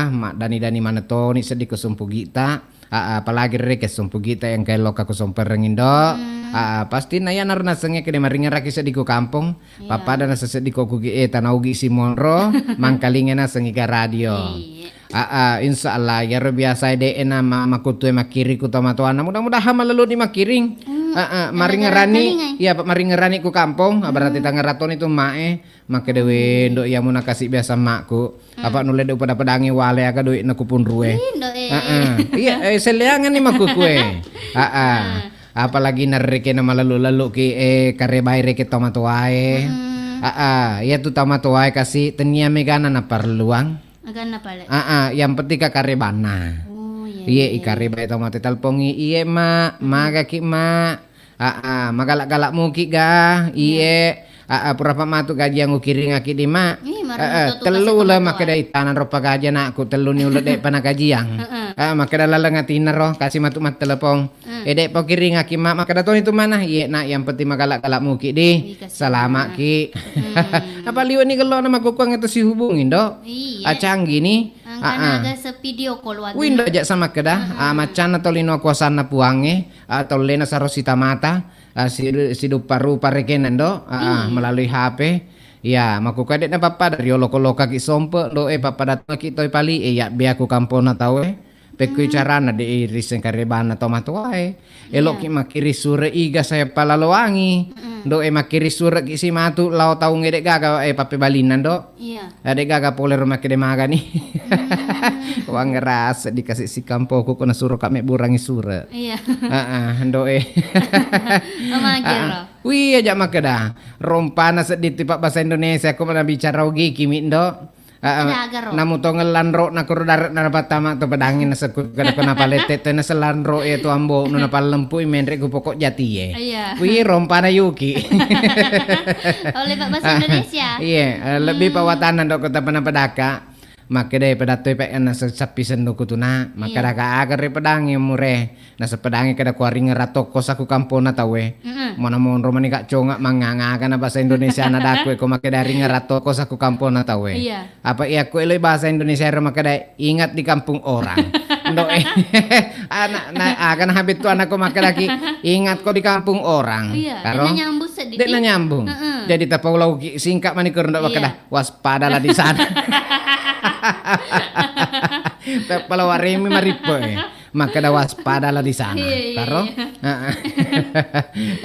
Mak Dani mana to ni sedih kesumpu kita. Apalagi rek kesumpu kita yang kayak loka kusumperengin do. Pasti naya narna senge kene maringa raki sediko kampung. Papa dan sesediko kugi tanaugi si monro mangkalinga na sengiga radio. Insya Allah ya biasa de ena makutu makiri ku tomatoana mudah-mudahan malalu di makiring. Maringerani ya maringerani ku kampung berarti tangaraton itu mae make dewe ndok ya muna kasih biasa makku. Apa nule do pada pedangi wale aga duit naku pun ruwe. Iya seleangan ni maku kue. Apalagi nareke nama lalu ki kare bayre ke tomato wae. Ya tu tomato wae kasih tenia megana na perluang. Agana pala. Yang penting ka kare bana. Oh Iya ikare bae tomato talpongi iye maga ki magalak-galak muki ga iye purapa matu gaji yang ukiring aki di telu lah maka dari tanah ropa gaji nakku telu ni ulet dek pana gaji yang maka dah lengatina roh kasih matu mat telepong dek pokiring aki maka dah itu mana iya nak yang penting magalak-galak muki di selamat ki apa liu ni kalau nama kukuang itu si hubungin dok canggih nih Angkanaga sa video call wag. Winda aja sama kedah macan atau lino kuasana puange atau lena sarosita mata si paru parekenan do melalui HP ya maku kadek na papa dari loko-loka ki sompe do papa datang ki toy pali ya biaku kampona tahu Pekui carana de iris yang karebana tomato wae. Elok ki makiri sure iga saya palaloangi. Do makiri sure ki si matu lau tau ngedek gaga pape balinan do. Iya. Adek gaga poler rumah kede maga nih. Wang ngeras dikasih si kampoku kena suruh kami burangi sure. Iya. Do Omagiro. Wih aja makeda. Rompana sedih pak bahasa Indonesia aku pernah bicara ugi kimi do. Namu to ngelan ro na kuro darat na patama to pedangin na sekut kada kena palete to na selan ro to ambo no na palempu menrek ku pokok jati ye. Iya. Wi rompana yuki. Oleh Pak Bahasa Indonesia. Iya, lebih pawatanan dok kota pena pedaka. Maka dai pedato pe na sapi sendo kutuna maka Iya. da agar pedang yang mure na sepedangi kada kuari ngerato kos aku kampona tawe mana mon romani kak conga manganga kana bahasa Indonesia na daku ko maka dari ngerato kos aku kampona tawe Iya. apa iya ku eloi bahasa Indonesia ro maka dai ingat di kampung orang ndo anak na akan habit tu anakku maka lagi ingat kok di kampung orang Iya, karo dia nyambung sedikit. dia nyambung jadi tapaulau singkat manikur ndak maka Iya. dah waspadalah di sana kalau warimi maripe maka dah waspadalah di sana Iya, iya, karo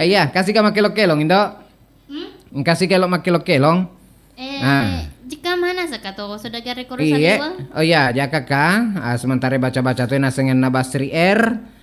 iya kasih ka makelo-kelong indo kasih kelok makelo-kelong Ah. Jika mana sakato saudagar rekor iya sadua? oh iya jaka ka sementara baca-baca tuh nasengen nabasri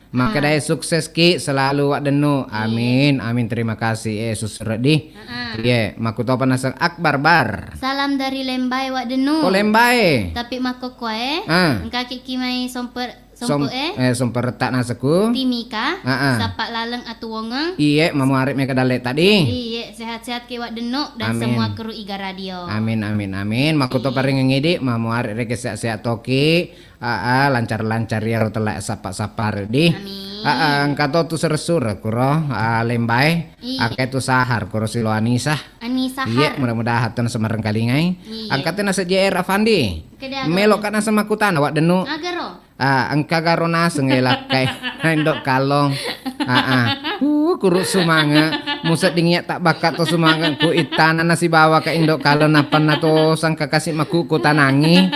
maka dai sukses ki selalu wak denu amin amin terima kasih Yesus redi iya makuto panasang akbar bar Salam dari Lembai wak denu. kolembae Tapi mako koe, Ah. engka kikimai sompo somper tak naseku timika, Ah. sapak laleng atu wongeng. iya mamu arep meka dalek tadi Iya, sehat-sehat ke wak denu dan Amin. semua kru Iga Radio. amin amin amin makuto paring ngidi mamu arep rek sehat-sehat toki lancar-lancar ya ro telak sapa-sapa di Amin. angkato tu sersur kuro lembai Iya. ake tu sahar kuro silo Anisa Anissa iya Har. mudah-mudahan hatan semarang kalingai Iya. angkatnya nasa JR Afandi Keda melok kana sama kutana wak denu Agaro. angka garona sengelak kay ndok kalong kuruk sumanga muset dingnya tak bakat to sumanga ku itana nasi bawa ka indok kalong napan na to sang kakasih maku ku tanangi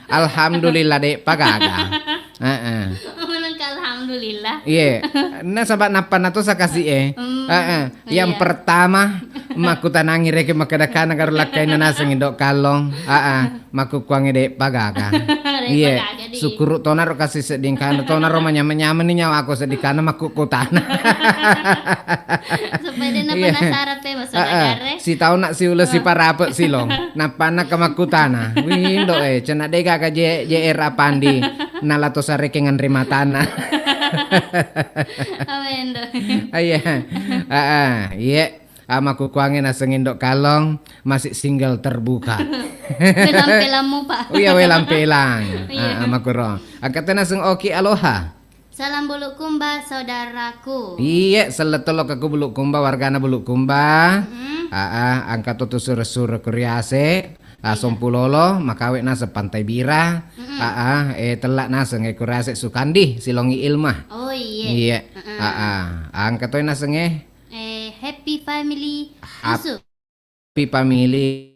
alhamdulillah dek pagaga Menengka alhamdulillah. iya na sabat napan na to sa kasih yang iya. pertama maku tanangi reke makadakana karo lakay na nasang indok kalong maku kuangi dek pagaga iya pagaga, di. syukur tonar kasih seding kana tonar nyaman-nyaman ni nyawa aku sedih kana maku kutana Supaya dia na Iya. penasaran pe mas saudagare. si tahu nak si ulah si parapet silong napana ka makutana windo cena dega ka JR Apandi nalato sa rekengan rimatana Amen do. iya iya amaku kuangin aseng indok kalong masih single terbuka Pelam-pelamu pak. oh iya welang-pelang amaku ro angkatnya aseng oki aloha Salam bulu kumba saudaraku. iya seletolok aku buluk kumba wargana buluk kumba angkat tutu sur-sur kuriase sompulolo makawek nasa pantai bira telak nasa ngekuriase sukandi silongi ilmah Oh iya. iya angkat tuh nasa nge Happy family Yusuf. Happy family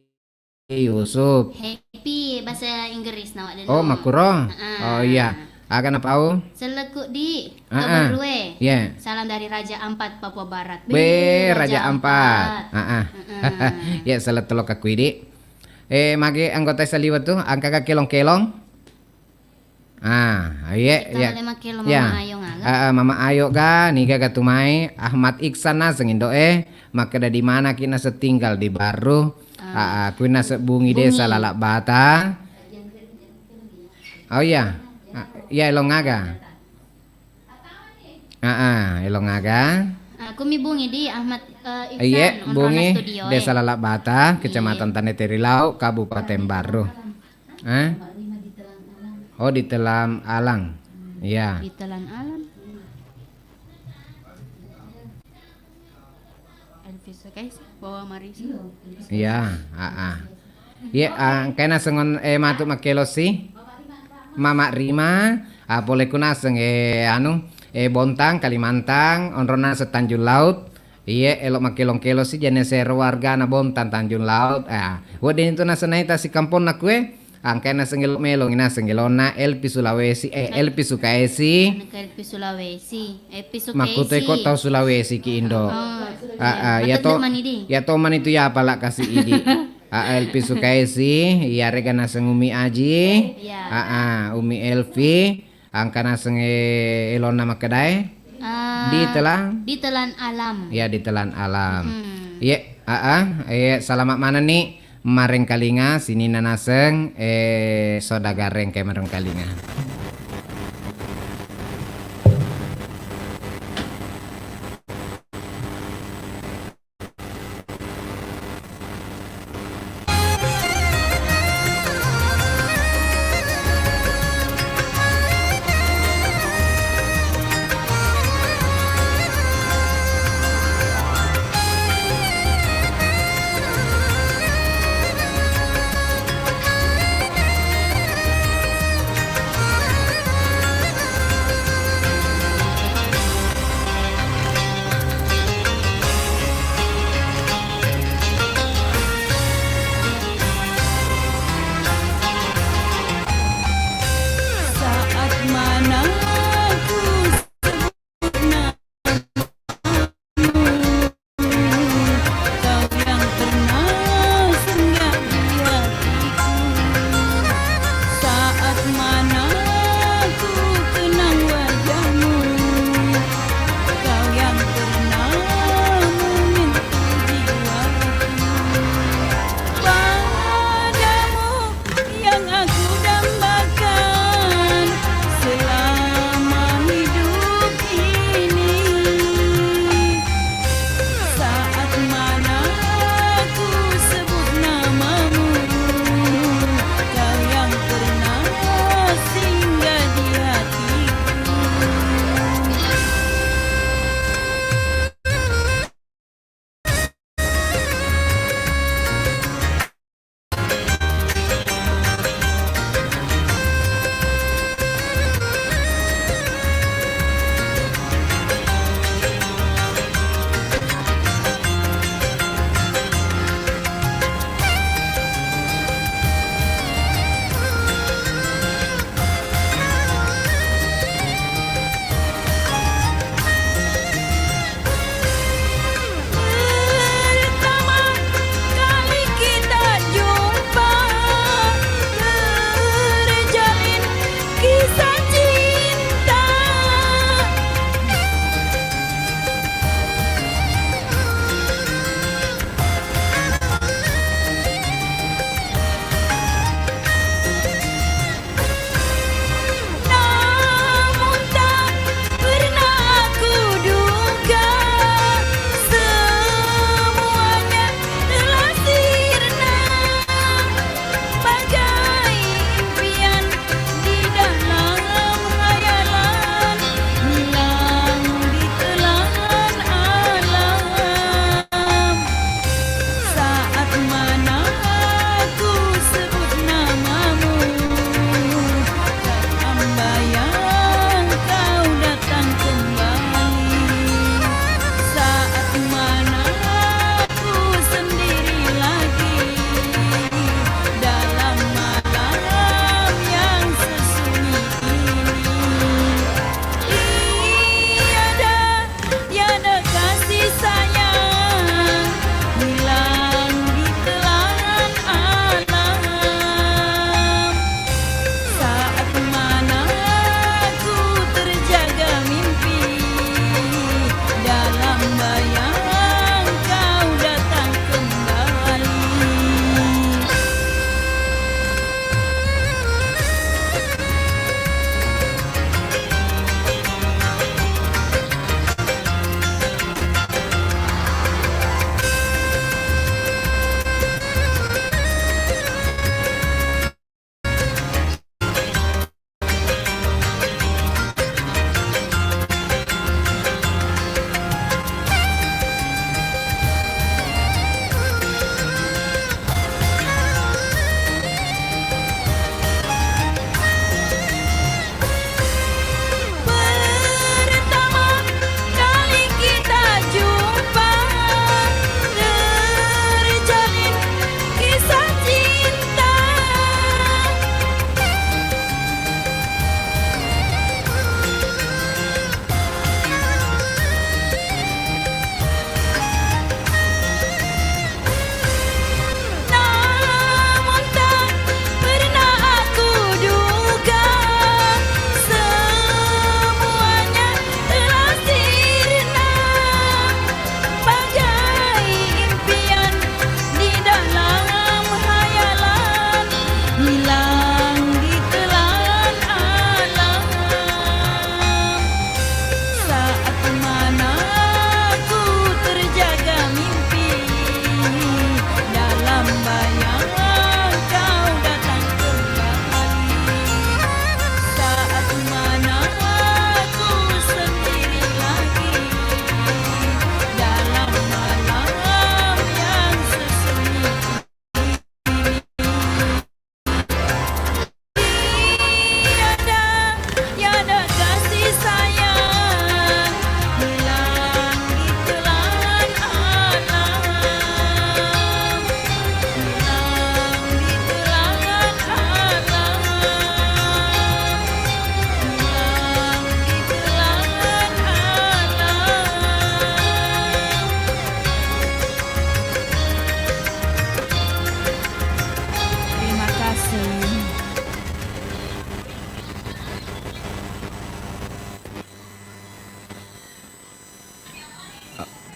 Yusuf Happy bahasa Inggris nawak dulu. oh makuro oh iya akan apa au Selekuk di Ah, Toberue. iya Salam dari Raja Ampat Papua Barat. Be Raja Ampat. Ya salah telok aku ini. Magi anggota saliwat tuh angka kelong-kelong. Iya ya. Kita lima kilo Ya. Mama Ayo ngaga. Mama Ayo ga niga gatumai Ahmad Iksan na sengindo maka da di mana kina setinggal di Baru. Aku na sebungi desa Lalak Bata. Oh iya. Ya Elongaga. Elongaga. Aku mi bungi di Ahmad Iksan. Iya, on bungi Rona Studio, Desa Lalak Bata, Kecamatan Tanetirilau, Kabupaten Baru. Oh di Telam Alang. Iya. Di Telan Alam. Elvis guys, bawa Marisa. Iya, Iya, kena sengon matuk makelo si. Mama Rima, boleh kuna seng Bontang, Kalimantan, onrona setanjung laut. Iya, elok makelong-kelo si jenis warga na Bontang Tanjung Laut. Wadin itu nasenai si kampung na kue. Angkena sengelok melong ina sengelona LP Sulawesi LP Sukaesi. Negara Elpi Sulawesi. Elpi Makute kok tahu Sulawesi ki Indo. Ya to ya to man itu ya apalak kasih idi. LP Sukaisi ya regana seng Umi Aji. Ya. Umi Elvi angkana seng Elona Makedai di Telang. Di Telan Alam. Ya di Telan Alam. Iya, selamat mana nih? Mareng Kalinga sini nanaseng sodagareng ke Mareng Kalinga. mana ku sebut namamu, kau yang pernah singgah di hatiku. Saat mana ku kenang wajahmu, kau yang pernah menyentuh jiwaku. Padamu yang aku dambakan, selalu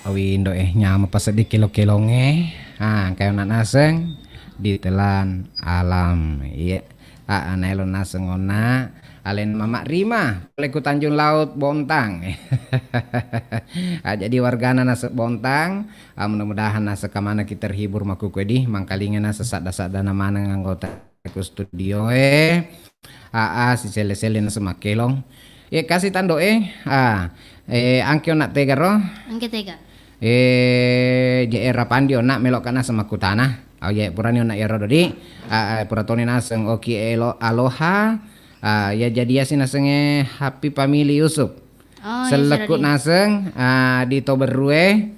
awi ndo nyama pas di kilo-kilonge. Kayo na naseng ditelan alam. Iya. Nailo naseng ona alen Mama Rima Peleku Tanjung Laut Bontang. Jadi wargana nase Bontang, mudah-mudahan nase kamana kita terhibur maku di mangkalingan nase sada-sadana mana anggota ku studio si sele-sele nase makelong. Kasih tando angkio nak tegaro. Angke tega. JR Pandio nak melok kana sama kutana. Purani nak ero dodi. Puratoni naseng oki aloha. Ya jadi asin nasenge Happy Family Yusuf. Selekut naseng di Toberue.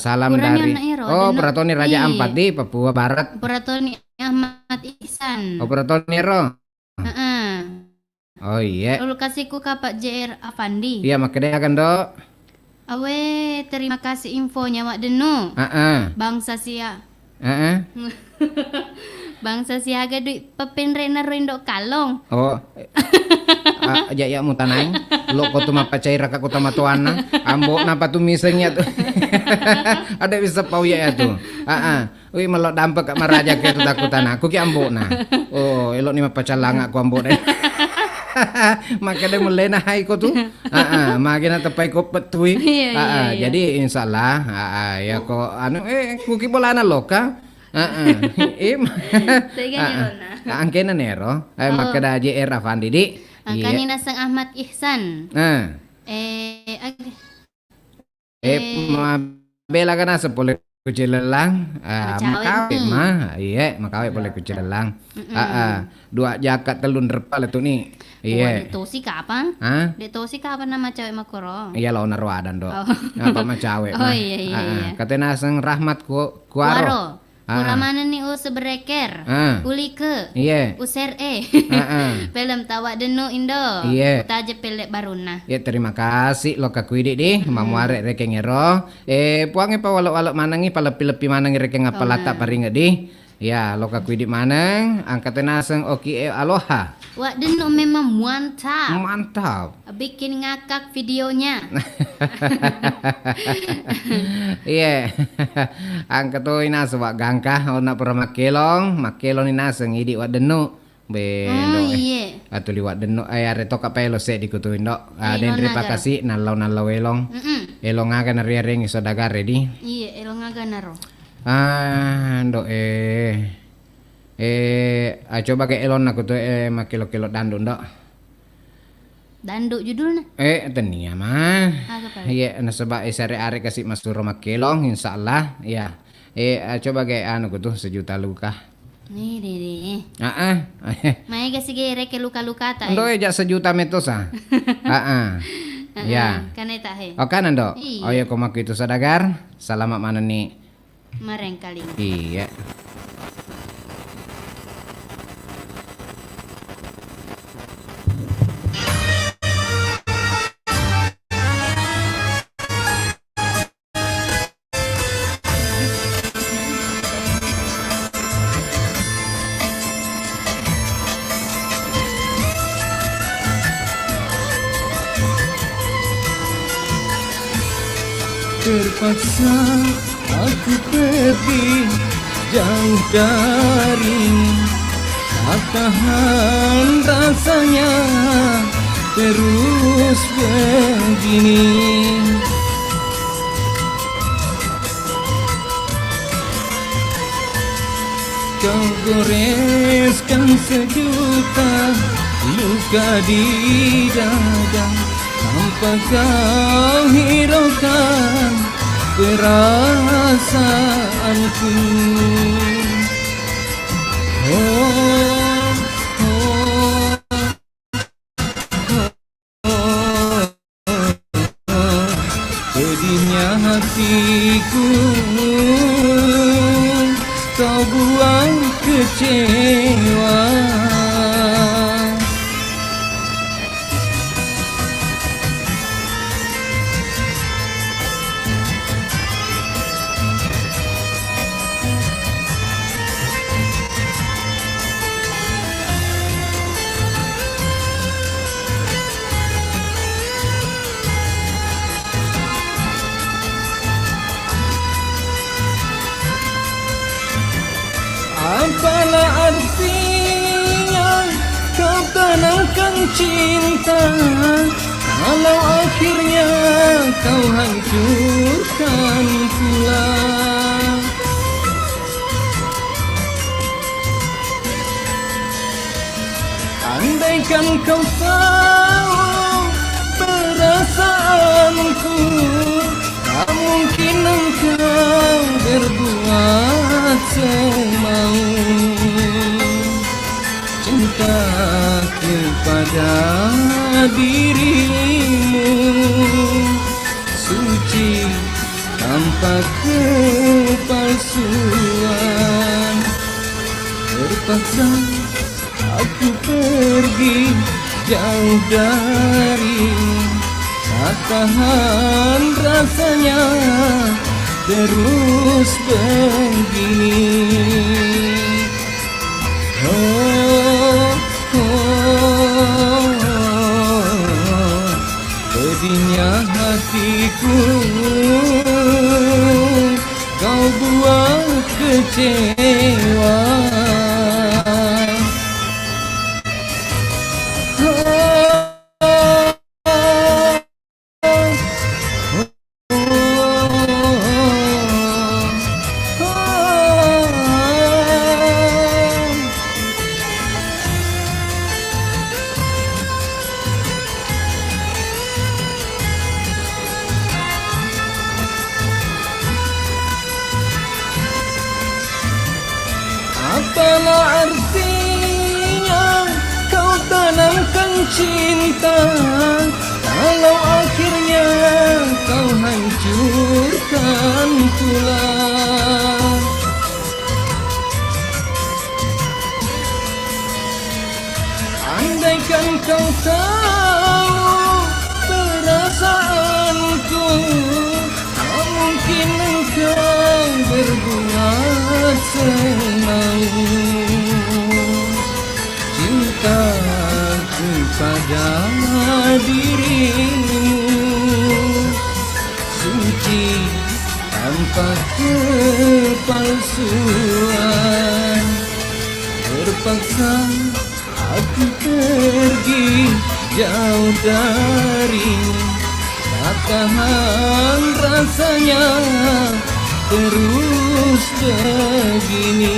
Salam Purani dari anak ero, Puratoni Raja Ampat di Papua Barat. Puratoni Ahmad Ihsan. Puratoni ro. Oh iya. Lalu kasihku ke Pak JR Afandi. Iya makanya akan dok. Awe terima kasih infonya Wak Denu. Bangsa sia. Bangsa sia aga duit pepenrena Rindok Kalong. Oh. Ya mu tanang. Lo ko tuma pacai raka ko tama tuana. Ambo napa tu misengnya tu. Ada bisa pau ya tu. Ui melok dampak kak maraja ke tu takutan aku ki ambo na. Oh, elok ni mapacalanga ko ambo deh. Maka dia mulai nahai ko tu. Makin tepai ko petui. Iya. Jadi insyaallah ya ko kuki bolana loka. Angkena nero. Maka da JR Afandi di. Angkani nasang Ahmad Ihsan. Bela kana sepuluh kucilelang makawe mah makawe boleh kucilelang dua jakat telun derpal itu nih Tosi kapan? Tosi kapan nama cewek makoro? Iya lo narwadan do apa mah cewek Oh iya. katanya naseng Rahmat kuaro Kuramana nih sebereker Ulike User Film Tawa Denu Indo Utaje pelek baruna. Ya terima kasih lo kakuidi di mamuarek reke ngero puange pa walok-walok manangi palepi-lepi manangi reke ngapalata paringa di ya lo kakuidi manang angkate naseng oki aloha. Wak Denu memang mantap bikin ngakak videonya. Iya. Angkat tu nasa wak gangka ona pura makelong ni naseng idi Wak Denu. Iya. Atuli Wak Denu are toka pelo se dikutuin dok. Den terima kasih nalau elong. Elong aga nari-ring iso dagare di. Iya, elong aga naro. Dok coba ke elon aku tuh makilo-kilo dandun dok. Danduk judulnya? Tenia mah. Iya, nasaba sare-are kasih mas turo makilong insyaallah ya. Coba ke anu kutu 1 juta luka. Nih deh. Mai kasih gere ke luka-luka ta. Ndo jak 1 juta metos Ya. Kan eta he. Oh kanan dok. Oh ya komaku itu sadagar. Selamat mana nih? Mareng kali. Iya. Terpaksa aku pergi jauh dari tak tahan rasanya terus begini. Kau goreskan 1 juta luka di dada tanpa kau hiraukan perasaanku. Pedihnya hatiku kau buang kecewa. cinta kalau akhirnya kau hancurkan pula. Andaikan kau tahu perasaanku, tak mungkin engkau berbuat semau. Cinta kepada dirimu suci tanpa kepalsuan. Terpaksa aku pergi jauh darimu, tak tahan rasanya terus begini. Pedihnya hatiku kau buat kecewa. Apalah artinya kau tanamkan cinta kalau akhirnya kau hancurkan pula. Andaikan kau tahu perasaanku, tak mungkin engkau berbuat semau. Cinta kepada dirimu suci tanpa kepalsuan. Terpaksa aku pergi jauh darimu, tak tahan rasanya terus begini.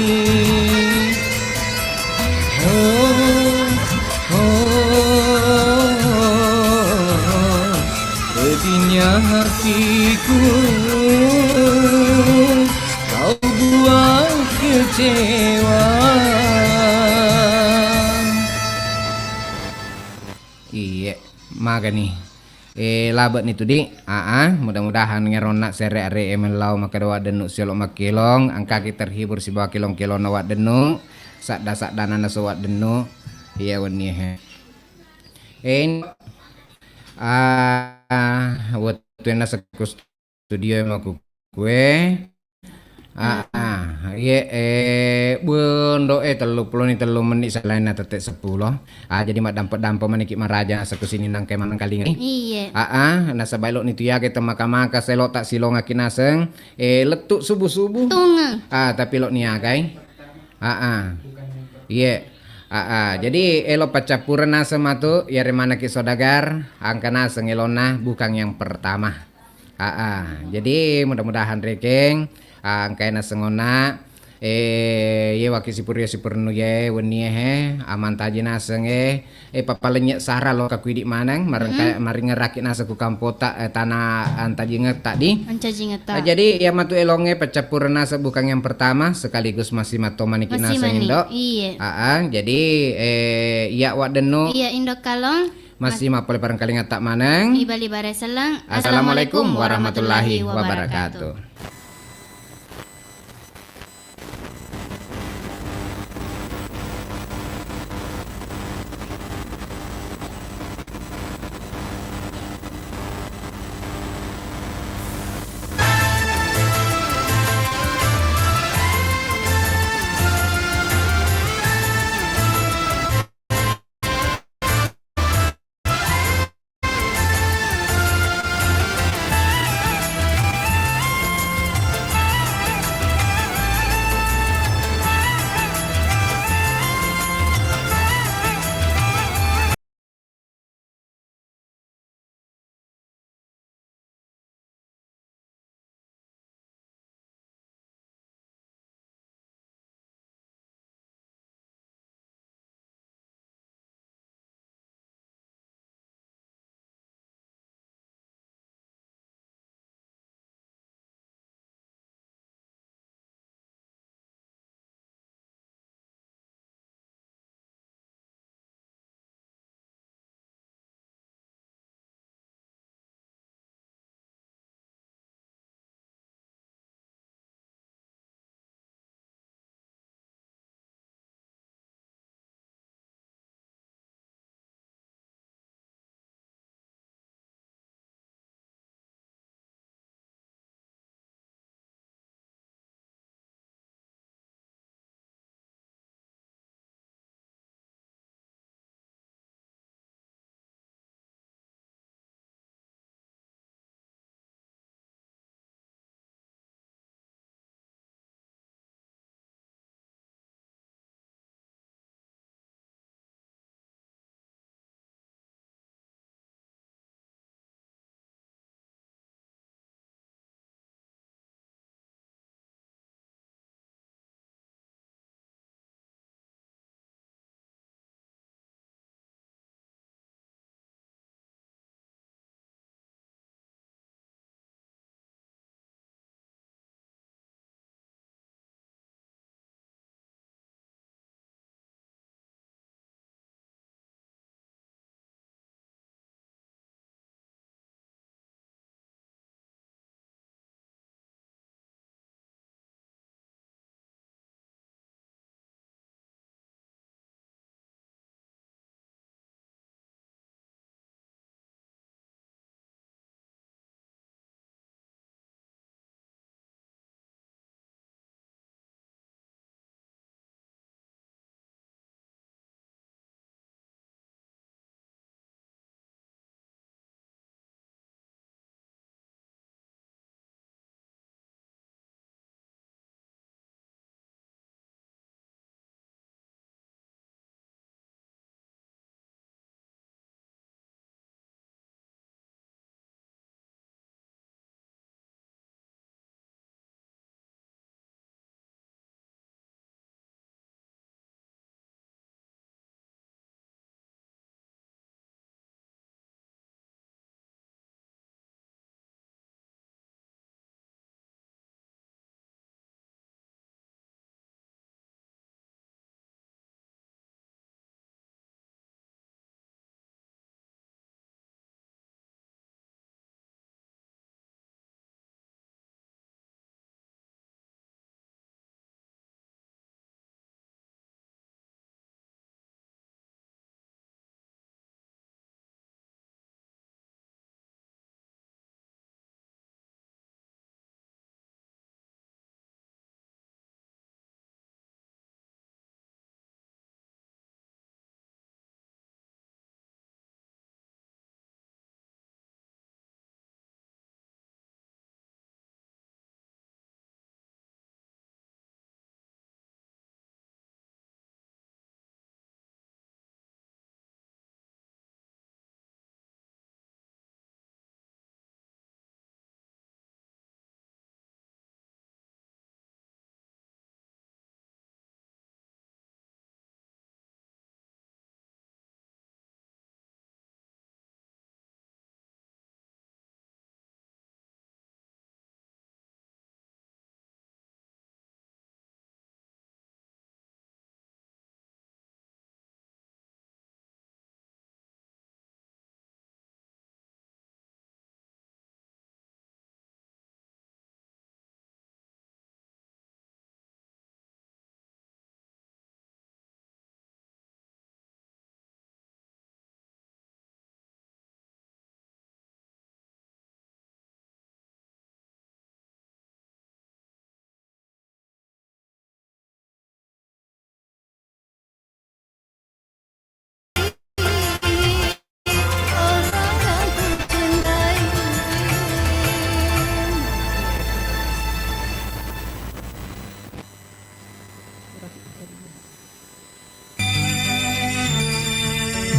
Pedihnya hatiku kau buat kecewa. Iya, maga nih. Labat nih tuh di. Mudah-mudahan ngeronak sere are emelau maka doa denuk selok makilong. Angka kita terhibur si bawa kilong-kilong nawat denuk. Sak dana nasawat denuk. Iya wani he. Waktu nasa studio emang kue. Bundo 30 menit selain tetek 10. Jadi mak dampak manikik maraja asa kusini nang keman kali ini. Iya. Nasa bailok nitu ya kita maka selok tak silong akinaseng. Letuk subuh-subuh. Tunga. Tapi lok nia kai. Iya. Jadi elo pacapuran nasa matu ya remana ki sodagar angka nasa ngelona bukan yang pertama. Jadi mudah-mudahan rekeng angka nasa ngona ye waki sipur nu ye weni he aman taji nasa nge papalenya sara lo kakuidik manang maring ngerakit nasa ku kampota tanah antaji nget tadi. Ancaji ngeta. Jadi ya matu elonge pacapuran nasa bukan yang pertama sekaligus masih mato maniki Masih nasa mani. indo. Iya. Jadi ya wak denu Iya indok kalong. masih mapole parang kali tak manang. Ibali bare selang. Assalamualaikum warahmatullahi wabarakatuh.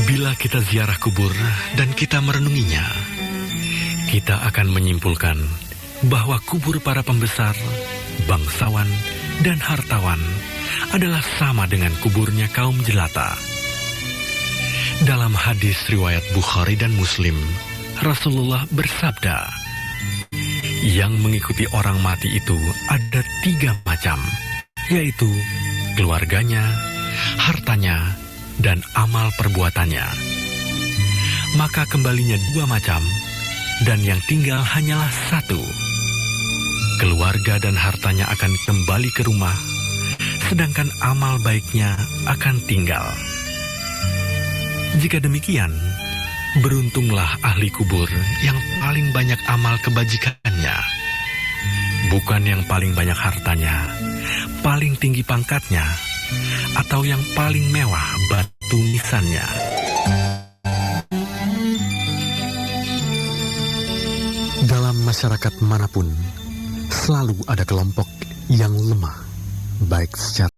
Bila kita ziarah kubur dan kita merenunginya, kita akan menyimpulkan bahwa kubur para pembesar, bangsawan, dan hartawan adalah sama dengan kuburnya kaum jelata. Dalam hadis riwayat Bukhari dan Muslim, Rasulullah bersabda, yang mengikuti orang mati itu ada 3 macam, yaitu keluarganya, hartanya, dan amal perbuatannya. Maka kembalinya 2 macam, dan yang tinggal hanyalah 1. Keluarga dan hartanya akan kembali ke rumah, sedangkan amal baiknya akan tinggal. Jika demikian, beruntunglah ahli kubur yang paling banyak amal kebajikannya, bukan yang paling banyak hartanya, paling tinggi pangkatnya, atau yang paling mewah batu nisannya. Dalam masyarakat manapun, selalu ada kelompok yang lemah, baik secara